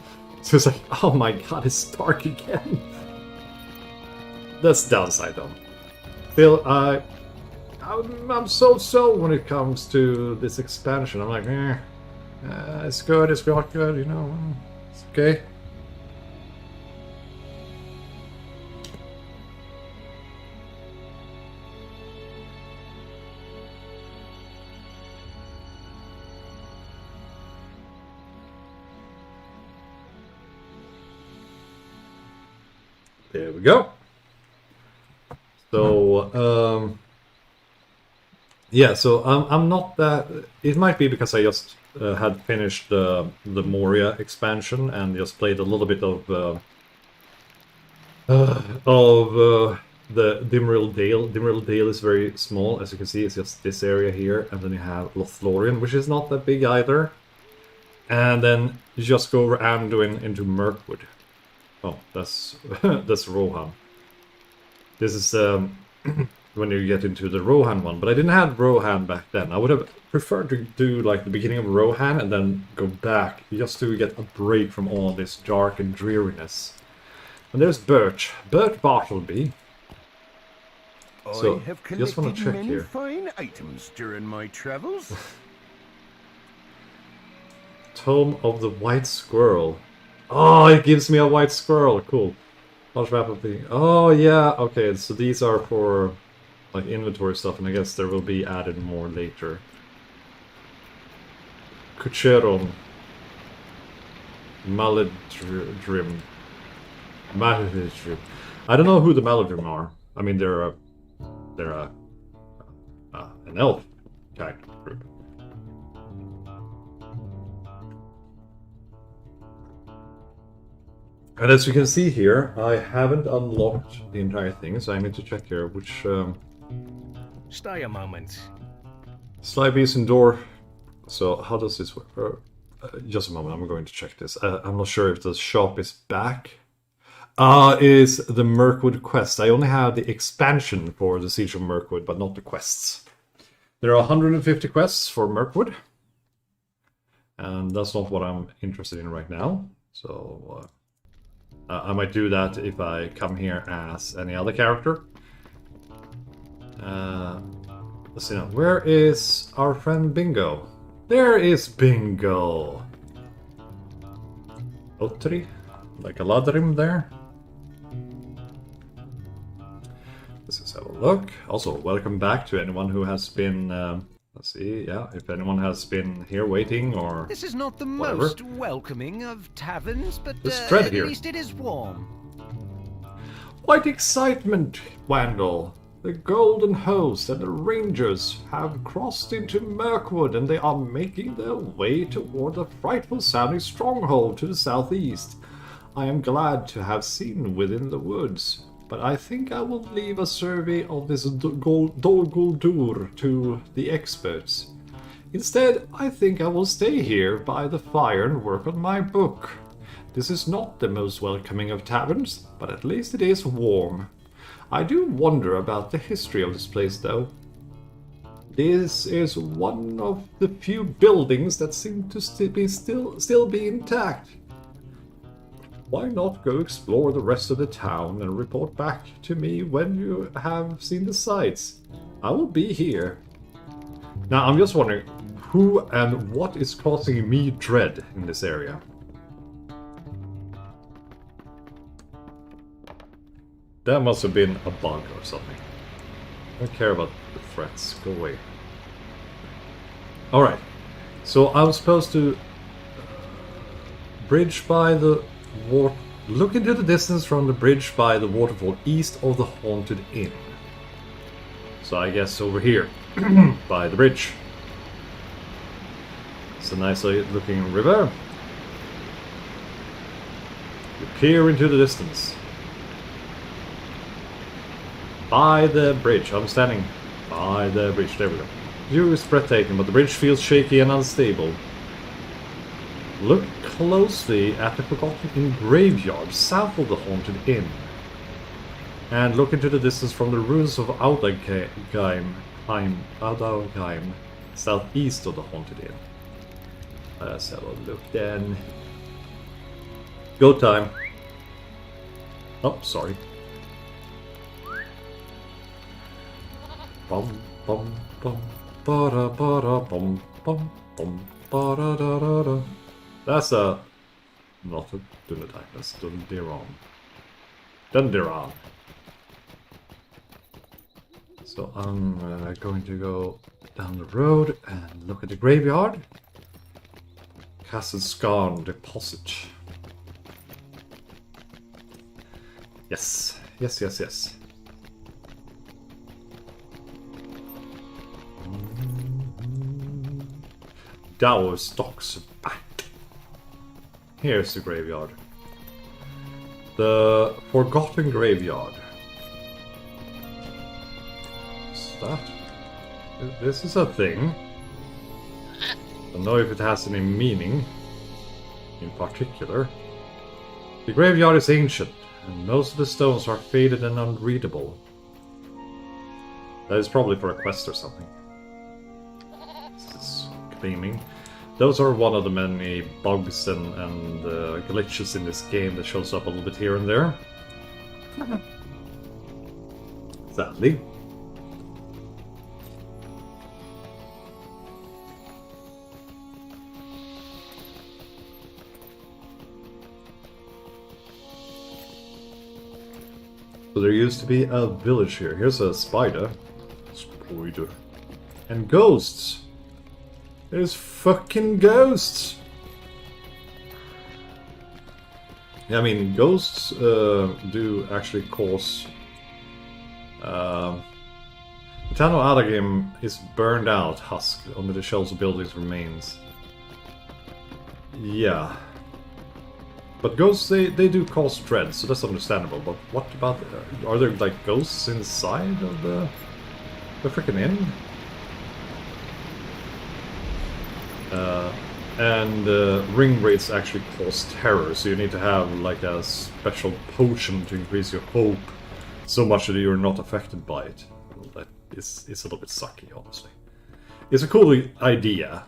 So it's like, oh my god, it's dark again. That's the downside though. Still, I'm so when it comes to this expansion. I'm like, it's good, it's not good, you know, it's okay. There we go. So, yeah, so I'm not that... It might be because I just had finished the Moria expansion and just played a little bit of the Dimrill Dale. Dimrill Dale is very small, as you can see. It's just this area here, and then you have Lothlorien, which is not that big either. And then you just go over Anduin into Mirkwood. Oh, that's that's Rohan. This is when you get into the Rohan one, but I didn't have Rohan back then. I would have preferred to do like the beginning of Rohan and then go back just to get a break from all this dark and dreariness. And there's Bert Bartleby. So, I have just want to collected check many here. fine items during my travels. Tome of the White Squirrel. Oh, it gives me a white squirrel. Cool. Large map of the... Oh, yeah. Okay, so these are for like inventory stuff, and I guess there will be added more later. Kucheron. Maladrim. Maladrim. I don't know who the Maladrim are. I mean, they're an elf kind of group. And as you can see here, I haven't unlocked the entire thing, so I need to check here which... Stay a moment. Slide is indoor. So how does this work? Just a moment, I'm going to check this. I'm not sure if the shop is back. Is the Mirkwood quest. I only have the expansion for the Siege of Mirkwood, but not the quests. There are 150 quests for Mirkwood. And that's not what I'm interested in right now. So I might do that if I come here as any other character. Let's see now. Where is our friend Bingo? There is Bingo! Otri, like a ladrim there. Let's just have a look. Also, welcome back to anyone who has been... let's see, yeah, if anyone has been here waiting or This is not the whatever. most welcoming of taverns, but There's Fred at here. least it is warm. What excitement, Wandal! The Golden Host and the Rangers have crossed into Mirkwood and they are making their way toward the frightful sounding stronghold to the southeast. I am glad to have seen within the woods, but I think I will leave a survey of this Dol Guldur to the experts. Instead, I think I will stay here by the fire and work on my book. This is not the most welcoming of taverns, but at least it is warm. I do wonder about the history of this place, though. This is one of the few buildings that seem to still be intact. Why not go explore the rest of the town and report back to me when you have seen the sights? I will be here. Now, I'm just wondering, who and what is causing me dread in this area? That must have been a bug or something. I don't care about the threats. Go away. Alright. So I was supposed to bridge by the water. Look into the distance from the bridge by the waterfall east of the Haunted Inn. So I guess over here. By the bridge. It's a nice looking river. You peer into the distance. By the bridge. I'm standing by the bridge. There we go. View is breathtaking, but the bridge feels shaky and unstable. Look closely at the forgotten graveyard south of the Haunted Inn. And look into the distance from the ruins of Audagheim, southeast of the Haunted Inn. Let's have a look then. Go time. Oh, sorry. Bum bum bum ba da bum bum bum ba da da da da. That's not a Dunedain, that's Dundiran. Dundiran. So I'm going to go down the road and look at the graveyard. Castle Scarn deposit. Yes, yes, yes, yes. Dower stocks back. Here's the graveyard. The Forgotten Graveyard. What's that? This is a thing. I don't know if it has any meaning in particular. The graveyard is ancient, and most of the stones are faded and unreadable. That is probably for a quest or something. Claiming. Those are one of the many bugs and glitches in this game that shows up a little bit here and there. Sadly. So there used to be a village here. Here's a spider. Spider. And ghosts. There's fucking ghosts! Yeah, I mean, ghosts do actually cause... the town of Adagim is burned out, husk, under the shells of buildings remains. Yeah. But ghosts, they do cause dread, so that's understandable. But what about... are there, like, ghosts inside of the freaking inn? And ring wraiths actually cause terror, so you need to have, like, a special potion to increase your hope so much that you're not affected by it. That is a little bit sucky, honestly. It's a cool idea,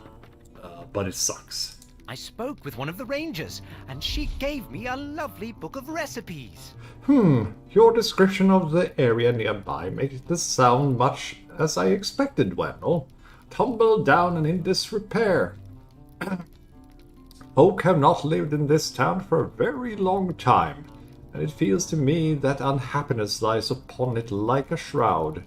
but it sucks. I spoke with one of the rangers, and she gave me a lovely book of recipes. Your description of the area nearby makes this sound much as I expected, Wandal. Tumble down and in disrepair. Folk have not lived in this town for a very long time, and it feels to me that unhappiness lies upon it like a shroud.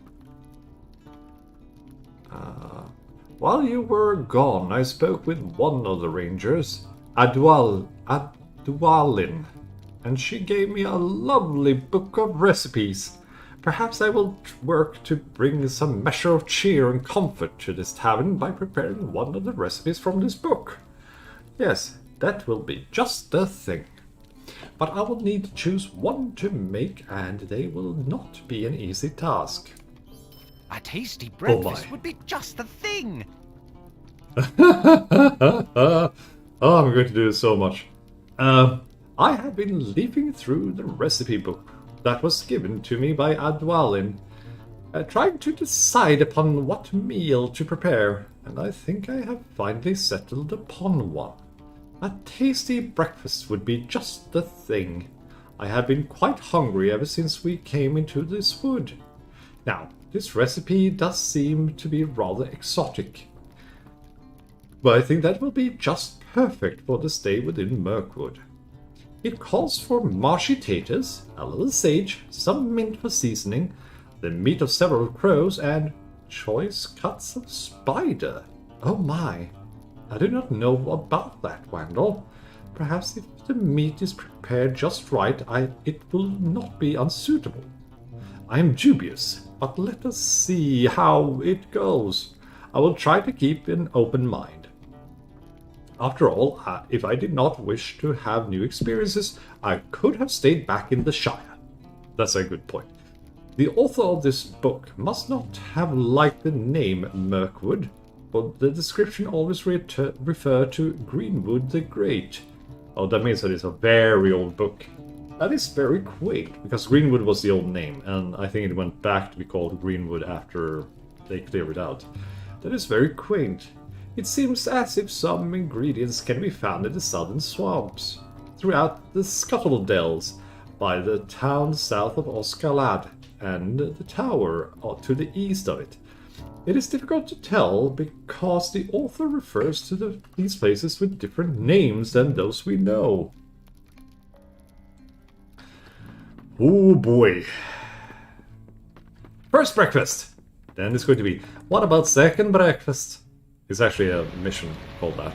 While you were gone, I spoke with one of the rangers, Adwalin, and she gave me a lovely book of recipes. Perhaps I will work to bring some measure of cheer and comfort to this tavern by preparing one of the recipes from this book. Yes, that will be just the thing. But I will need to choose one to make, and they will not be an easy task. A tasty breakfast would be just the thing. Oh, I'm going to do so much. I have been leafing through the recipe book that was given to me by Adwalin, trying to decide upon what meal to prepare, and I think I have finally settled upon one. A tasty breakfast would be just the thing. I have been quite hungry ever since we came into this wood. Now, this recipe does seem to be rather exotic, but I think that will be just perfect for the stay within Mirkwood. It calls for marshy taters, a little sage, some mint for seasoning, the meat of several crows, and choice cuts of spider. Oh my! I do not know about that, Wandal. Perhaps if the meat is prepared just right, it will not be unsuitable. I am dubious, but let us see how it goes. I will try to keep an open mind. After all, if I did not wish to have new experiences, I could have stayed back in the Shire. That's a good point. The author of this book must not have liked the name Mirkwood, but the description always referred to Greenwood the Great. Oh, that means that it's a very old book. That is very quaint, because Greenwood was the old name, and I think it went back to be called Greenwood after they cleared it out. That is very quaint. It seems as if some ingredients can be found in the southern swamps, throughout the Scuttle Dells, by the town south of Oskalad, and the tower to the east of it. It is difficult to tell because the author refers to these places with different names than those we know. Oh boy. First breakfast! Then it's going to be, what about second breakfast? It's actually a mission called that.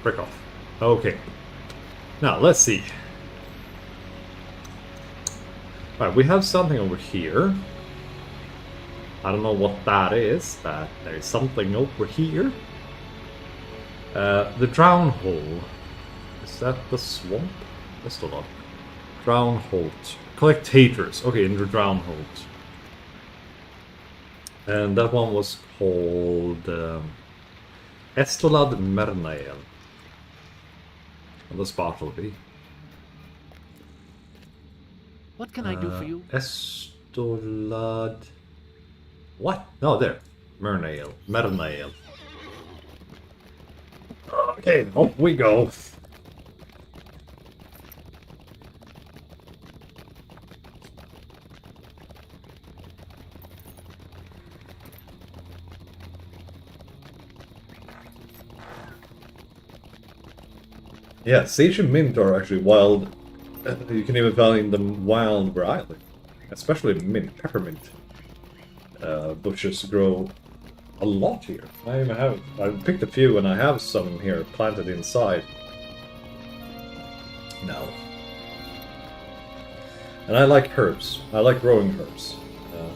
Break off. Okay. Now, let's see. Alright, we have something over here. I don't know what that is, but there is something over here. The Drown Hole. Is that the swamp? That's still not. Drown Holt. Collectators. Okay, in the Drown Holt. And that one was called Estolad Mernael. On the Spartleby. What can I do for you? Estolad... What? No, there. Mernael. Mernael. Okay, off we go. Yeah, sage and mint are actually wild. You can even find them wild where I live. Especially mint, peppermint. Bushes grow a lot here. I've picked a few and I have some here planted inside. Now. And I like herbs. I like growing herbs.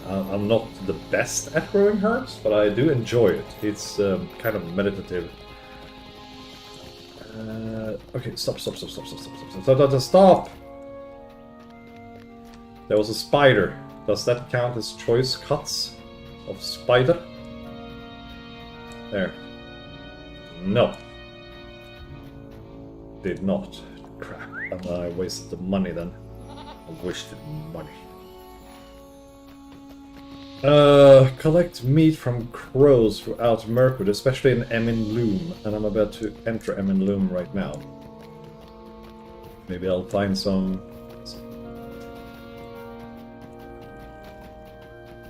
I'm not the best at growing herbs, but I do enjoy it. It's kind of meditative. Okay, stop. Stop! There was a spider. Does that count as choice cuts of spider? There. No. Did not. Crap. And I wasted the money then. I wasted money. Collect meat from crows throughout Mirkwood, especially in Emin Loom. And I'm about to enter Emin Loom right now. Maybe I'll find some...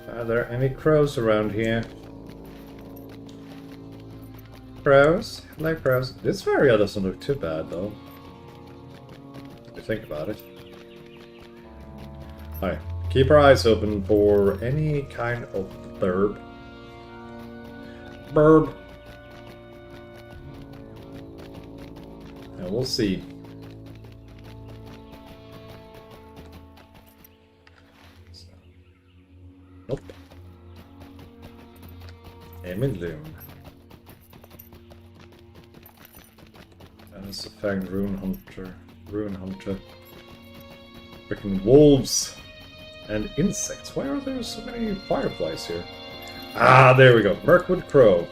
Are there any crows around here? Crows? Hello, crows. This area doesn't look too bad, though. If you think about it. Alright. Keep our eyes open for any kind of bird. And we'll see. Nope. Emin Loom. That's a fanged rune hunter. Freaking wolves and insects. Why are there so many fireflies here? Ah, there we go. Mirkwood crow.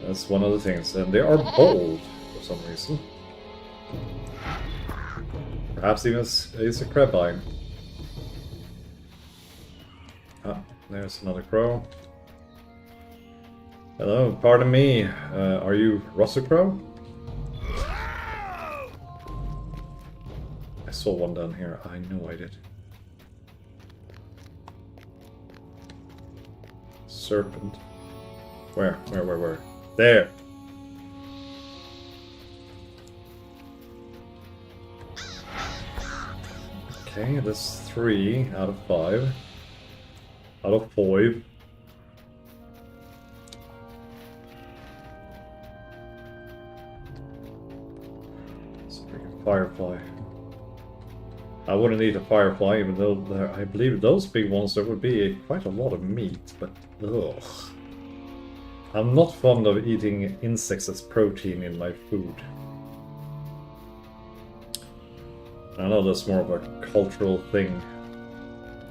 That's one of the things. And they are bold for some reason. Perhaps even is a crabine. Ah, there's another crow. Hello, pardon me. Are you Russell Crow? I saw one down here. I know I did. Serpent. Where? There! Okay, that's 3 out of 5. Out of 5. It's a freaking firefly. I wouldn't eat a firefly, even though I believe those big ones there would be quite a lot of meat, but ugh. I'm not fond of eating insects as protein in my food. I know that's more of a cultural thing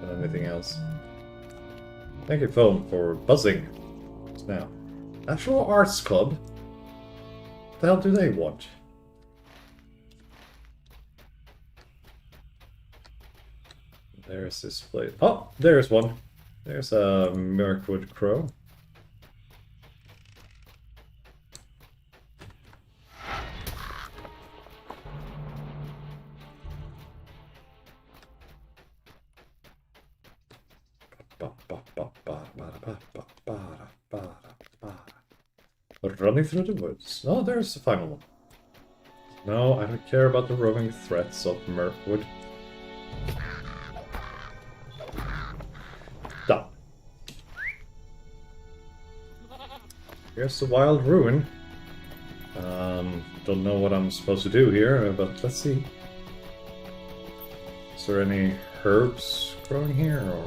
than anything else. Thank you, phone, for buzzing just now. National Arts Club? What the hell do they want? There's this place. Oh, there's one. There's a Mirkwood crow. Running through the woods. Oh, there's the final one. No, I don't care about the roving threats of Mirkwood. Done. Here's the wild ruin. Don't know what I'm supposed to do here, but let's see. Is there any herbs growing here, or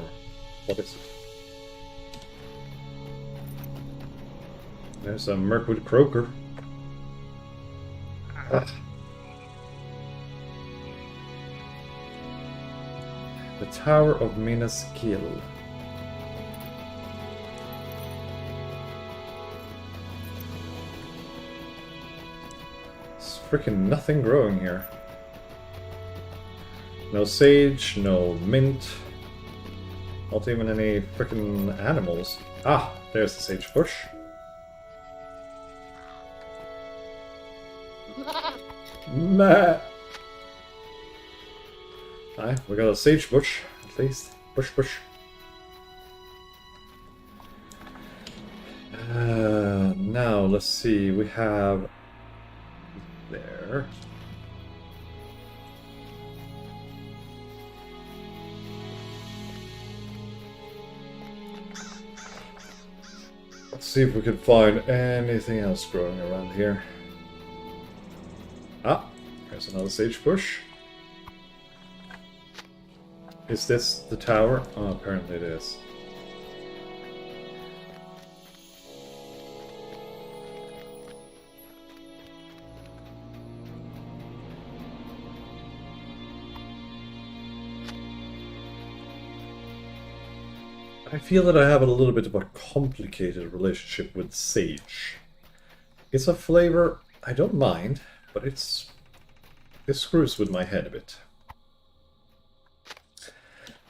what is it? There's a Mirkwood croaker. The Tower of Minas Gil. There's freaking nothing growing here. No sage, no mint. Not even any freaking animals. Ah, there's the sage bush. Meh. Aye, we got a sage bush, at least. Bush. Now, let's see, we have... there. Let's see if we can find anything else growing around here. Ah, there's another sage bush. Is this the tower? Oh, apparently it is. I feel that I have a little bit of a complicated relationship with sage. It's a flavor I don't mind, but it screws with my head a bit.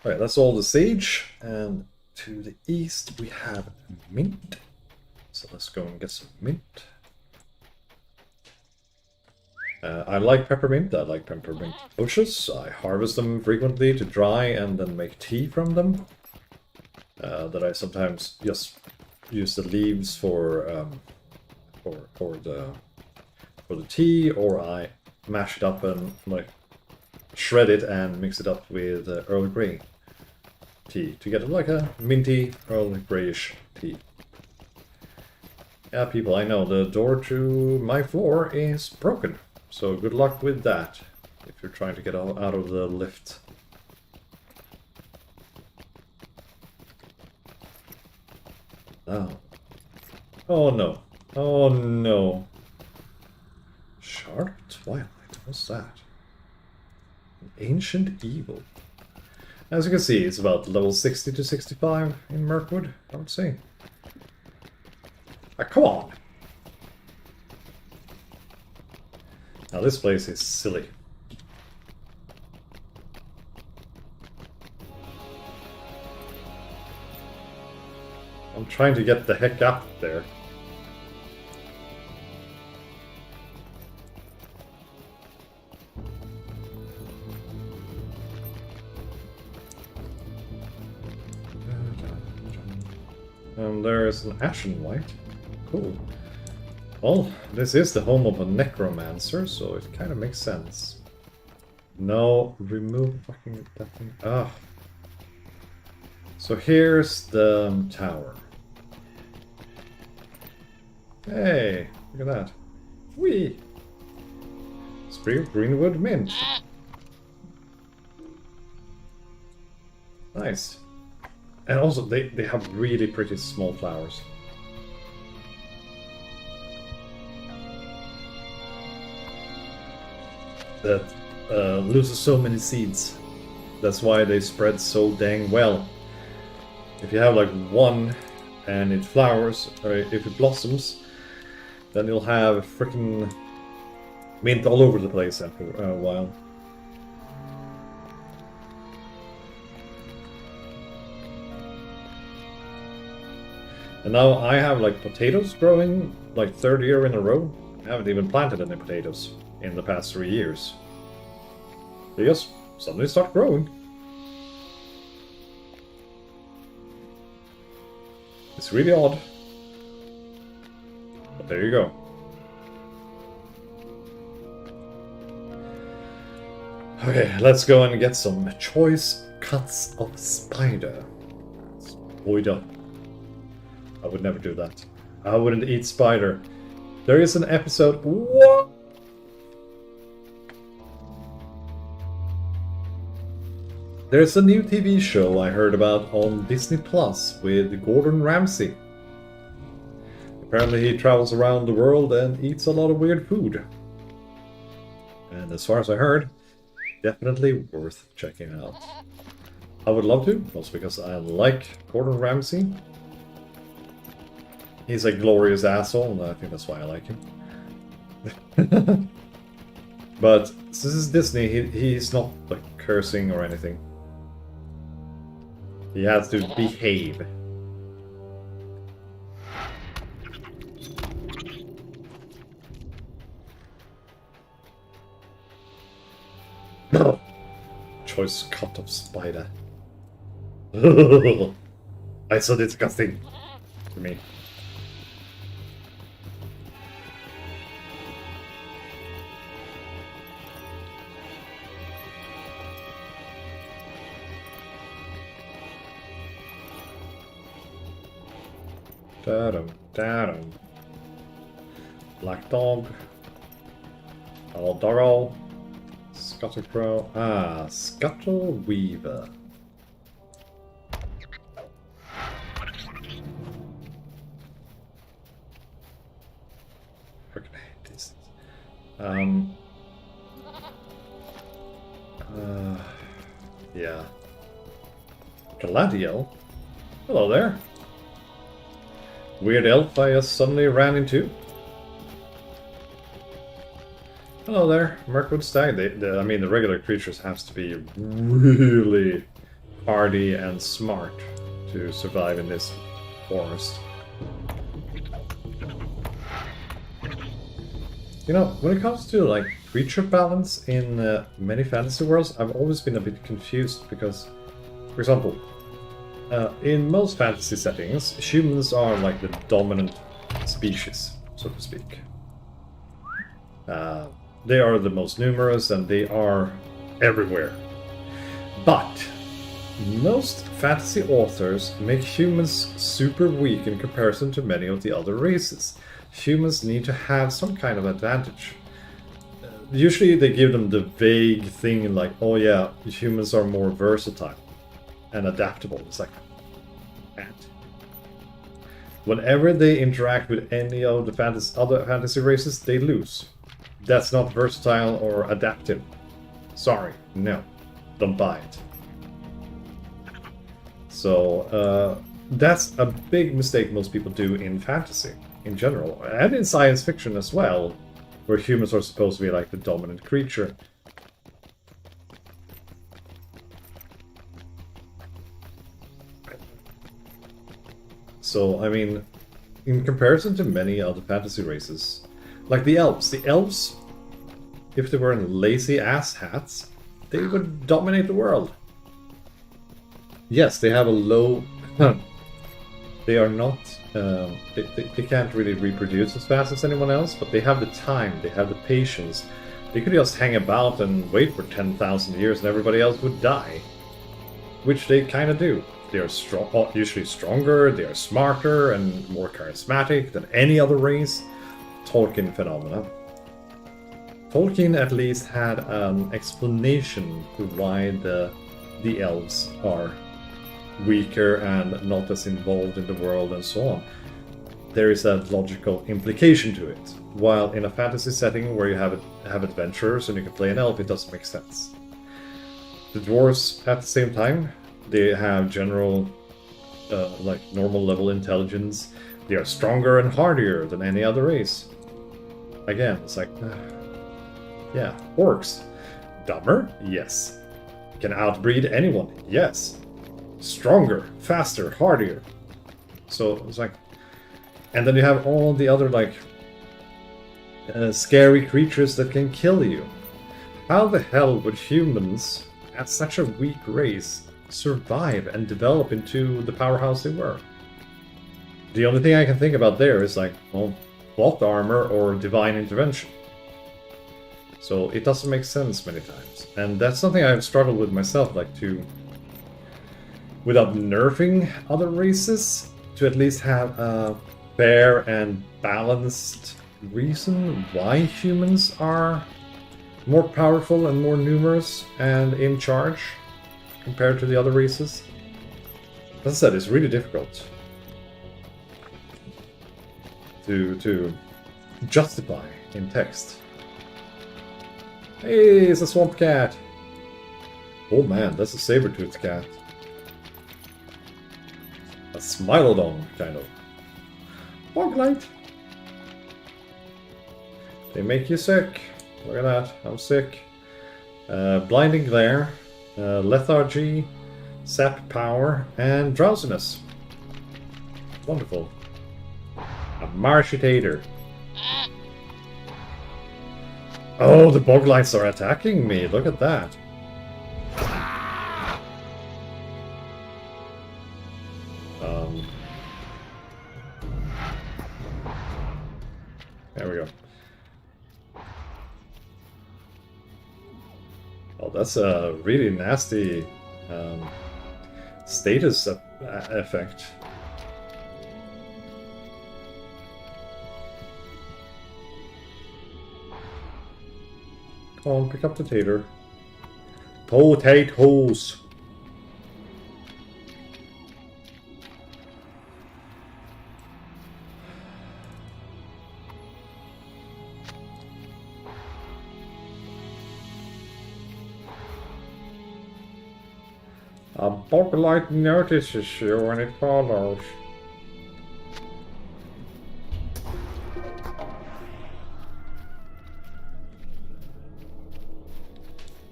Alright, that's all the sage, and to the east we have mint. So let's go and get some mint. I like peppermint bushes. I harvest them frequently to dry and then make tea from them. That I sometimes just use the leaves for the tea, or I mash it up and like shred it and mix it up with Earl Grey tea to get like a minty Earl Greyish tea. Yeah, people, I know the door to my floor is broken. So good luck with that, if you're trying to get out of the lift. Oh. Oh no. Oh no. Sharp Twilight, what's that? An ancient evil. As you can see, it's about level 60 to 65 in Mirkwood, I would say. Ah, come on! Now this place is silly. I'm trying to get the heck up there. And there's an Ashen White. Cool. Well, this is the home of a necromancer, so it kind of makes sense. No, remove fucking that thing. Ah. So here's the tower. Hey, look at that. Whee! Sprig of Greenwood Mint. Nice. And also, they have really pretty small flowers. That loses so many seeds. That's why they spread so dang well. If you have like one and it flowers, or if it blossoms, then you'll have freaking mint all over the place after a while. And now I have like potatoes growing like third year in a row. I haven't even planted any potatoes in the past 3 years. They just suddenly start growing. It's really odd. But there you go. Okay, let's go and get some choice cuts of spider. Spider. I would never do that. I wouldn't eat spider. There is an episode. What? There's a new TV show I heard about on Disney Plus with Gordon Ramsay. Apparently he travels around the world and eats a lot of weird food. And as far as I heard, definitely worth checking out. I would love to, also because I like Gordon Ramsay. He's a glorious asshole, and I think that's why I like him. But since this is Disney, he's not like cursing or anything. He has to behave. Choice cut of spider. It's so disgusting to me. Da-dum. Black dog. Hello, doggo. Scuttle crow. Ah, Scuttle Weaver. Freaking hate this. Yeah. Galadiel? Hello there. Weird elf I just suddenly ran into. Hello there, Mirkwood Stag. I mean, the regular creatures have to be really hardy and smart to survive in this forest. You know, when it comes to like creature balance in many fantasy worlds, I've always been a bit confused because, for example, in most fantasy settings, humans are like the dominant species, so to speak. They are the most numerous and they are everywhere. But most fantasy authors make humans super weak in comparison to many of the other races. Humans need to have some kind of advantage. Usually they give them the vague thing like, oh yeah, humans are more versatile and adaptable. It's like, and whenever they interact with any of the other fantasy races, they lose. That's not versatile or adaptive. Sorry, no, don't buy it. So that's a big mistake most people do in fantasy in general, and in science fiction as well, where humans are supposed to be like the dominant creature. So, I mean, in comparison to many other fantasy races, like the elves, if they were in lazy ass hats, they would dominate the world. Yes, they have a low... they are not... they can't really reproduce as fast as anyone else, but they have the time, they have the patience. They could just hang about and wait for 10,000 years and everybody else would die. Which they kind of do. They are usually stronger, they are smarter and more charismatic than any other race. Tolkien phenomena. Tolkien at least had an explanation to why the elves are weaker and not as involved in the world and so on. There is a logical implication to it. While in a fantasy setting where you have adventurers and you can play an elf, it doesn't make sense. The dwarves, at the same time, they have general, like normal level intelligence. They are stronger and hardier than any other race. Again, it's like, yeah, orcs. Dumber? Yes. Can outbreed anyone? Yes. Stronger, faster, hardier. So it's like, and then you have all the other like scary creatures that can kill you. How the hell would humans, as such a weak race, survive and develop into the powerhouse they were? The only thing I can think about there is like, well, plot armor or divine intervention. So it doesn't make sense many times, and that's something I've struggled with myself, like to, without nerfing other races, to at least have a fair and balanced reason why humans are more powerful and more numerous and in charge compared to the other races. As I said, it's really difficult to justify in text. Hey, it's a swamp cat! Oh man, that's a saber-toothed cat. A Smilodon, kind of. Boglight! They make you sick. Look at that, I'm sick. Blinding glare, lethargy, sap power, and drowsiness. Wonderful. A Marshitator. Oh, the Boglights are attacking me, look at that. There we go. Oh, that's a really nasty status effect. Come on, pick up the tater. Potatoes! A bug light notices you when it follows.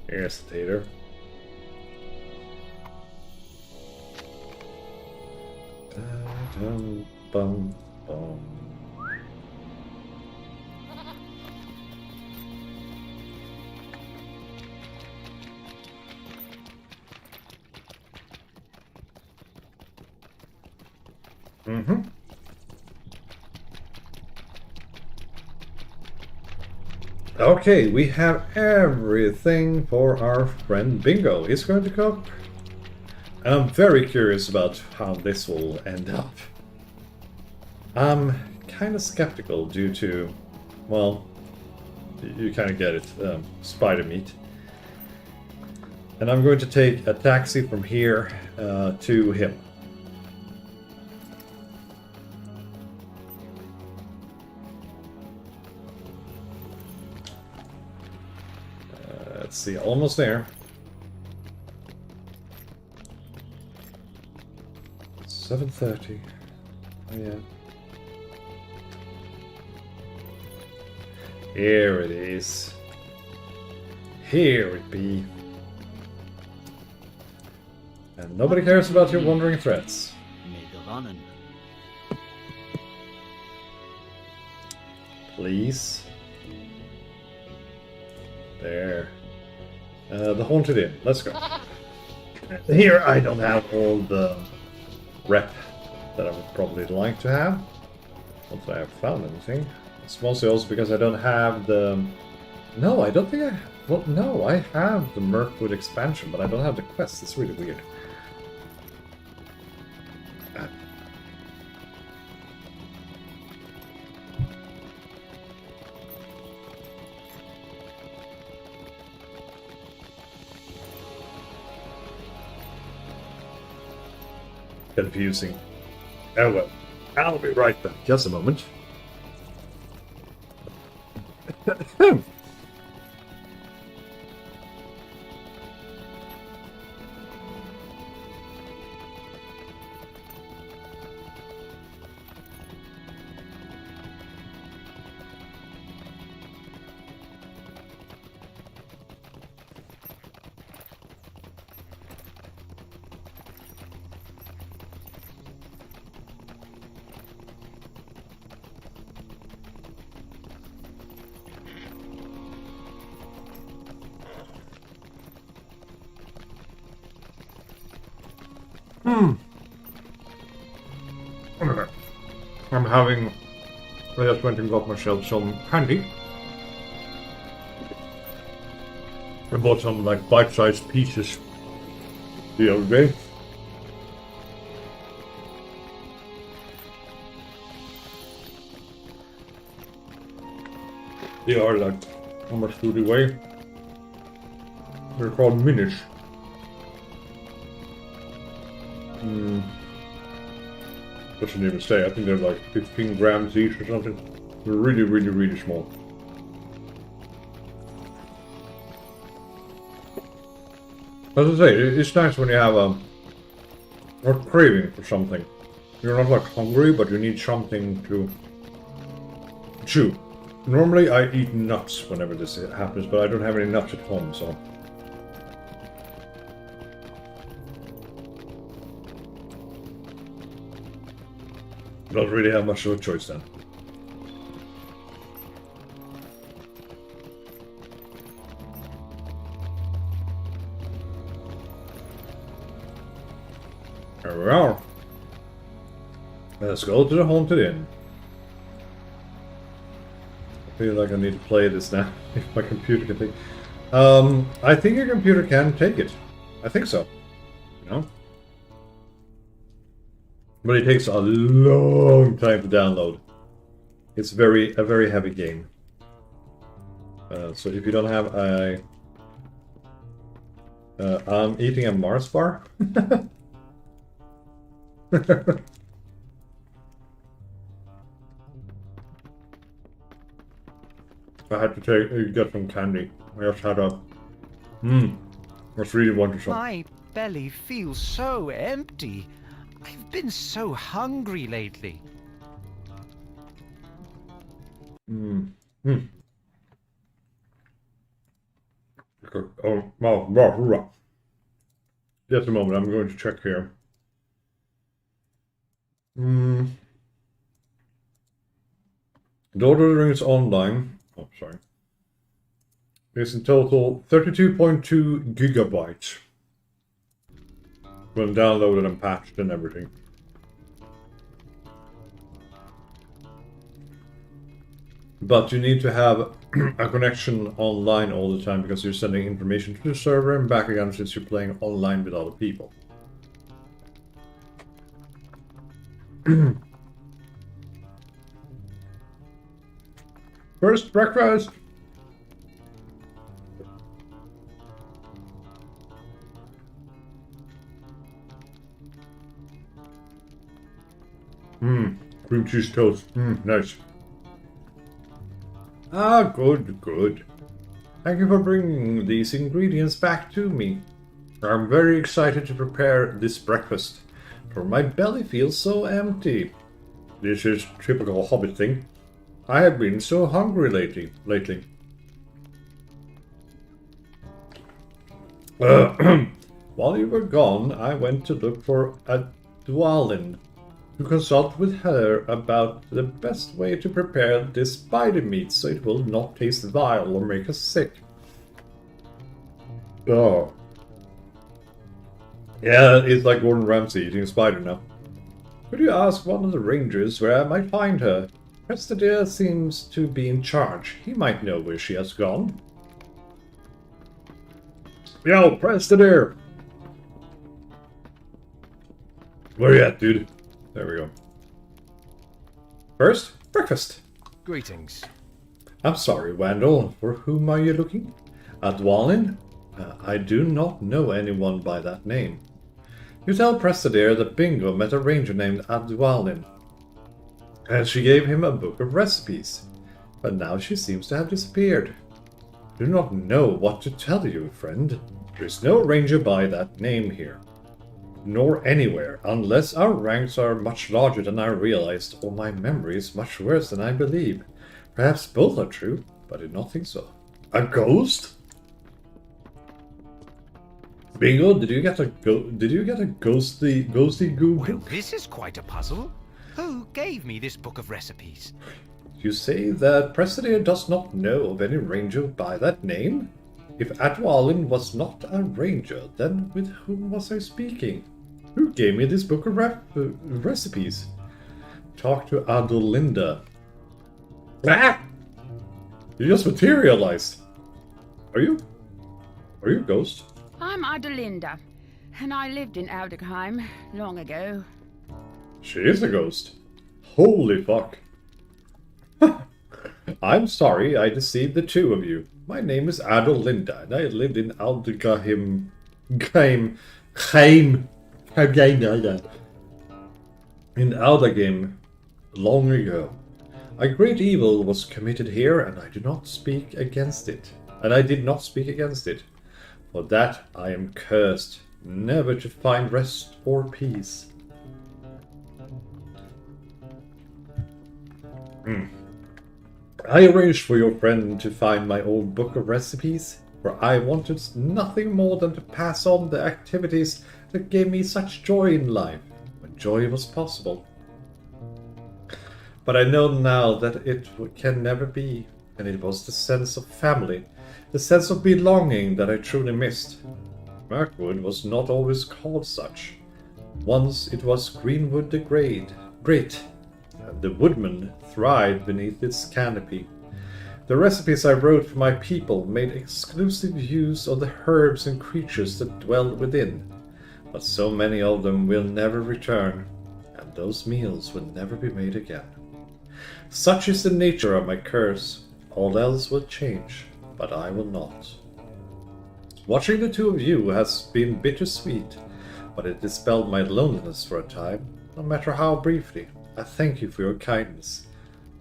Here's the tater. Bum, bum. Mm-hmm. Okay, we have everything for our friend Bingo. He's going to cook. And I'm very curious about how this will end up. I'm kind of skeptical due to, well, you kind of get it, spider meat. And I'm going to take a taxi from here to him. Let's see, almost there. 7:30. Oh yeah. Here it is. Here it be. And nobody cares about your wandering threats. Please. There. The Haunted Inn. Let's go. Here I don't have all the rep that I would probably like to have. Not that I have found anything. It's mostly also because I don't have the... No, I don't think I... Well, no, I have the Mirkwood expansion, but I don't have the quest. It's really weird. Confusing. Oh well. I'll be right back. Just a moment. I'm having... I just went and got myself some candy. I bought some like bite-sized pieces the other day. They are like almost through the way. They're called minis. Doesn't even say. I think they're like 15 grams each or something. They're really, really, really small. As I say, it's nice when you have a craving for something. You're not like hungry, but you need something to chew. Normally I eat nuts whenever this happens, but I don't have any nuts at home, so... Don't really have much of a choice then. There we are. Let's go to the Haunted Inn. I feel like I need to play this now, if my computer can take... I think your computer can take it. I think so. You know? But it takes a long time to download. It's a very heavy game. So if you don't have a... I'm eating a Mars bar. I had to get some candy. I just had a... I just really wanted some. I belly feels so empty. I've been so hungry lately. Oh, well, just a moment, I'm going to check here. Lord of the Rings Online. Oh, sorry. It's in total 32.2 gigabytes. When downloaded and patched and everything. But you need to have a connection online all the time because you're sending information to the server and back again since you're playing online with other people. First breakfast! Cream cheese toast. Nice. Ah, good, good. Thank you for bringing these ingredients back to me. I'm very excited to prepare this breakfast, for my belly feels so empty. This is typical hobbit thing. I have been so hungry lately. While you were gone, I went to look for a Dwalin to consult with her about the best way to prepare this spider meat so it will not taste vile or make us sick. Oh. Yeah, it's like Gordon Ramsay eating a spider now. Could you ask one of the rangers where I might find her? Prestadere seems to be in charge. He might know where she has gone. Yo, Prestadere! Where you at, dude? There we go. First, breakfast. Greetings. I'm sorry, Wandal. For whom are you looking? Dwalin? I do not know anyone by that name. You tell Prestadere that Bingo met a ranger named Dwalin, and she gave him a book of recipes. But now she seems to have disappeared. I do not know what to tell you, friend. There is no ranger by that name here. Nor anywhere, unless our ranks are much larger than I realized, or my memory is much worse than I believe. Perhaps both are true, but I do not think so. A ghost? Bingo, did you get a ghosty Google? Well, this is quite a puzzle. Who gave me this book of recipes? You say that Prestadere does not know of any ranger by that name? If Adwalin was not a ranger, then with whom was I speaking? Who gave me this book of recipes? Talk to Adelinda. Ah! You just materialized. Are you a ghost? I'm Adelinda, and I lived in Aldegheim long ago. She is a ghost. Holy fuck. I'm sorry I deceived the two of you. My name is Adelinda, and I lived in Aldegheim. In Aldegheim long ago. A great evil was committed here, and I did not speak against it. For that I am cursed, never to find rest or peace. I arranged for your friend to find my old book of recipes, for I wanted nothing more than to pass on the activities that gave me such joy in life, when joy was possible. But I know now that it can never be, and it was the sense of family, the sense of belonging that I truly missed. Mirkwood was not always called such. Once it was Greenwood the Great, and the woodman thrived beneath its canopy. The recipes I wrote for my people made exclusive use of the herbs and creatures that dwelled within, but so many of them will never return, and those meals will never be made again. Such is the nature of my curse. All else will change, but I will not. Watching the two of you has been bittersweet, but it dispelled my loneliness for a time, no matter how briefly. I thank you for your kindness.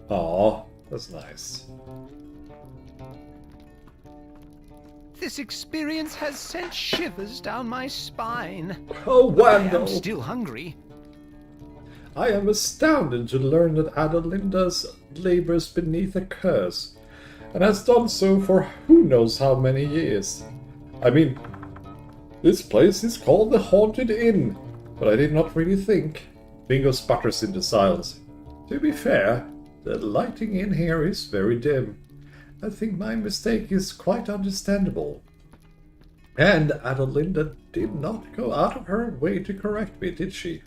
Aw, that's nice. This experience has sent shivers down my spine. Oh, But I am Wandal! still hungry. I am astounded to learn that Adelinda labors beneath a curse, and has done so for who knows how many years. I mean, this place is called the Haunted Inn, but I did not really think. Bingo sputters into silence. To be fair, the lighting in here is very dim. I think my mistake is quite understandable. And Adelinda did not go out of her way to correct me, did she?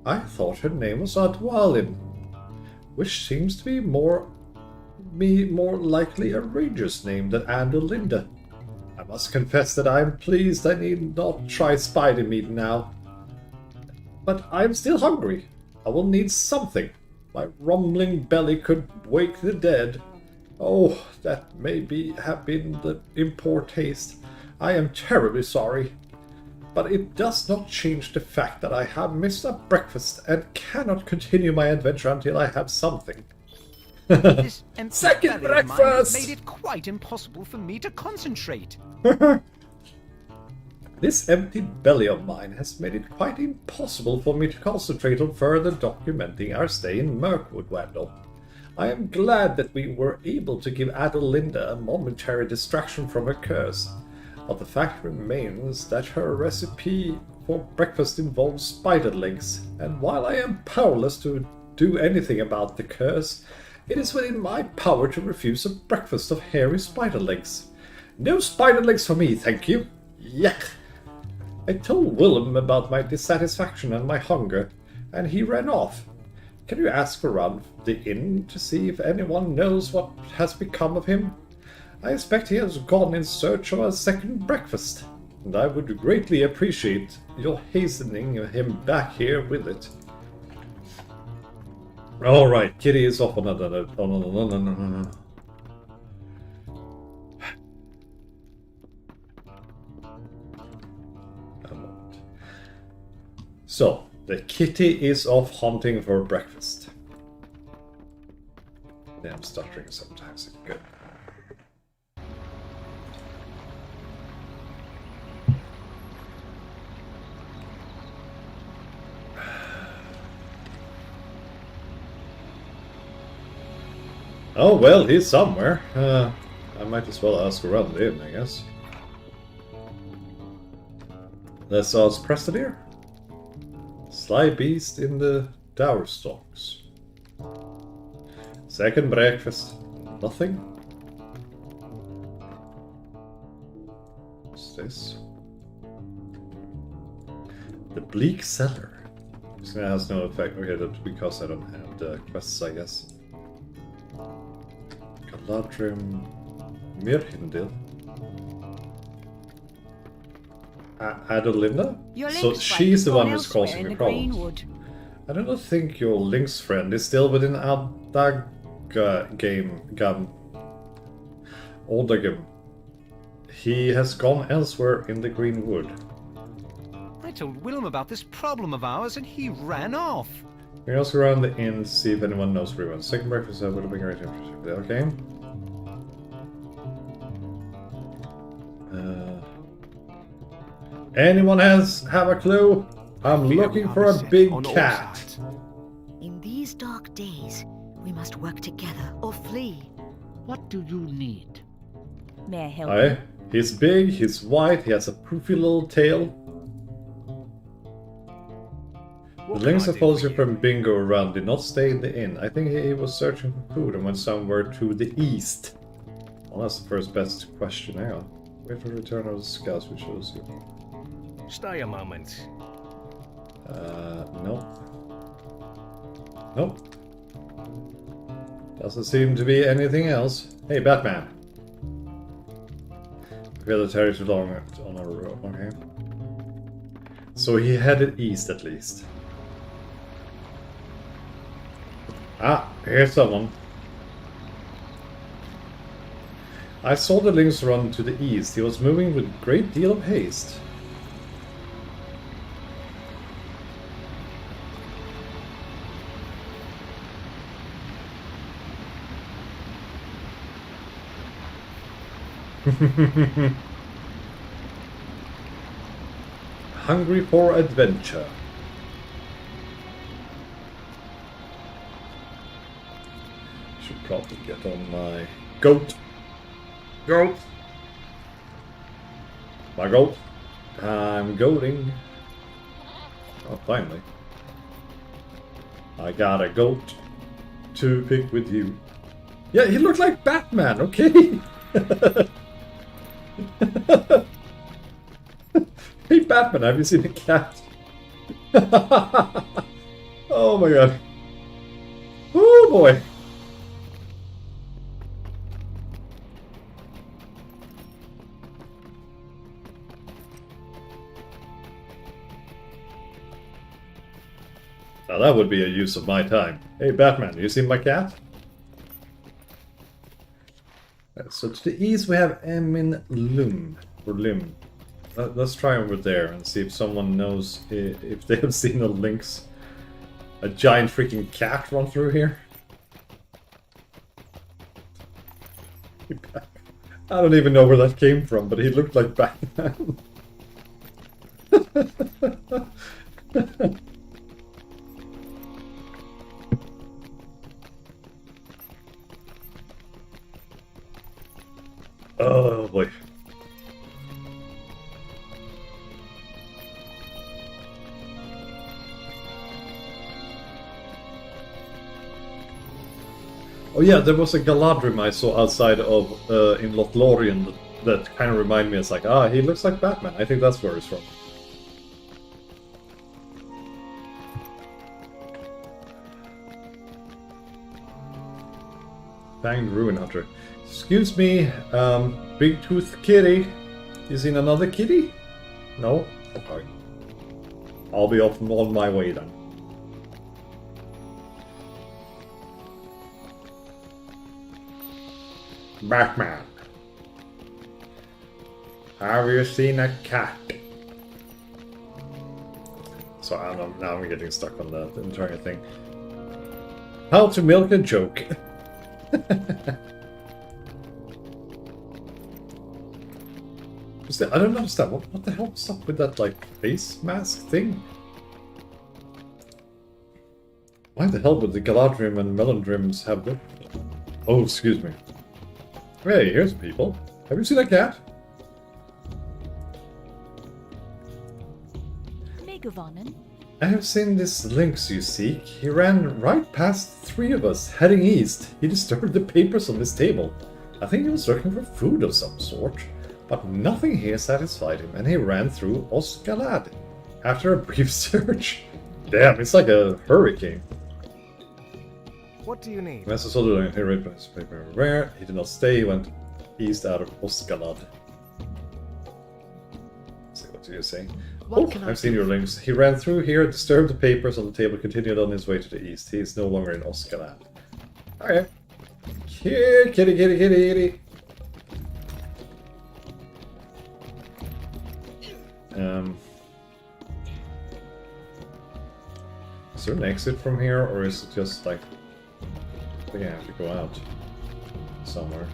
I thought her name was Adwalin, which seems to be more likely a ranger's name than Adelinda. I must confess that I am pleased I need not try spider meat now. But I am still hungry. I will need something. My rumbling belly could wake the dead. Oh, that may have been the in poor taste. I am terribly sorry. But it does not change the fact that I have missed a breakfast and cannot continue my adventure until I have something. This empty Second belly of mine has breakfast! made it quite impossible for me to concentrate. This empty belly of mine has made it quite impossible for me to concentrate on further documenting our stay in Mirkwood, Wandal. I am glad that we were able to give Adelinda a momentary distraction from her curse, but the fact remains that her recipe for breakfast involves spiderlings, and while I am powerless to do anything about the curse, it is within my power to refuse a breakfast of hairy spiderlings. No spiderlings for me, thank you. Yuck! I told Willem about my dissatisfaction and my hunger, and he ran off. Can you ask around the inn to see if anyone knows what has become of him? I expect he has gone in search of a second breakfast, and I would greatly appreciate your hastening him back here with it. Alright, Kitty is off on another... So, the kitty is off hunting for breakfast. Yeah, I'm stuttering sometimes. Good. Oh, well, he's somewhere. I might as well ask around the inn, I guess. Let's ask Preston here. Sly beast in the dower stalks. Second breakfast. Nothing? What's this? The bleak cellar. This has no effect. Okay, that's because I don't have the quests, I guess. Galadrim Mirhindil. Adelinda? So she's the one who's causing the problems. I don't think your Lynx friend is still within Aldagam. He has gone elsewhere in the Greenwood. I told Willem about this problem of ours and he ran off. We can also around the inn to see if anyone knows where he went. Second breakfast would have been great. Okay. Anyone have a clue? I'm looking for a big cat. In these dark days, we must work together or flee. What do you need? May I help Aye. He's big, he's white, he has a poofy little tail. The lynx opposing from Bingo around did not stay in the inn. I think he was searching for food and went somewhere to the east. Well, that's the first best question. Hang on. Wait for the return of the scouts, which shows you. Stay a moment. Nope. Nope. Doesn't seem to be anything else. Hey, Batman. We had to tarry too long on our road. Okay. So he headed east at least. Ah, here's someone. I saw the lynx run to the east. He was moving with a great deal of haste. Hungry for adventure. Should probably get on my goat. Goat! My goat. I'm goating. Oh, finally. I got a goat to pick with you. Yeah, he looked like Batman, okay? Hey Batman, have you seen a cat? Oh my god. Oh boy. Now that would be a use of my time. Hey Batman, you seen my cat? So to the east we have Emin Lum. Or Lim. Let's try over there and see if someone knows if they have seen a giant freaking cat run through here. I don't even know where that came from, but he looked like Batman. Oh boy. Oh yeah, there was a Galadrim I saw outside of in Lothlorien that kind of reminded me. It's like, ah, he looks like Batman. I think that's where he's from. Banged Ruin Hunter. Excuse me, Big Tooth Kitty. You seen another kitty? No? Okay. I'll be off on my way then. Batman. Have you seen a cat? So now I'm getting stuck on the entire thing. How to milk a joke. I don't understand. What the hell is up with that, like, face mask thing? Why the hell would the Galadrim and Melondrims have that? Oh, excuse me. Hey, here's people. Have you seen that cat? Megavonen. I have seen this lynx you seek. He ran right past 3 of us, heading east. He disturbed the papers on this table. I think he was looking for food of some sort. But nothing here satisfied him, and he ran through Osgalad after a brief search. Damn, it's like a hurricane. What do you need? Master Soldier, he read his paper everywhere. He did not stay, he went east out of Osgalad. Let's see, what do you say? I've seen your links. He ran through here, disturbed the papers on the table, continued on his way to the east. He is no longer in Osgalad. Okay. Kitty, kitty, kitty, kitty. Is there an exit from here, or is it just like... I think I have to go out somewhere.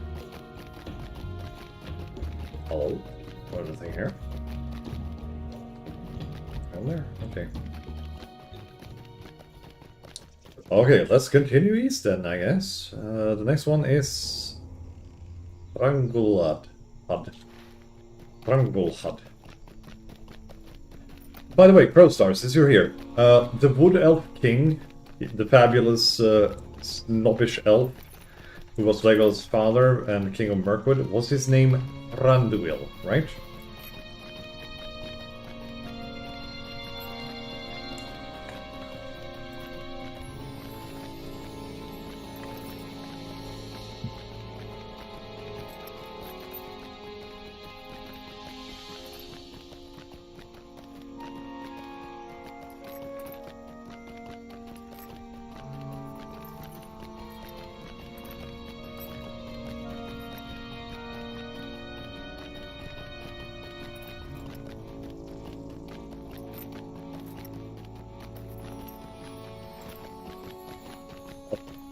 Hello? What is the thing here? Down there? Okay. Okay, let's continue east then, I guess. The next one is... Rangulhad. Rangulhad. By the way, Crowstars, since you're here, the Wood Elf King, the fabulous snobbish elf, who was Legolas' father and King of Mirkwood, was his name Randuil, right?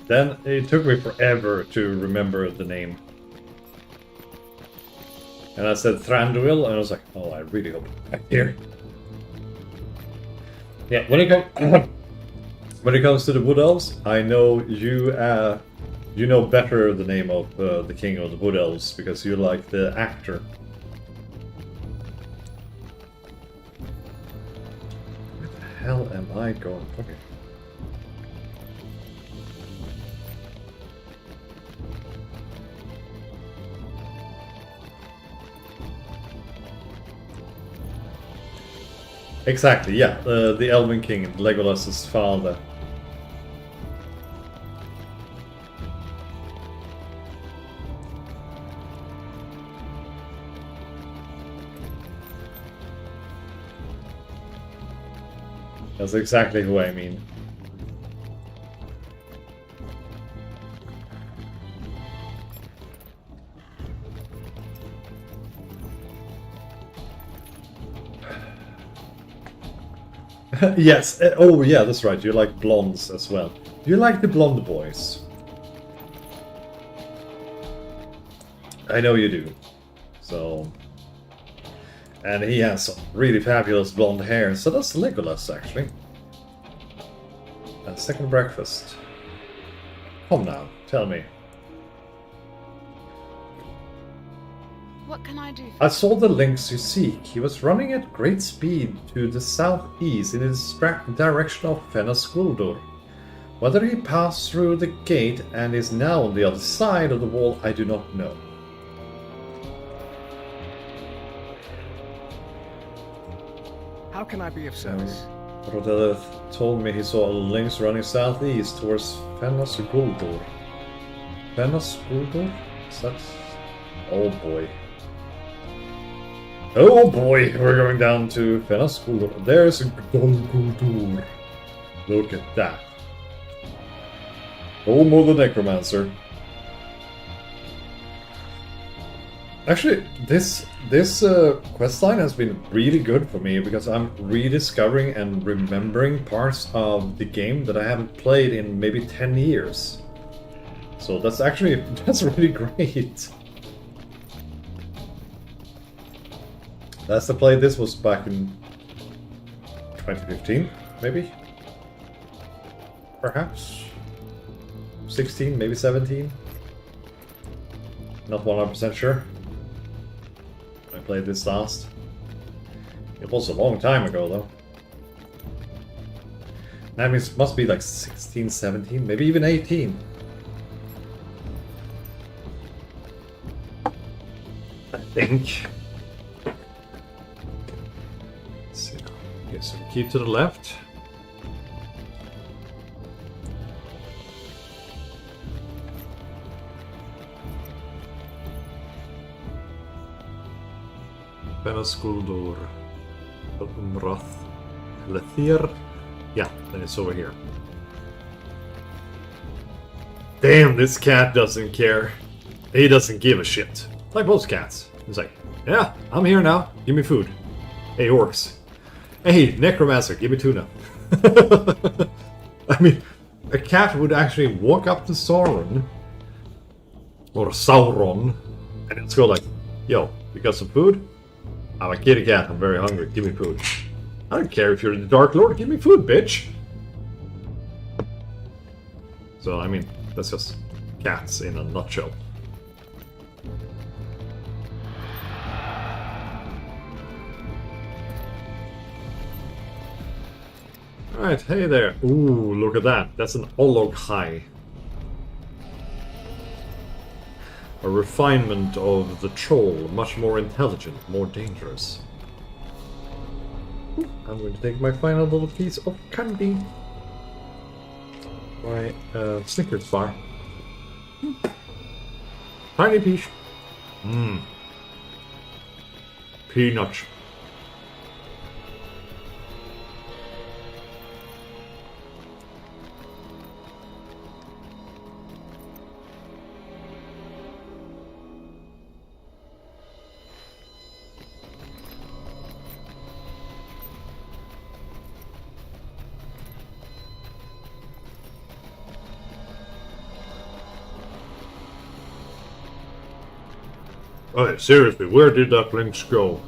Then it took me forever to remember the name. And I said Thranduil, and I was like, oh, I really hope it's back here. Yeah, when it comes to the Wood Elves, I know you know better the name of the King of the Wood Elves because you like the actor. Where the hell am I going? Okay. Exactly, yeah. The Elven King, Legolas's father. That's exactly who I mean. Yes. Oh, yeah, that's right. You like blondes as well. You like the blonde boys. I know you do. So... And he has some really fabulous blonde hair. So does Legolas, actually. And second breakfast. Come now, tell me. What can I do? I saw the lynx you seek. He was running at great speed to the southeast in the direction of Fenris Guldur. Whether he passed through the gate and is now on the other side of the wall, I do not know. How can I be of service? Rodella told me he saw a lynx running southeast towards Fenris Guldur. Fenris Guldur? Is that... Oh boy. Oh boy, we're going down to Fenris Guldur. There's a Guldur. Look at that. Homo the Necromancer. Actually, this questline has been really good for me because I'm rediscovering and remembering parts of the game that I haven't played in maybe 10 years. So that's really great. Last I played this was back in 2015, maybe? Perhaps? 16, maybe 17? Not 100% sure. I played this last. It was a long time ago, though. That means it must be like 16, 17, maybe even 18. I think. Let's see. Okay, so keep to the left. Fenris Guldur, Umrath, Lethir. Yeah, then it's over here. Damn, this cat doesn't care. He doesn't give a shit. Like most cats. He's like, yeah, I'm here now. Give me food. Hey, orcs. Hey, necromancer, give me tuna. I mean, a cat would actually walk up to Sauron, or Sauron, and it's go like, yo, you got some food? I'm a kitty cat, I'm very hungry, give me food. I don't care if you're the Dark Lord, give me food, bitch! So, I mean, that's just cats in a nutshell. Alright, hey there. Ooh, look at that. That's an Olog-hai. A refinement of the troll, much more intelligent, more dangerous. I'm going to take my final little piece of candy. My Snickers bar. Tiny piece. Mmm. Peanuts. Okay, seriously, where did that lynx go?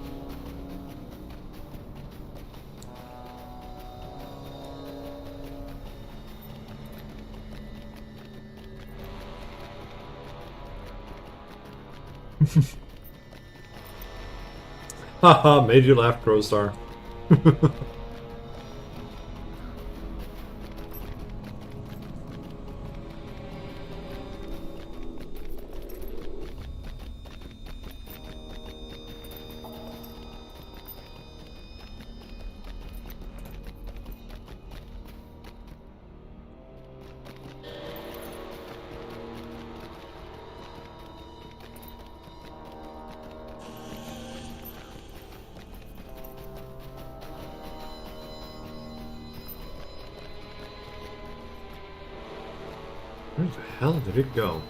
Haha, made you laugh, Crowstar. Where the hell did it go?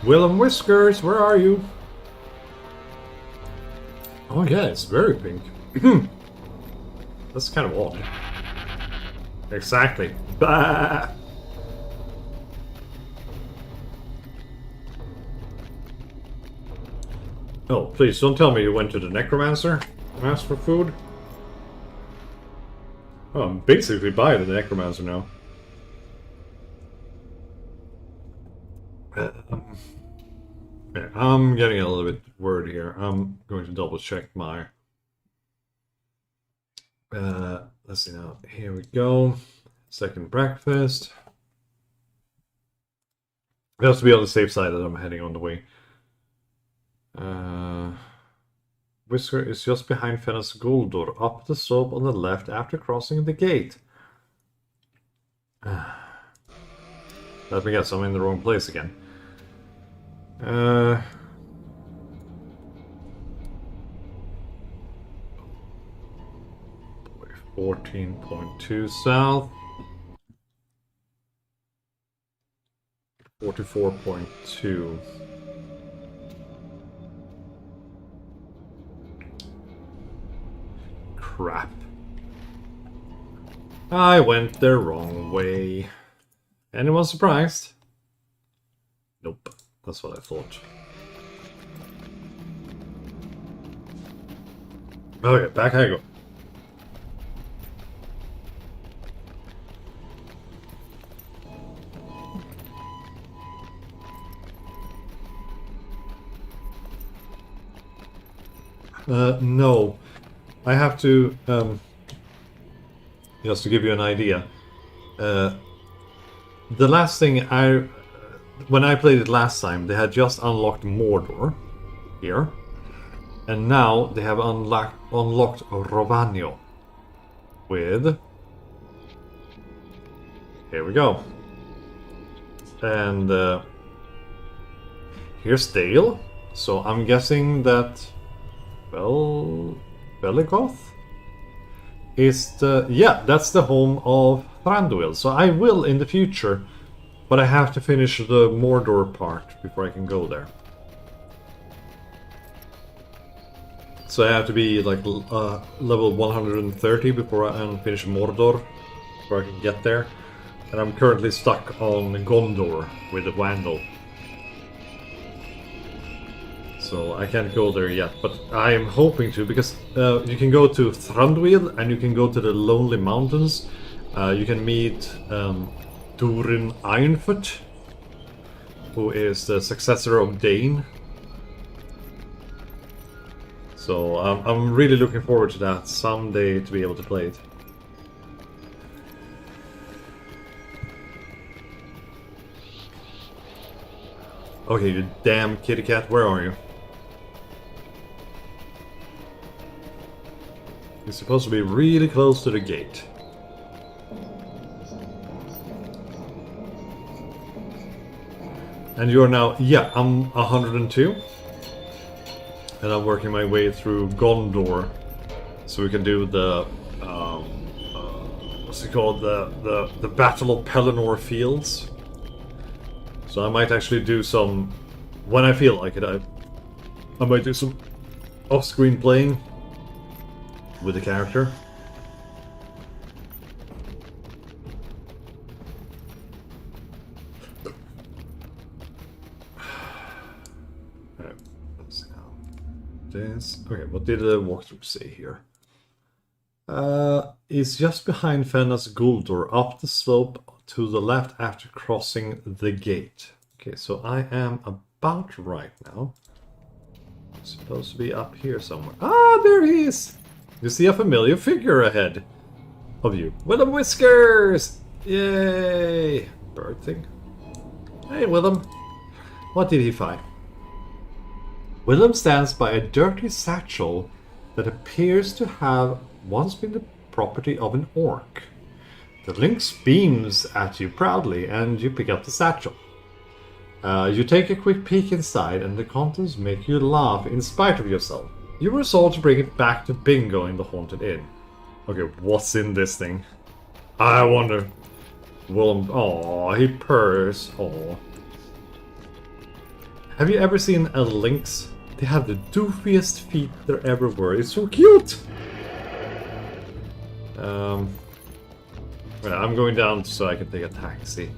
Willem Whiskers, where are you? Oh yeah, it's very pink. That's kind of odd. Exactly. Bah! Oh, please don't tell me you went to the Necromancer and asked for food. Oh, I'm basically by the Necromancer now. Yeah, I'm getting a little bit worried here. I'm going to double check my... let's see now. Here we go. Second breakfast. It has to be on the safe side that I'm heading on the way. Whisker is just behind Fenna's gold door, up the slope on the left after crossing the gate. Let me guess, I'm in the wrong place again. 14.2 south. 44.2. Crap. I went the wrong way. Anyone surprised? Nope. That's what I thought. Okay, back I go. No. I have to, just to give you an idea. The last thing when I played it last time, they had just unlocked Mordor here. And now they have unlocked Rovanion with... Here we go. And here's Dale. So I'm guessing that... Well... Belligoth? Is the... Yeah, that's the home of Thranduil. So I will in the future... But I have to finish the Mordor part before I can go there. So I have to be like level 130 before I finish Mordor, before I can get there. And I'm currently stuck on Gondor with the Wandal. So I can't go there yet, but I am hoping to, because you can go to Thranduil and you can go to the Lonely Mountains. You can meet Durin Ironfoot, who is the successor of Dane. So I'm really looking forward to that someday to be able to play it. Okay, you damn kitty cat, where are you? You're supposed to be really close to the gate. And you're now, yeah, I'm 102. And I'm working my way through Gondor. So we can do the, what's it called? The Battle of Pelennor Fields. So I might actually do some, when I feel like it, I might do some off-screen playing with the character. this. Okay, what did the walkthrough say here? Is just behind Fenna's Guldur, up the slope to the left after crossing the gate. Okay, so I am about right now. Supposed to be up here somewhere. Ah, there he is! You see a familiar figure ahead of you. Willem Whiskers! Yay! Bird thing. Hey, Willem. What did he find? Willem stands by a dirty satchel that appears to have once been the property of an orc. The lynx beams at you proudly, and you pick up the satchel. You take a quick peek inside, and the contents make you laugh in spite of yourself. You resolve to bring it back to Bingo in the Haunted Inn. Okay, what's in this thing? I wonder. Willem, oh, he purrs. Oh. Have you ever seen a lynx? They have the doofiest feet there ever were. It's so cute! Well, I'm going down so I can take a taxi.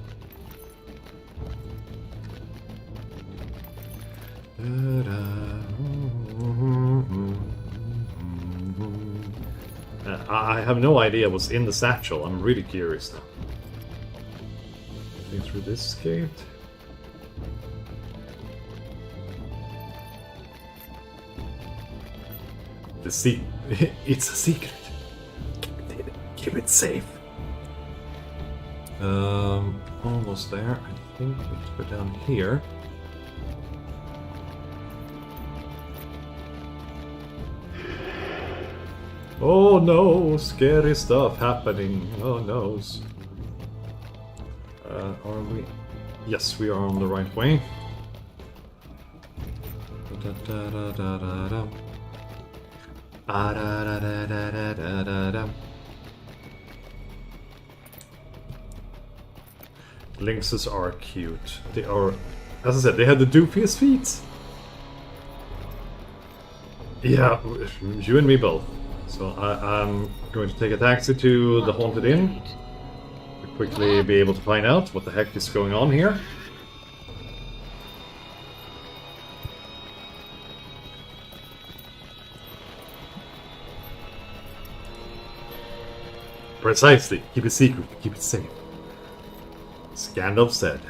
I have no idea what's in the satchel. I'm really curious now. Getting through this gate. It's a secret. Keep it safe. Almost there. I think we have to go down here. Oh no, scary stuff happening. Oh no. Are we? Yes, we are on the right way. Lynxes are cute. They are, as I said, they have the doofiest feet. Yeah, you and me both. So I'm going to take a taxi to the Haunted Inn. To quickly be able to find out what the heck is going on here. Precisely. Keep it secret. Keep it safe. Gandalf said.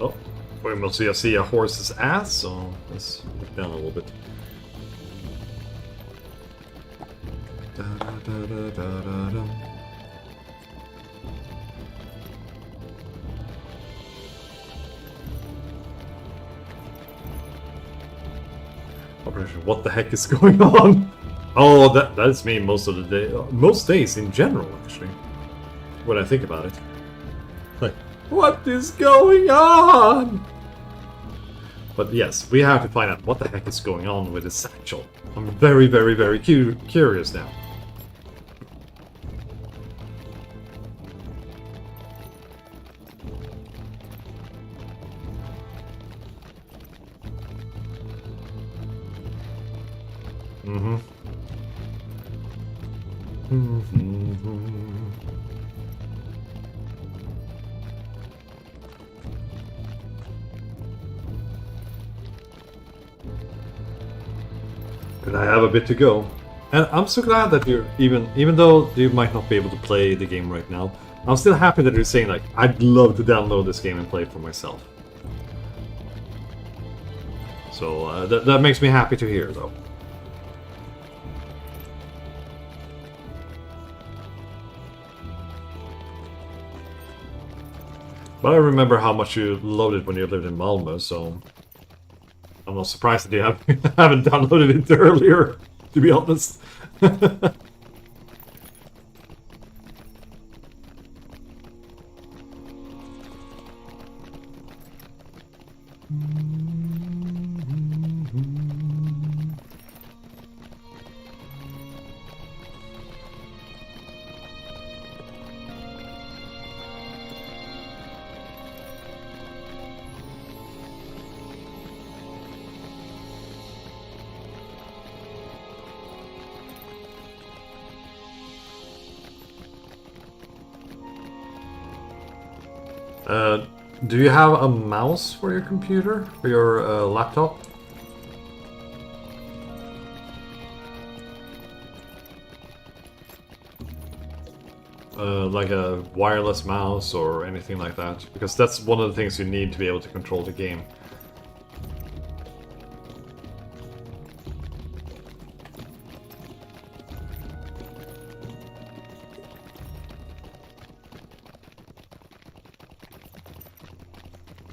Oh, we must see a horse's ass, so let's look down a little bit. What the heck is going on? Oh, that's me most of the day. Most days in general, actually. When I think about it. Like, what is going on? But yes, we have to find out what the heck is going on with the satchel. I'm very, very, very curious now. But I have a bit to go. And I'm so glad that you're even though you might not be able to play the game right now, I'm still happy that you're saying like, I'd love to download this game and play it for myself. So that makes me happy to hear though. But I remember how much you loved it when you lived in Malmö, so I'm not surprised that you haven't downloaded it earlier, to be honest. Do you have a mouse for your computer? For your laptop? Like a wireless mouse or anything like that? Because that's one of the things you need to be able to control the game.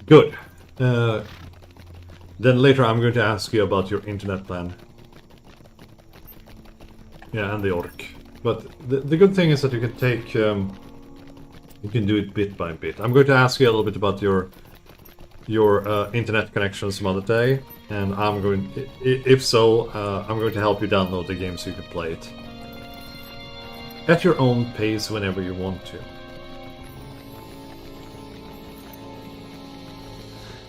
Good. Then later I'm going to ask you about your internet plan. Yeah, and the orc. But the good thing is that you can take... you can do it bit by bit. I'm going to ask you a little bit about your internet connection some other day. And I'm going... If so, I'm going to help you download the game so you can play it. At your own pace whenever you want to.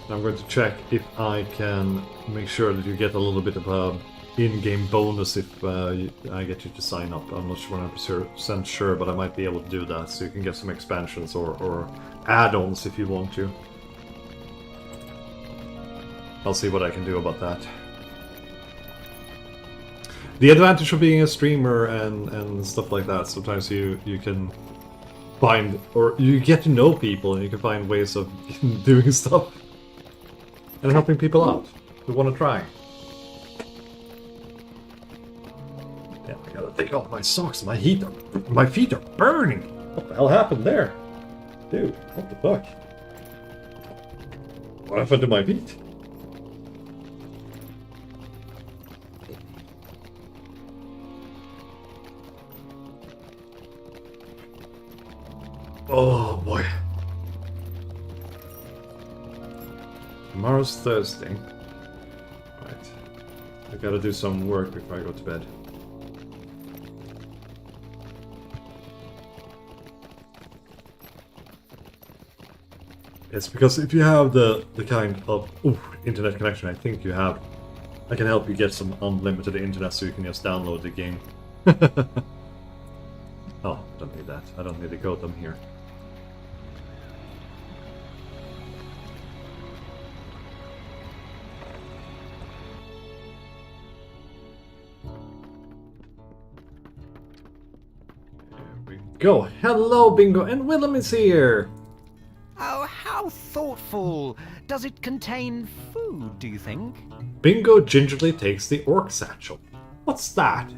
I'm going to check if I can make sure that you get a little bit of a in-game bonus if I get you to sign up. I'm not 100% sure, but I might be able to do that, so you can get some expansions or add-ons if you want to. I'll see what I can do about that. The advantage of being a streamer and stuff like that, sometimes you can find, or you get to know people and you can find ways of doing stuff. And helping people out who want to try. Yeah, I gotta take off my socks. My feet are burning. What the hell happened there? Dude, what the fuck? What happened to my feet? Oh boy. Tomorrow's Thursday. Right. I gotta do some work before I go to bed. It's because if you have the kind of internet connection I think you have, I can help you get some unlimited internet so you can just download the game. Oh, don't need that. I don't need the Gotham here. Go. Hello, Bingo, and Willem is here. Oh, how thoughtful. Does it contain food, do you think? Bingo gingerly takes the orc satchel. What's that?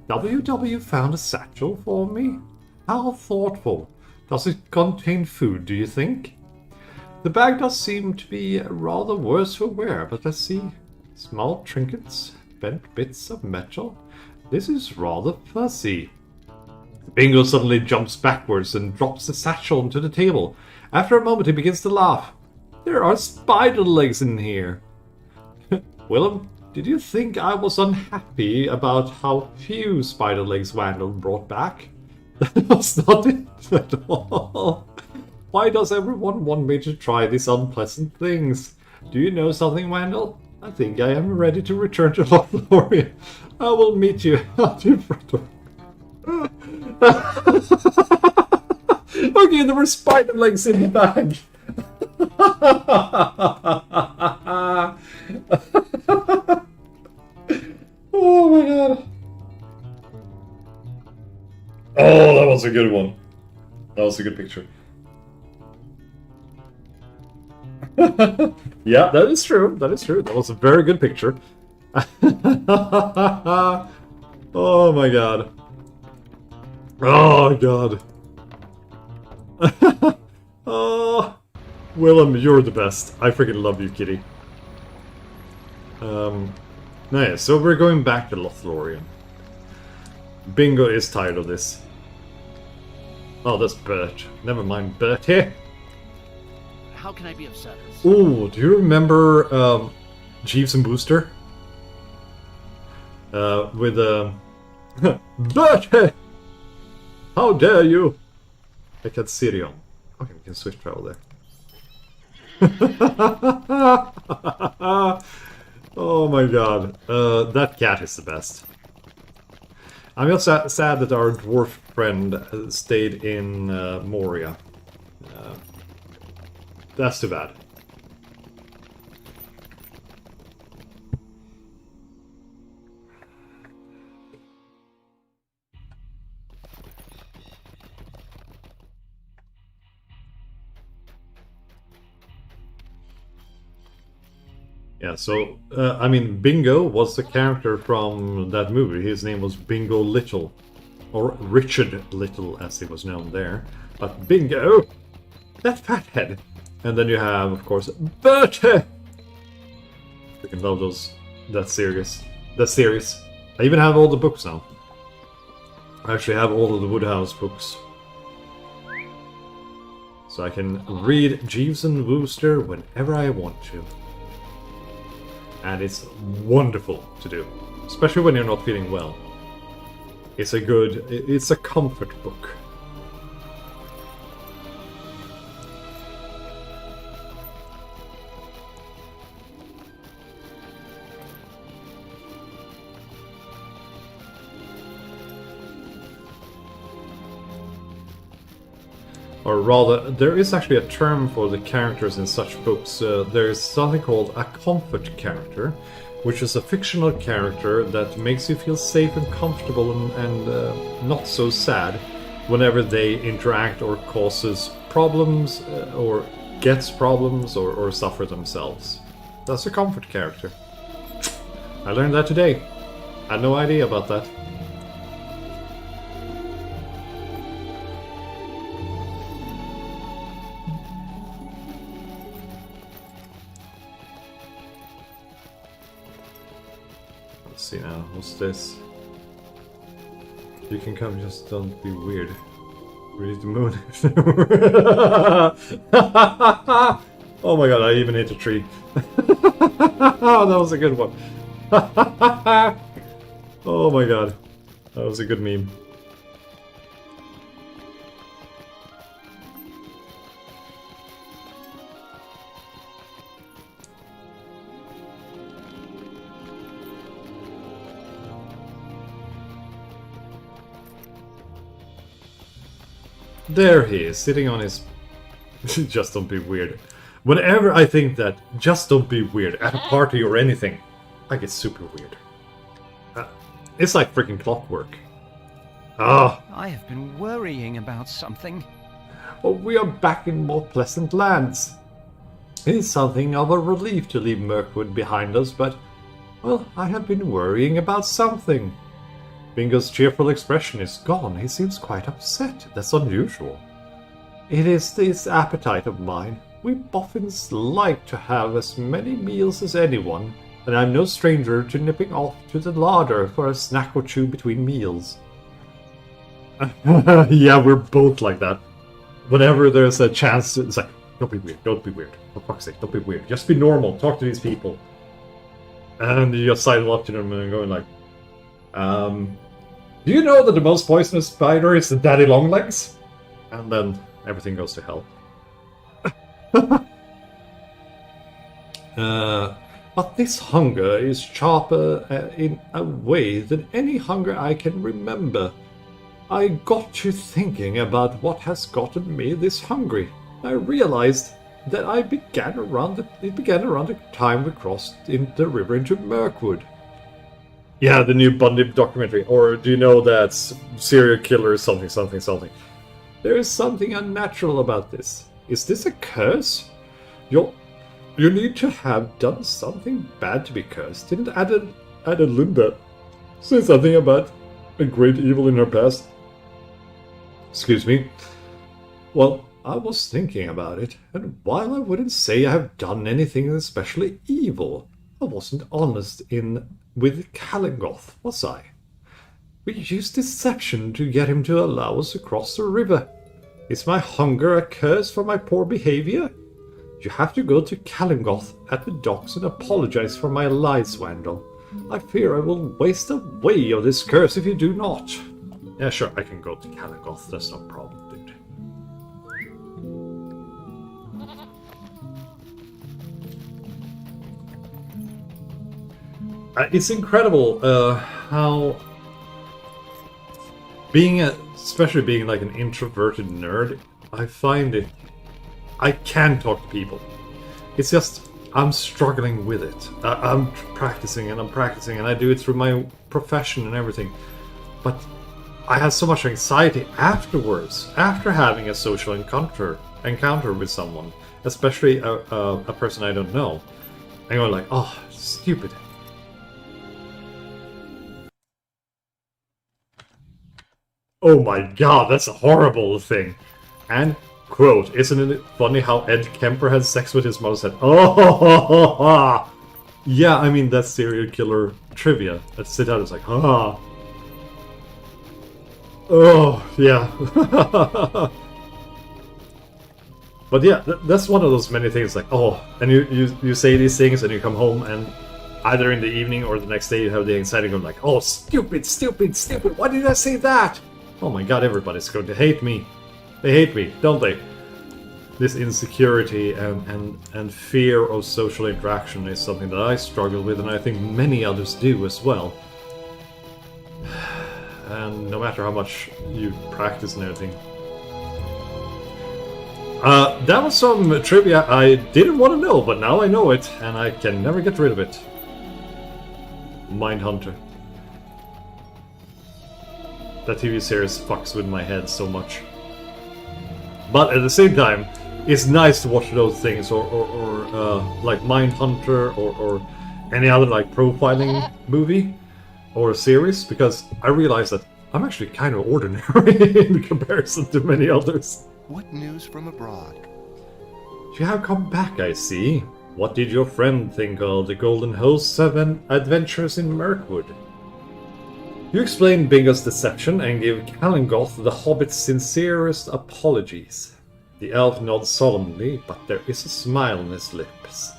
WW found a satchel for me? How thoughtful. Does it contain food, do you think? The bag does seem to be rather worse for wear, but let's see. Small trinkets, bent bits of metal. This is rather fuzzy. Bingo suddenly jumps backwards and drops the satchel onto the table. After a moment, he begins to laugh. There are spider legs in here. Willem, did you think I was unhappy about how few spider legs Wandal brought back? That was not it at all. Why does everyone want me to try these unpleasant things? Do you know something, Wandal? I think I am ready to return to Lothlorien. I will meet you at your front door. Okay, there were spider legs in the bag. Oh my god. Oh, that was a good one. That was a good picture. Yeah, that is true. That is true. That was a very good picture. Oh my god. Oh god. Oh, Willem, you're the best. I freaking love you, kitty. Yeah, so we're going back to Lothlorien. Bingo is tired of this. Oh, that's Bert. Never mind, Bert here. How can I be of service? Ooh, do you remember Jeeves and Booster? With Bert! How dare you! I can Sirion. Okay, we can switch travel there. Oh my god. That cat is the best. I'm just sad that our dwarf friend stayed in Moria. That's too bad. Yeah, so, I mean, Bingo was the character from that movie. His name was Bingo Little. Or Richard Little, as he was known there. But Bingo! That fathead! And then you have, of course, Bertie! You can love that series. I even have all the books now. I actually have all of the Woodhouse books. So I can read Jeeves and Wooster whenever I want to. And it's wonderful to do, especially when you're not feeling well. It's a comfort book. Or rather, there is actually a term for the characters in such books. There is something called a comfort character, which is a fictional character that makes you feel safe and comfortable and not so sad whenever they interact or causes problems or gets problems or suffer themselves. That's a comfort character. I learned that today. I had no idea about that. See now, what's this? You can come, just don't be weird. Read the moon. Oh my god, I even hit a tree. Oh, that was a good one. Oh my god, that was a good meme. There he is, sitting on his... Just don't be weird. Whenever I think that, just don't be weird, at a party or anything, I get super weird. It's like freaking clockwork. Ah! I have been worrying about something. Oh, we are back in more pleasant lands. It is something of a relief to leave Mirkwood behind us, but, well, I have been worrying about something. Bingo's cheerful expression is gone. He seems quite upset. That's unusual. It is this appetite of mine. We Boffins like to have as many meals as anyone, and I'm no stranger to nipping off to the larder for a snack or two between meals. Yeah, we're both like that. Whenever there's a chance to... It's like, don't be weird, don't be weird. For fuck's sake, don't be weird. Just be normal, talk to these people. And you just sidle up to them and going like, do you know that the most poisonous spider is the daddy longlegs? And then everything goes to hell. But this hunger is sharper in a way than any hunger I can remember. I got to thinking about what has gotten me this hungry. I realized that it began around the time we crossed the river into Mirkwood. Yeah, the new Bundy documentary. Or do you know that serial killer is something, something, something? There is something unnatural about this. Is this a curse? You need to have done something bad to be cursed. Didn't Linda say something about a great evil in her past? Excuse me. Well, I was thinking about it, and while I wouldn't say I have done anything especially evil, I wasn't honest with Kalingoth, was I? We used deception to get him to allow us to cross the river. Is my hunger a curse for my poor behavior? You have to go to Kalingoth at the docks and apologize for my lies, Wandal. I fear I will waste away of this curse if you do not. Yeah, sure, I can go to Kalingoth, that's no problem, dude. It's incredible how especially being like an introverted nerd, I find it I can talk to people. It's just, I'm struggling with it. I'm practicing and I'm practicing, and I do it through my profession and everything. But I have so much anxiety afterwards, after having a social encounter with someone, especially a person I don't know. I go like, oh, stupid. Oh my god, that's a horrible thing. And, quote, isn't it funny how Ed Kemper had sex with his mother? Said, oh, yeah, I mean, that's serial killer trivia. Let's sit down and it's like, ah. Oh, yeah. But yeah, that's one of those many things like, oh, and you say these things and you come home and either in the evening or the next day you have the anxiety going like, oh, stupid, stupid, stupid, why did I say that? Oh my god, everybody's going to hate me. They hate me, don't they? This insecurity and fear of social interaction is something that I struggle with, and I think many others do as well. And no matter how much you practice and everything. That was some trivia I didn't want to know, but now I know it, and I can never get rid of it. Mindhunter. That TV series fucks with my head so much. But at the same time, it's nice to watch those things, or like Mindhunter, or any other like profiling movie or series, because I realize that I'm actually kind of ordinary in comparison to many others. What news from abroad? You have come back, I see. What did your friend think of the Golden Host's adventures in Mirkwood? You explain Bingo's deception and give Calangoth the Hobbit's sincerest apologies. The elf nods solemnly, but there is a smile on his lips.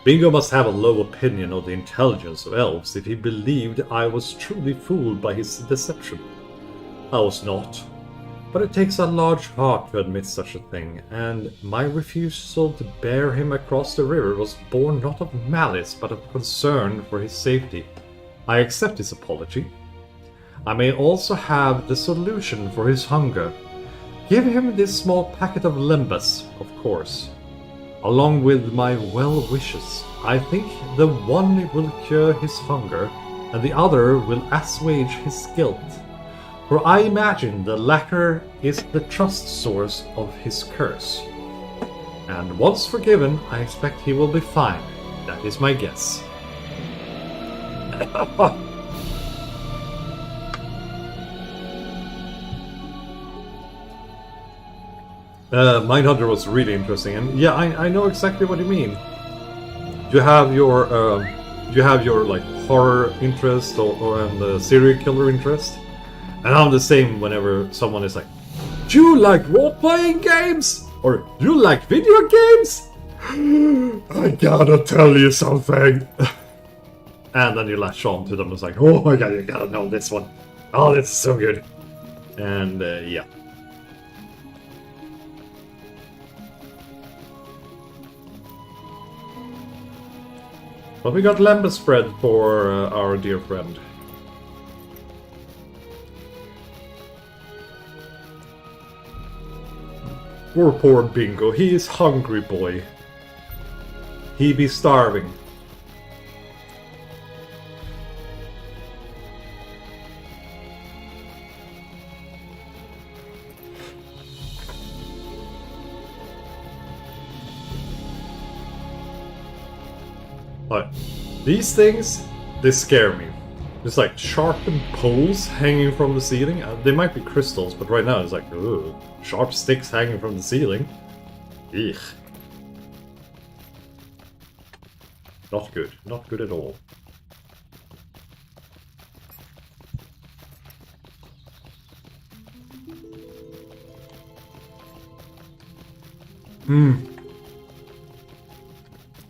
Bingo must have a low opinion of the intelligence of elves if he believed I was truly fooled by his deception. I was not. But it takes a large heart to admit such a thing, and my refusal to bear him across the river was born not of malice, but of concern for his safety. I accept his apology. I may also have the solution for his hunger. Give him this small packet of limbus, of course. Along with my well wishes, I think the one will cure his hunger, and the other will assuage his guilt. For I imagine the latter is the trust source of his curse. And once forgiven, I expect he will be fine. That is my guess. Mindhunter was really interesting, and yeah, I know exactly what you mean. You have your like horror interest and the serial killer interest, and I'm the same whenever someone is like, "Do you like role-playing games? Or do you like video games?" I gotta tell you something. And then you latch on to them. It's like, oh my god, you gotta know this one. Oh, this is so good. And yeah. But we got lembas spread for our dear friend. Poor Bingo. He is hungry, boy. He be starving. But these things, they scare me. It's like sharpened poles hanging from the ceiling. They might be crystals, but right now it's like, ugh, sharp sticks hanging from the ceiling. Eek. Not good. Not good at all.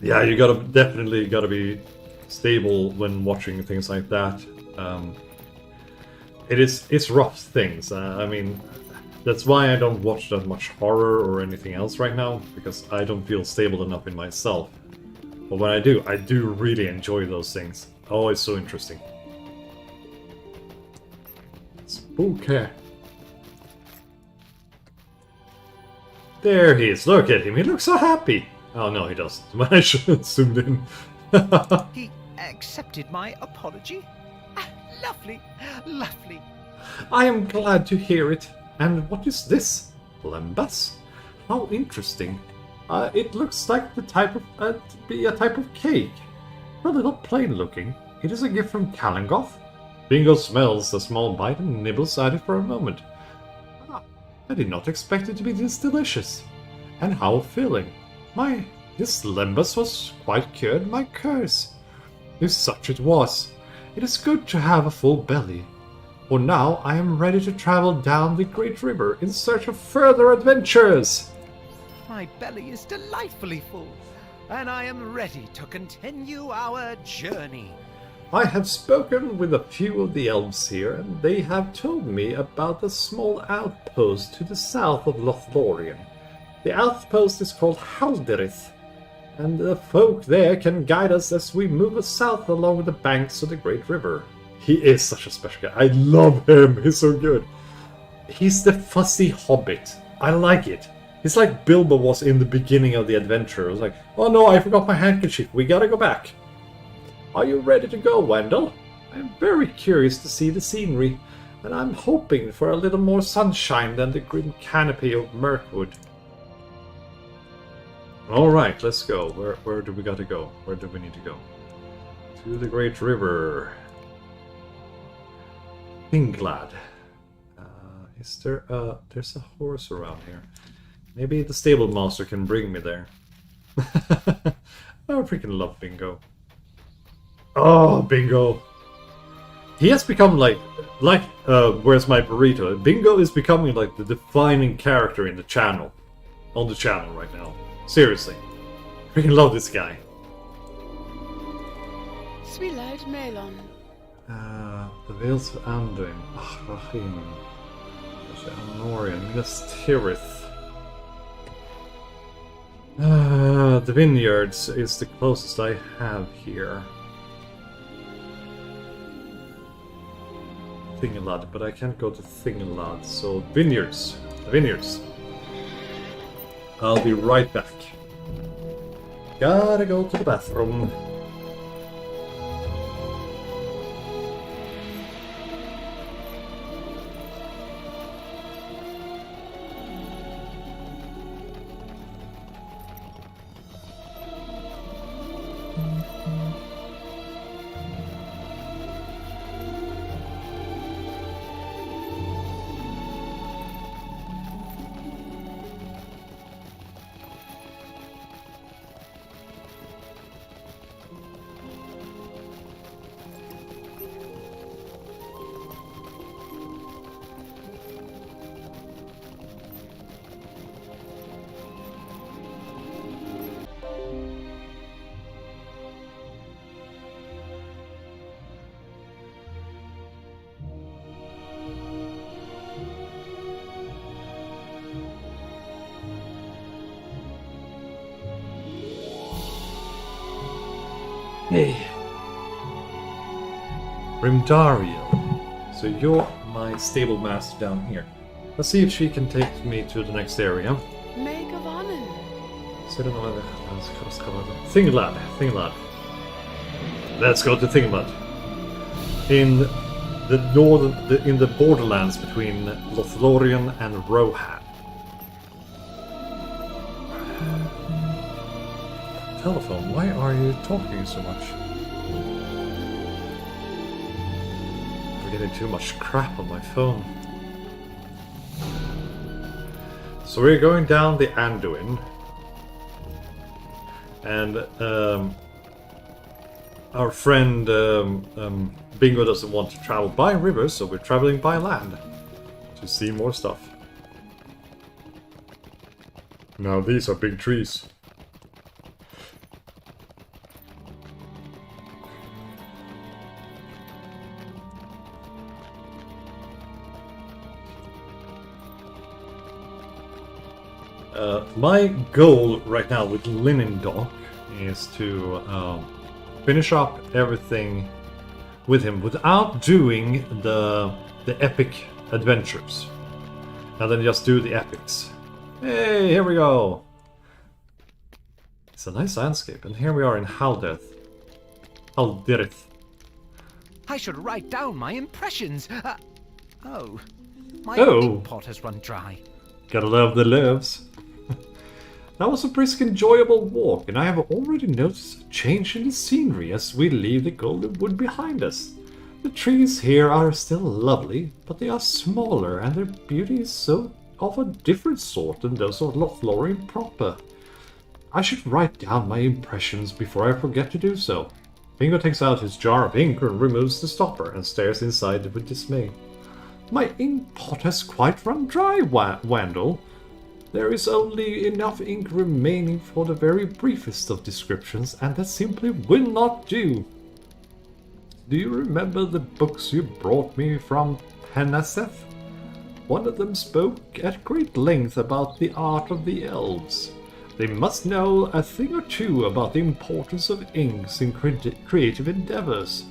Yeah, you definitely gotta be stable when watching things like that. It's rough things. I mean, that's why I don't watch that much horror or anything else right now, because I don't feel stable enough in myself. But when I do really enjoy those things. Oh, it's so interesting. Spooky. There he is. Look at him. He looks so happy. Oh, no, he doesn't. I should have zoomed in. He accepted my apology? Ah, lovely, lovely. I am glad to hear it. And what is this? Lembas? How interesting. It looks like the type of be a type of cake. A little plain looking. It is a gift from Kalangoth. Bingo smells a small bite and nibbles at it for a moment. Ah, I did not expect it to be this delicious. And how filling. This Lembas was quite cured my curse. If such it was, it is good to have a full belly. For now I am ready to travel down the great river in search of further adventures. My belly is delightfully full, and I am ready to continue our journey. I have spoken with a few of the elves here, and they have told me about a small outpost to the south of Lothlorien. The outpost is called Halderith, and the folk there can guide us as we move south along the banks of the great river. He is such a special guy. I love him. He's so good. He's the fussy hobbit. I like it. He's like Bilbo was in the beginning of the adventure. It was like, oh no, I forgot my handkerchief. We gotta go back. Are you ready to go, Wandal? I'm very curious to see the scenery, and I'm hoping for a little more sunshine than the grim canopy of Mirkwood. Alright, let's go. Where do we gotta go? Where do we need to go? To the great river. Thinglad. Is there there's a horse around here. Maybe the stable master can bring me there. I freaking love Bingo. Oh, Bingo. He has become like where's my burrito? Bingo is becoming like the defining character in the channel. On the channel right now. Seriously. Freaking love this guy. Swillard Melon. The Vales of Anduin, Rahim, Anorian, Minas Tirith. The vineyards is the closest I have here. Thingalad, but I can't go to Thingalad, so vineyards. The vineyards. I'll be right back. Gotta go to the bathroom. Hey. Rimdariel. So you're my stable master down here. Let's see if she can take me to the next area. Make of honor. Thinglad. Let's go to Thinglad. In the borderlands between Lothlorien and Rohan. Telephone, why are you talking so much? I'm getting too much crap on my phone. So we're going down the Anduin. And our friend Bingo doesn't want to travel by river, so we're traveling by land to see more stuff. Now these are big trees. My goal right now with Linendock is to finish up everything with him without doing the epic adventures, and then just do the epics. Hey, here we go. It's a nice landscape, and here we are in Haldirth. I should write down my impressions. Oh, my Oh. ink pot has run dry. Gotta love the loves. That was a brisk, enjoyable walk, and I have already noticed a change in the scenery as we leave the Golden Wood behind us. The trees here are still lovely, but they are smaller, and their beauty is so of a different sort than those of Lothlorien proper. I should write down my impressions before I forget to do so. Bingo takes out his jar of ink and removes the stopper and stares inside with dismay. My ink pot has quite run dry, Wandal. There is only enough ink remaining for the very briefest of descriptions, and that simply will not do. Do you remember the books you brought me from Penaseth? One of them spoke at great length about the art of the elves. They must know a thing or two about the importance of inks in creative endeavors,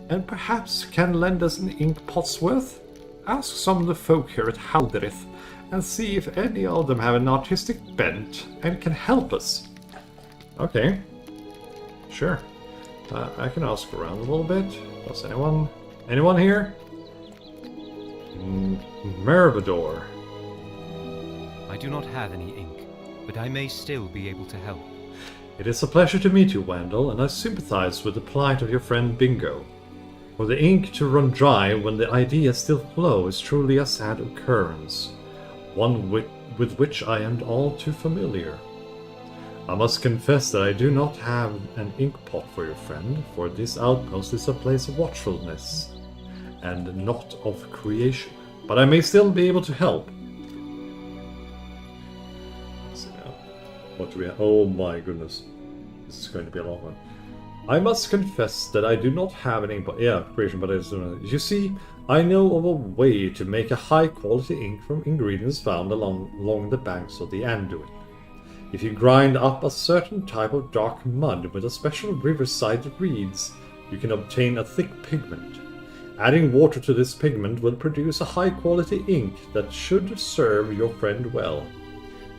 and perhaps can lend us an ink pot's worth? Ask some of the folk here at Haldirth and see if any of them have an artistic bent and can help us. Okay. Sure. I can ask around a little bit. Does anyone here? Mervador. I do not have any ink, but I may still be able to help. It is a pleasure to meet you, Wandal, and I sympathize with the plight of your friend Bingo. For the ink to run dry when the ideas still flow is truly a sad occurrence, one with which I am all too familiar. I must confess that I do not have an ink pot for your friend, for this outpost is a place of watchfulness, and not of creation. But I may still be able to help. Let's see now. What do we have? Oh my goodness. This is going to be a long one. I must confess that I do not have an ink pot. Yeah, creation, but it's... You see, I know of a way to make a high-quality ink from ingredients found along the banks of the Anduin. If you grind up a certain type of dark mud with a special riverside reeds, you can obtain a thick pigment. Adding water to this pigment will produce a high-quality ink that should serve your friend well.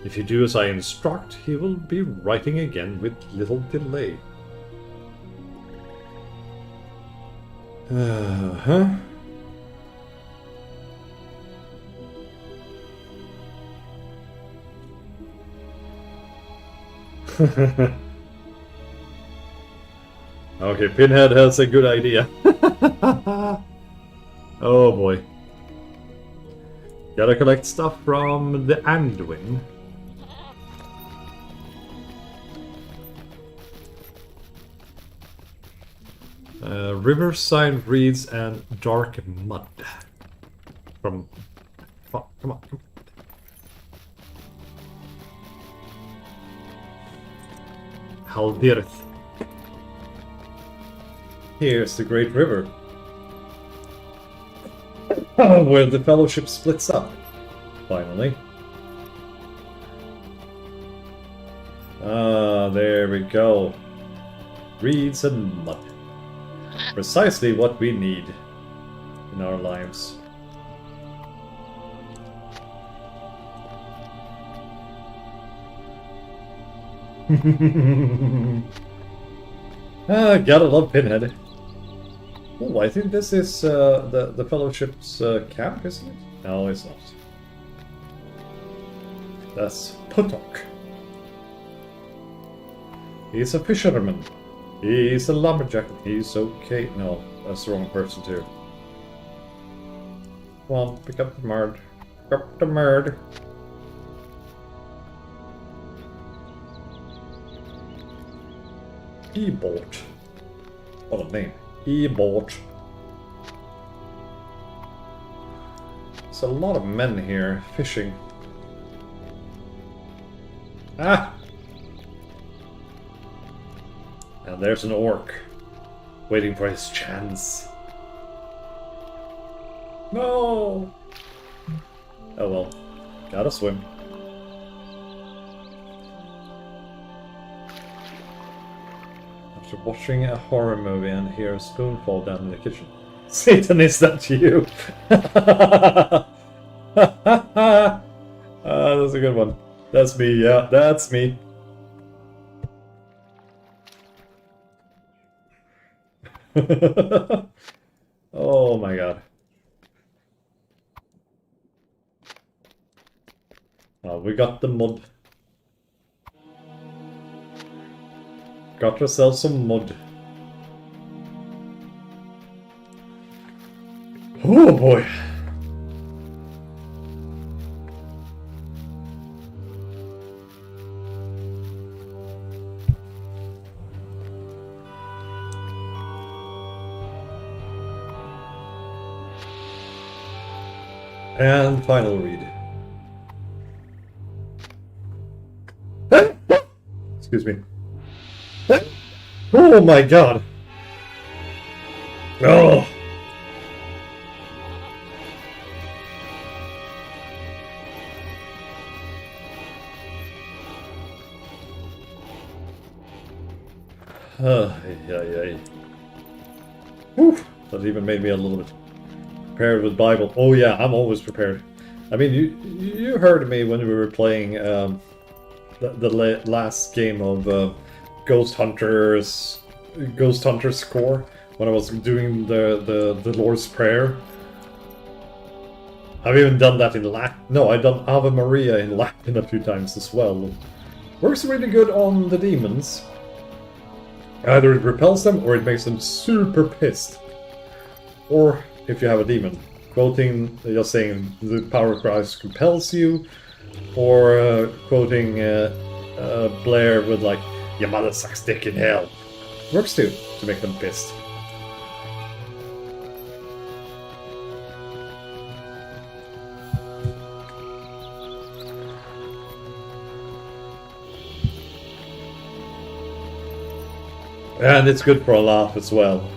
If you do as I instruct, he will be writing again with little delay. Okay, Pinhead has a good idea. Oh boy. Gotta collect stuff from the Anduin. Riverside reeds and dark mud. From... Oh, come on. Haldirth. Here's the great river, where the fellowship splits up, finally. Ah, there we go. Reeds and mud. Precisely what we need in our lives. Gotta love Pinhead. Oh, I think this is the Fellowship's camp, isn't it? No, it's not. That's Putok. He's a fisherman. He's a lumberjack. He's okay. No, that's the wrong person too. Come on, pick up the murd. Pick up the murd. E-boat. What a name. E-boat. There's a lot of men here fishing. Ah! And there's an orc waiting for his chance. No! Oh well. Gotta swim. After watching a horror movie and hear a spoon fall down in the kitchen. Satan, is that you? That's a good one. That's me, yeah, that's me. Oh my god. Oh, we got the mud. Got ourselves some mud. Oh boy. And final read. Excuse me. Oh my god. Oh. Yeah. That even made me a little bit prepared with Bible. Oh yeah, I'm always prepared. I mean, you heard me when we were playing the last game of Ghost Hunter's Core, when I was doing the Lord's Prayer. I've even done that in Latin. No, I've done Ave Maria in Latin a few times as well. Works really good on the demons. Either it repels them or it makes them super pissed. Or if you have a demon, quoting, just saying the power of Christ compels you, or quoting Blair with like, your mother sucks dick in hell. Works too, to make them pissed. And it's good for a laugh as well.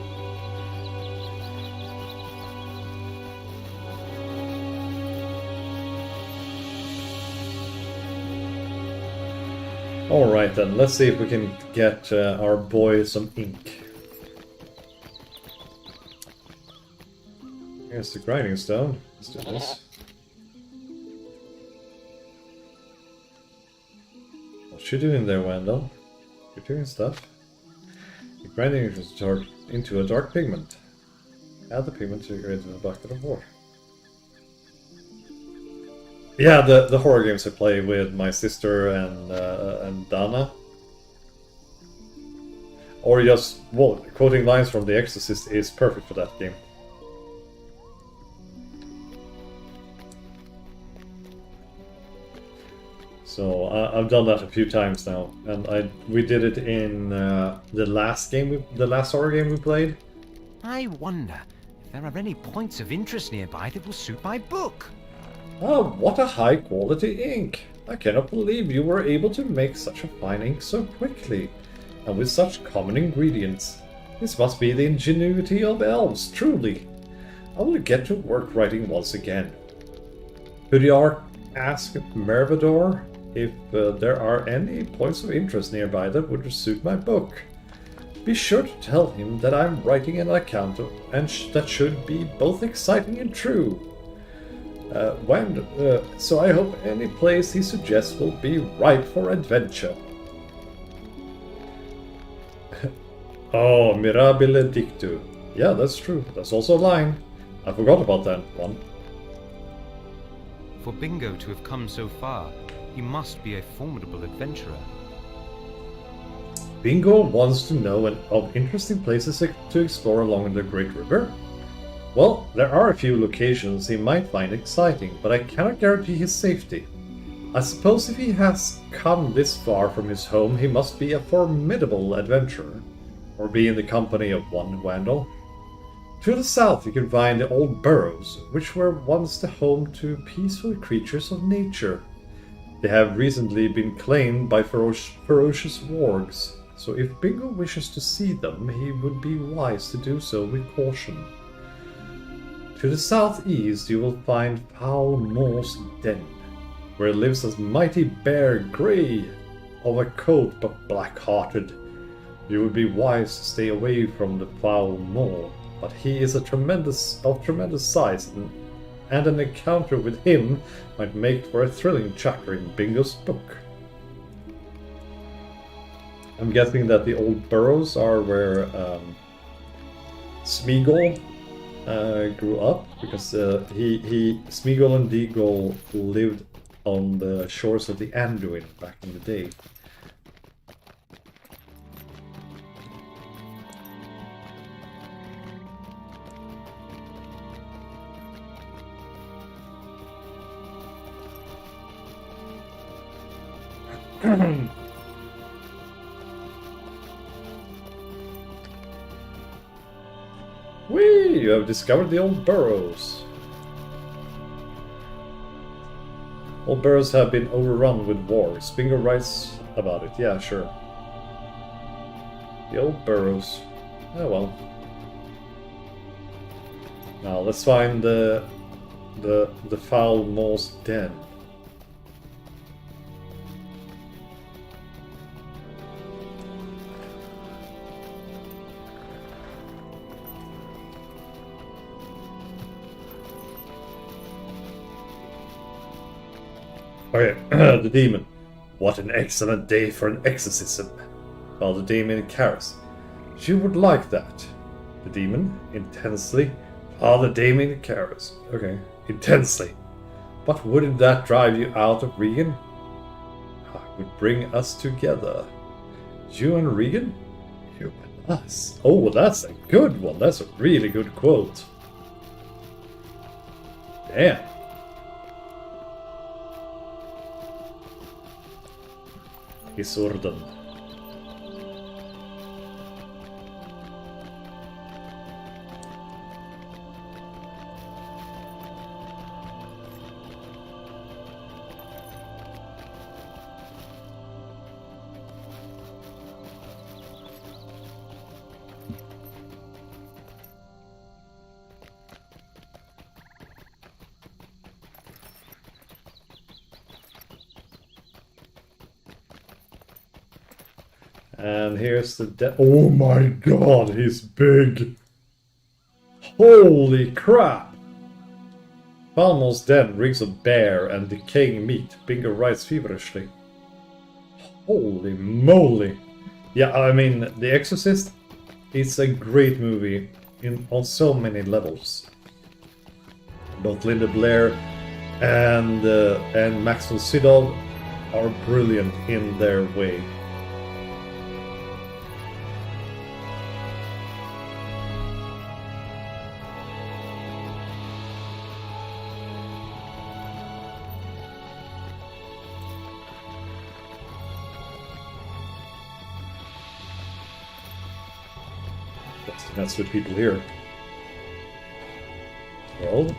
Alright then, let's see if we can get our boy some ink. Here's the grinding stone. Let's do this. What you doing there, Wandal? You're doing stuff. You're grinding into a dark pigment. Add the pigment to a bucket of water. Yeah, the horror games I play with my sister and Dana. Or just, well, quoting lines from The Exorcist is perfect for that game. So I've done that a few times now, and we did it in the last horror game we played. I wonder if there are any points of interest nearby that will suit my book. Oh, what a high quality ink! I cannot believe you were able to make such a fine ink so quickly, and with such common ingredients. This must be the ingenuity of elves, truly. I will get to work writing once again. Could you ask Mervador if there are any points of interest nearby that would suit my book? Be sure to tell him that I'm writing an account of, and that should be both exciting and true. So I hope any place he suggests will be ripe for adventure. Oh, mirabile dictu. Yeah, that's true. That's also a line. I forgot about that one. For Bingo to have come so far, he must be a formidable adventurer. Bingo wants to know of interesting places to explore along the Great River. Well, there are a few locations he might find exciting, but I cannot guarantee his safety. I suppose if he has come this far from his home, he must be a formidable adventurer, or be in the company of one Wandal. To the south you can find the old burrows, which were once the home to peaceful creatures of nature. They have recently been claimed by ferocious wargs, so if Bingo wishes to see them, he would be wise to do so with caution. To the southeast you will find Foul Moore's Den, where lives a mighty bear, grey of a coat but black-hearted. You would be wise to stay away from the Foul Moor, but he is of tremendous size and an encounter with him might make for a thrilling chapter in Bingo's book. I'm guessing that the old burrows are where Smeagol grew up, because Smeagol and Deagol lived on the shores of the Anduin back in the day. Whee! You have discovered the old burrows. Old burrows have been overrun with wars. Bingo writes about it. Yeah, sure. The old burrows. Oh well. Now let's find the foul moss den. Okay, the demon. What an excellent day for an exorcism. Well, the demon Karis. She would like that. The demon, intensely. The demon Karis. Okay, intensely. But wouldn't that drive you out of Regan? It would bring us together. You and Regan? You and us. Oh, that's a good one. That's a really good quote. Damn. Isorden. And here's the oh my god, he's big! Holy crap! Balmor's den reeks of bear and decaying meat, Bingo writes feverishly. Holy moly! Yeah, I mean, The Exorcist is a great movie on so many levels. Both Linda Blair and Maxwell Sidov are brilliant in their way. That's what people hear. Well.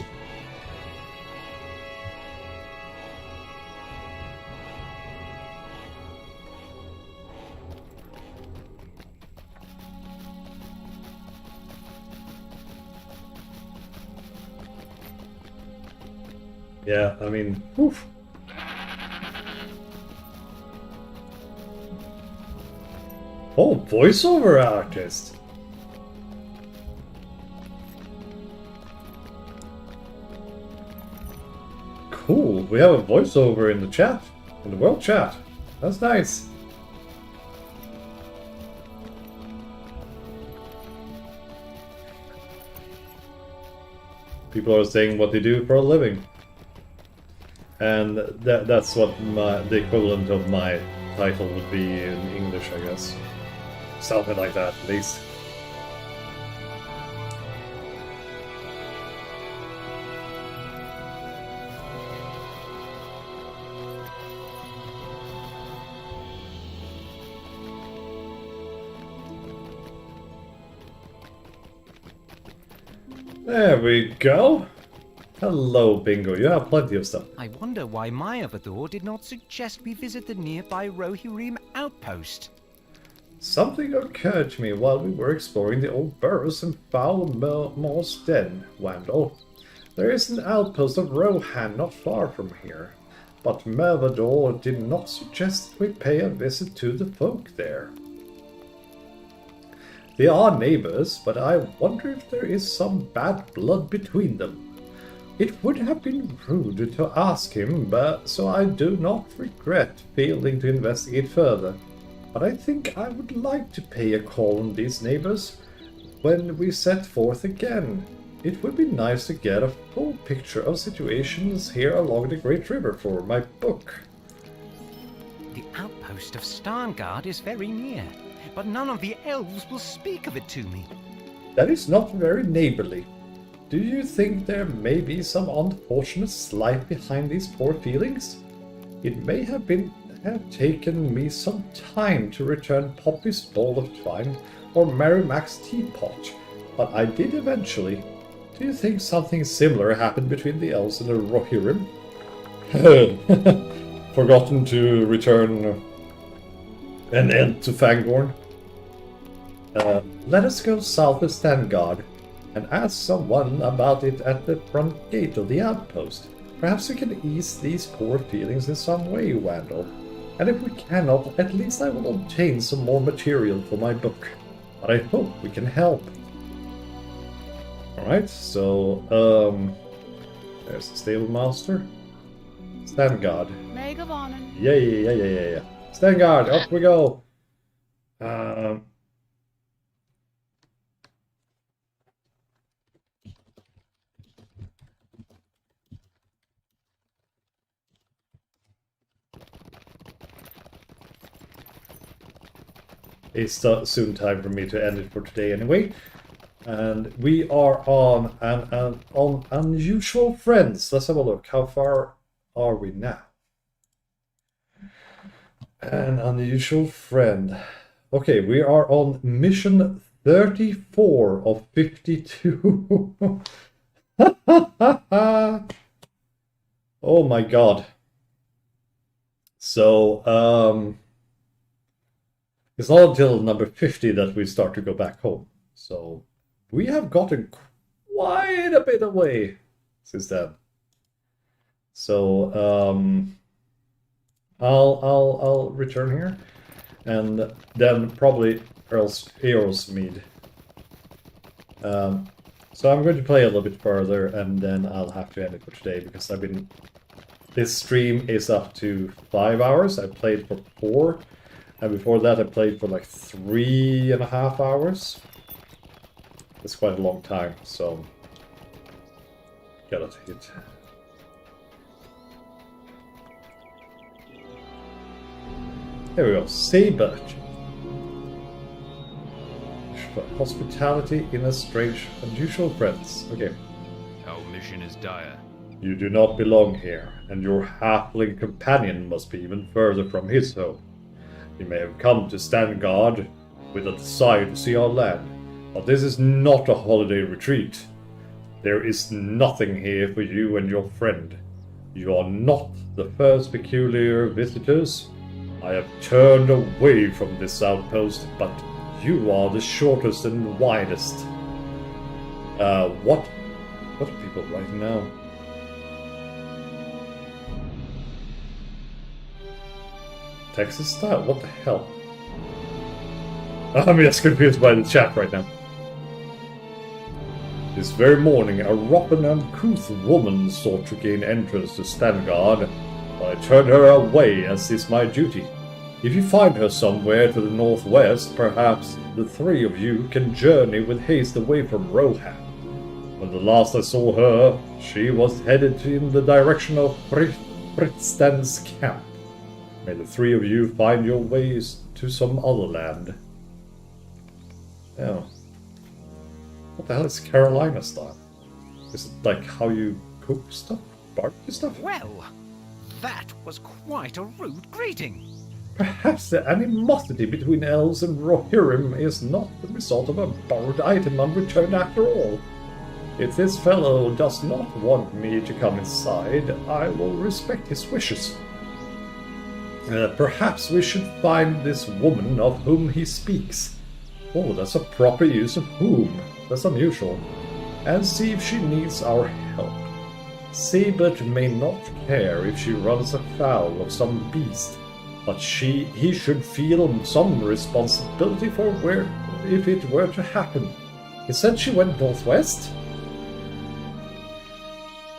Yeah, I mean, oof. Oh, voiceover artist. Cool, we have a voiceover in the chat, in the world chat. That's nice. People are saying what they do for a living. And that's what the equivalent of my title would be in English, I guess. Something like that, at least. There we go. Hello, Bingo. You have plenty of stuff. I wonder why my other door did not suggest we visit the nearby Rohirrim outpost. Something occurred to me while we were exploring the old burrows and foul moss den, Wandal. There is an outpost of Rohan not far from here, but Mervador did not suggest that we pay a visit to the folk there. They are neighbors, but I wonder if there is some bad blood between them. It would have been rude to ask him, but so I do not regret failing to investigate further. But I think I would like to pay a call on these neighbors when we set forth again. It would be nice to get a full picture of situations here along the Great River for my book. The outpost of Starngard is very near, but none of the elves will speak of it to me. That is not very neighborly. Do you think there may be some unfortunate slight behind these poor feelings? It may have taken me some time to return Poppy's ball of twine or Mary Mac's teapot, but I did eventually. Do you think something similar happened between the elves and the Rohirrim? Forgotten to return an end to Fangorn? Let us go south of Stangard and ask someone about it at the front gate of the outpost. Perhaps we can ease these poor feelings in some way, Wandal. And if we cannot, at least I will obtain some more material for my book. But I hope we can help. Alright, so, there's the stable master. Stangard. Meg of Honor. Yeah. Stangard, up we go. It's soon time for me to end it for today anyway. And we are on on Unusual Friends. Let's have a look. How far are we now? An Unusual Friend. Okay, we are on mission 34 of 52. Oh my god. So, it's not until number 50 that we start to go back home. So we have gotten quite a bit away since then. So I'll return here, and then probably Earlsmead. So I'm going to play a little bit further, and then I'll have to end it for today because this stream is up to 5 hours. I played for 4. And before that I played for like 3.5 hours. It's quite a long time, so gotta take it. There we go, Saybirch. Hospitality in a strange, unusual friends. Okay. Our mission is dire. You do not belong here, and your halfling companion must be even further from his home. You may have come to Stangard with a desire to see our land, but this is not a holiday retreat. There is nothing here for you and your friend. You are not the first peculiar visitors. I have turned away from this outpost, but you are the shortest and widest. What are people writing now? Texas style? What the hell? I'm just confused by the chat right now. This very morning, a rough and uncouth woman sought to gain entrance to Stangard, but I turned her away, as is my duty. If you find her somewhere to the northwest, perhaps the 3 of you can journey with haste away from Rohan. When the last I saw her, she was headed in the direction of Fritstan's camp. May the 3 of you find your ways to some other land. Oh. What the hell is Carolina style? Is it like how you cook stuff? Barbecue stuff? Well, that was quite a rude greeting. Perhaps the animosity between elves and Rohirrim is not the result of a borrowed item unreturned after all. If this fellow does not want me to come inside, I will respect his wishes. Perhaps we should find this woman of whom he speaks. Oh, that's a proper use of whom. That's unusual. And see if she needs our help. Sabert may not care if she runs afoul of some beast, but he should feel some responsibility for if it were to happen. He said she went northwest?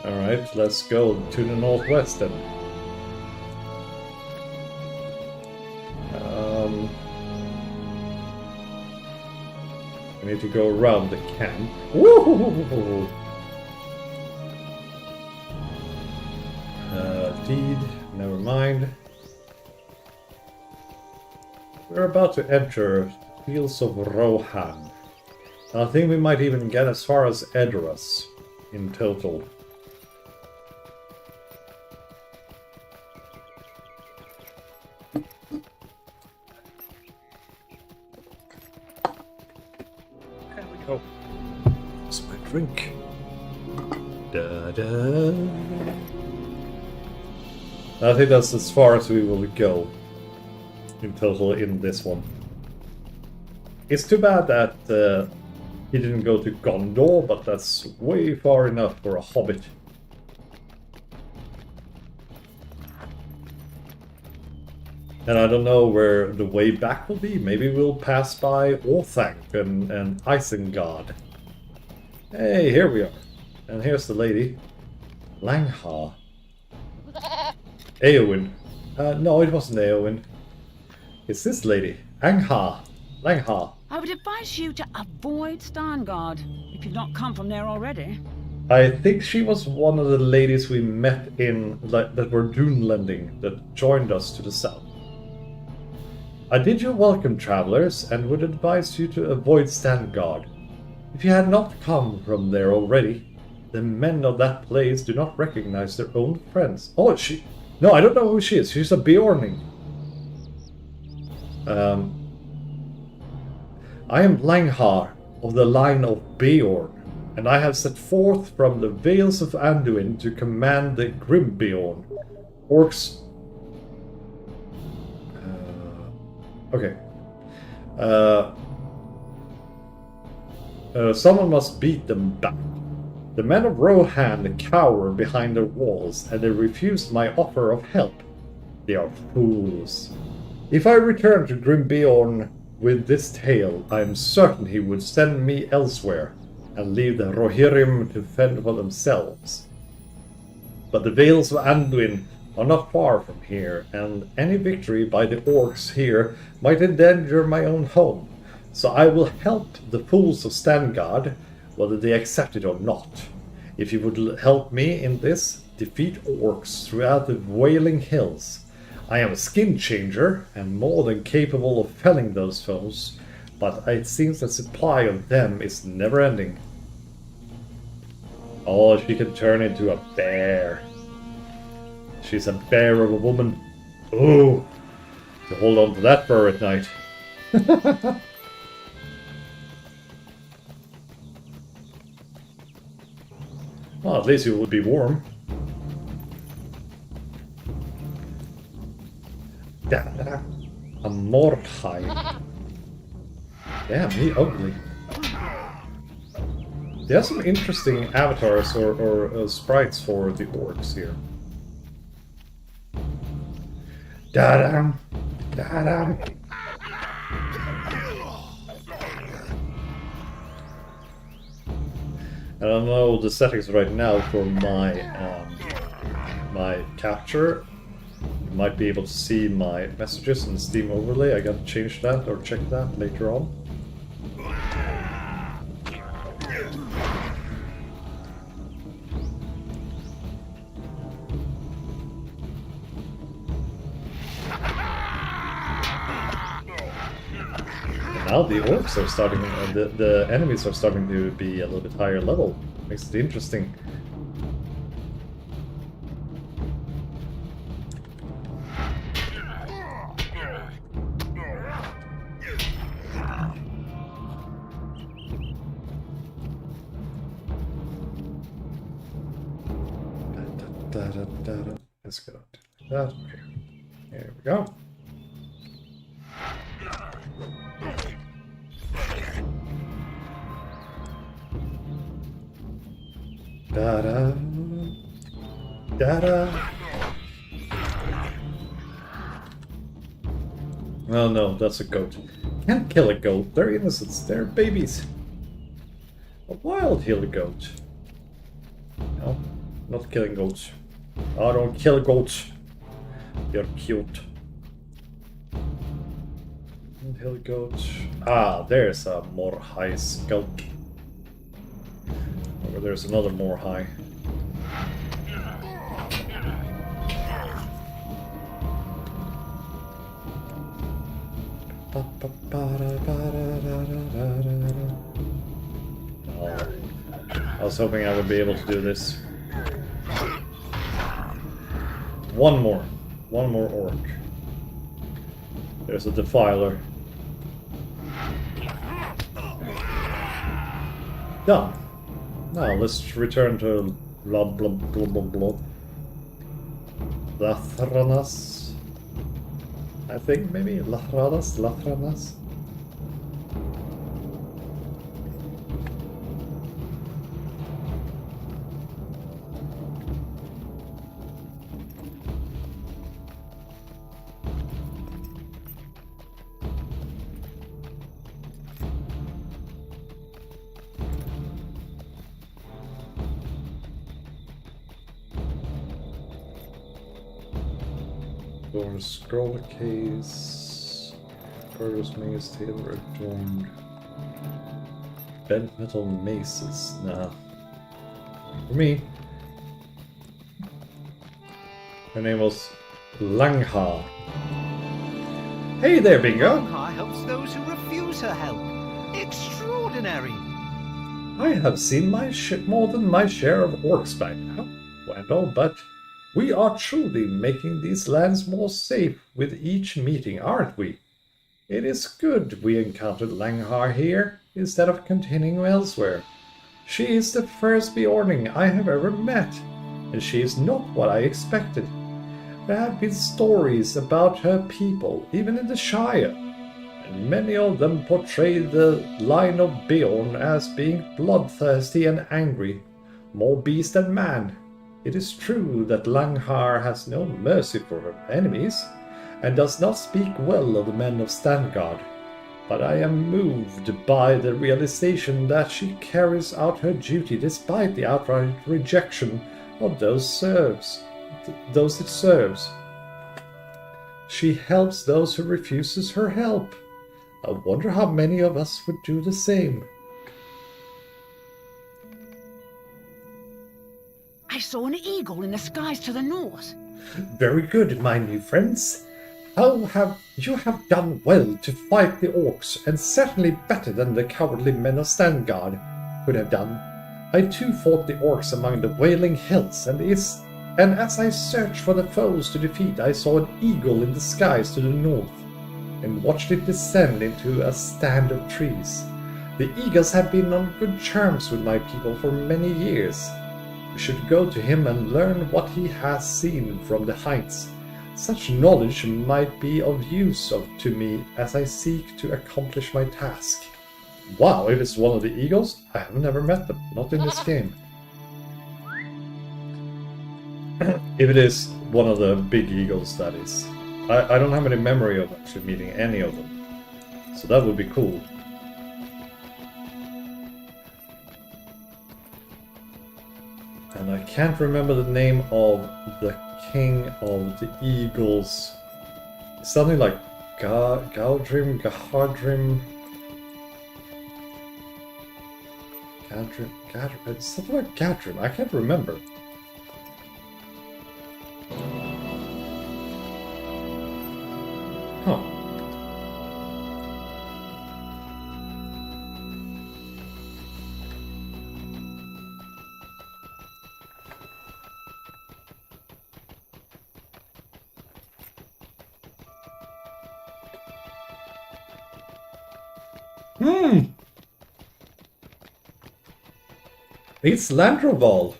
Alright, let's go to the northwest then. We need to go around the camp. Woo! Deed, never mind. We're about to enter Fields of Rohan. I think we might even get as far as Edoras in total. There we go. That's my drink. Da-da. I think that's as far as we will go in total in this one. It's too bad that he didn't go to Gondor, but that's way far enough for a hobbit. And I don't know where the way back will be. Maybe we'll pass by Orthanc and Isengard. Hey, here we are. And here's the lady. Langhar. Eowyn. No, it wasn't Eowyn. It's this lady. Langhar. I would advise you to avoid Steingard, if you've not come from there already. I think she was one of the ladies we met in that were Dunelending that joined us to the south. I did you welcome, travelers, and would advise you to avoid Steingard. If you had not come from there already, the men of that place do not recognize their own friends. Oh, she... No, I don't know who she is. She's a Beorning. I am Langhar of the line of Beorn, and I have set forth from the Vales of Anduin to command the Grimbeorn. Orcs... okay. Someone must beat them back. The men of Rohan cower behind their walls, and they refused my offer of help. They are fools. If I return to Grimbeorn with this tale, I am certain he would send me elsewhere, and leave the Rohirrim to fend for themselves. But the Vales of Anduin are not far from here, and any victory by the orcs here might endanger my own home. So I will help the fools of Steingard, whether they accept it or not. If you would help me in this, defeat orcs throughout the Wailing Hills. I am a skin changer, and more than capable of felling those foes, but it seems the supply of them is never ending. Oh, she can turn into a bear. She's a bear of a woman. Ooh, to hold on to that fur at night. Well, at least you would be warm. A Morhai. Damn, he ugly. There are some interesting avatars or sprites for the orcs here. Da-dam! Da-dam! I don't know the settings right now for my my capture. You might be able to see my messages in the Steam overlay. I gotta change that or check that later on. Now the orcs are starting, the enemies are starting to be a little bit higher level. Makes it interesting. Let's go like that. Okay. Here we go. Da-da, da-da. Oh no, that's a goat. Can't kill a goat. They're innocents. They're babies. A wild hill goat. No, not killing goats. I don't kill goats. They're cute. Hill goat. Ah, there's a more high scout. Or there's another more high. Oh, I was hoping I would be able to do this. One more orc. There's a defiler. Done. Now let's return to blah blah blah blah blah. Lathranas. I think maybe Lathranas. Scroll case. Carter's mace, tailor adorned. Bent metal maces. Nah. For me. Her name was Langha. Hey there, Bingo! Langha helps those who refuse her help. Extraordinary! I have seen more than my share of orcs by now, Wandal, but we are truly making these lands more safe with each meeting, aren't we? It is good we encountered Langhar here, instead of continuing elsewhere. She is the first Bjorning I have ever met, and she is not what I expected. There have been stories about her people, even in the Shire, and many of them portray the line of Bjorn as being bloodthirsty and angry, more beast than man. It is true that Langhar has no mercy for her enemies, and does not speak well of the men of Standgard, but I am moved by the realization that she carries out her duty despite the outright rejection of those it serves. She helps those who refuses her help. I wonder how many of us would do the same. I saw an eagle in the skies to the north. Very good, my new friends. You have done well to fight the orcs, and certainly better than the cowardly men of Standgard could have done. I too fought the orcs among the Wailing Hills, and as I searched for the foes to defeat, I saw an eagle in the skies to the north, and watched it descend into a stand of trees. The eagles have been on good terms with my people for many years. We should go to him and learn what he has seen from the heights. Such knowledge might be of use to me as I seek to accomplish my task. Wow, if it's one of the eagles, I have never met them, not in this game. If it is one of the big eagles, that is. I don't have any memory of actually meeting any of them, so that would be cool. And I can't remember the name of the king of the eagles. Something like Gahardrim. It's something like Gadrim. I can't remember. Huh. It's Landroval.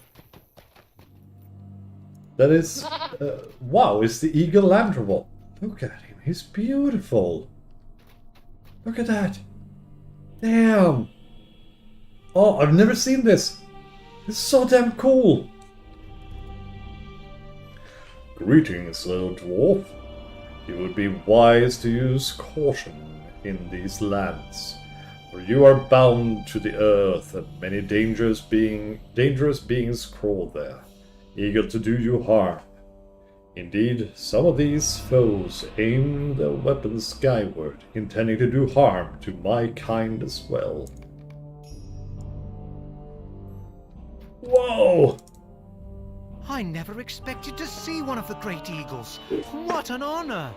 That is... wow, it's the eagle Landroval. Look at him, he's beautiful. Look at that. Damn. Oh, I've never seen this. It's so damn cool. Greetings, little dwarf. You would be wise to use caution in these lands, for you are bound to the earth, and many dangerous beings crawl there. eager to do you harm. Indeed, some of these foes aim their weapons skyward, intending to do harm to my kind as well. Whoa! I never expected to see one of the great eagles. What an honor!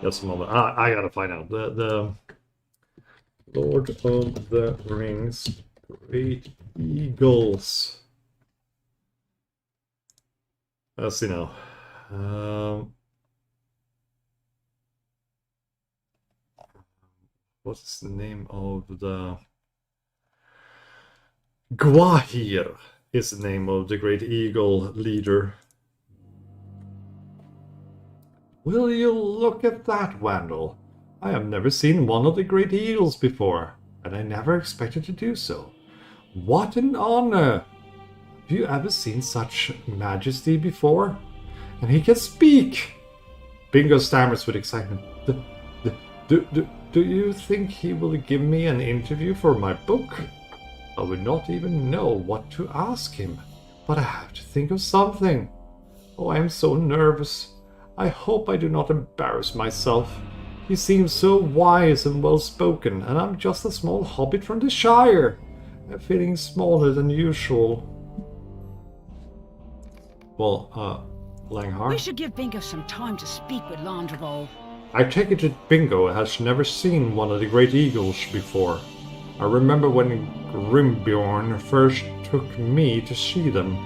Just a moment. I gotta find out. The Lord of the Rings Great Eagles. Let's see now. What's the name of the... Gwahir is the name of the Great Eagle leader. Will you look at that, Wandal? I have never seen one of the Great Eagles before, and I never expected to do so. What an honor! Have you ever seen such majesty before? And he can speak! Bingo stammers with excitement. Do you think he will give me an interview for my book? I would not even know what to ask him, but I have to think of something. Oh, I am so nervous. I hope I do not embarrass myself. He seems so wise and well-spoken, and I'm just a small hobbit from the Shire. I'm feeling smaller than usual. Well, Langhar? We should give Bingo some time to speak with Landreval. I take it that Bingo has never seen one of the Great Eagles before. I remember when Grimbjorn first took me to see them,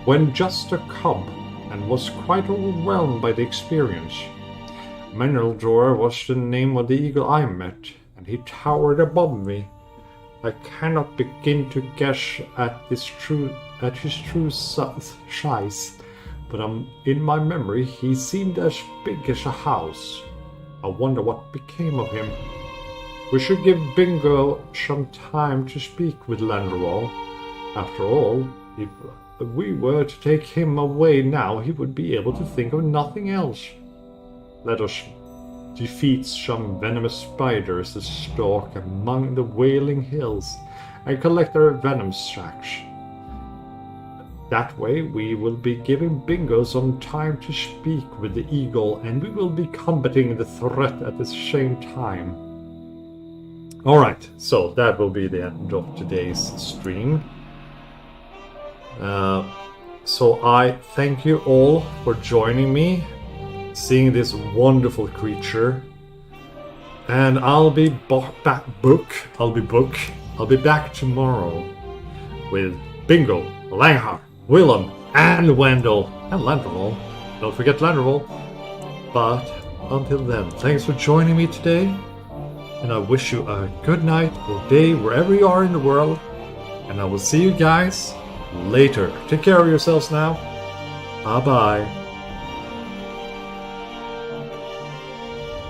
when just a cub, and was quite overwhelmed by the experience. Meneldur was the name of the eagle I met, and he towered above me. I cannot begin to guess at his true size, but in my memory he seemed as big as a house. I wonder what became of him. We should give Bingo some time to speak with Landreval. After all, if we were to take him away now, he would be able to think of nothing else. Let us defeat some venomous spiders that stalk among the Wailing Hills and collect their venom sacs. That way we will be giving Bingo some time to speak with the eagle, and we will be combating the threat at the same time. Alright, so that will be the end of today's stream. So I thank you all for joining me, seeing this wonderful creature. And I'll be back tomorrow with Bingo, Langhar, Willem, and Wandal, and Landreval. Don't forget Landreval. But until then, thanks for joining me today, and I wish you a good night or day wherever you are in the world, and I will see you guys later. Take care of yourselves now. Bye bye.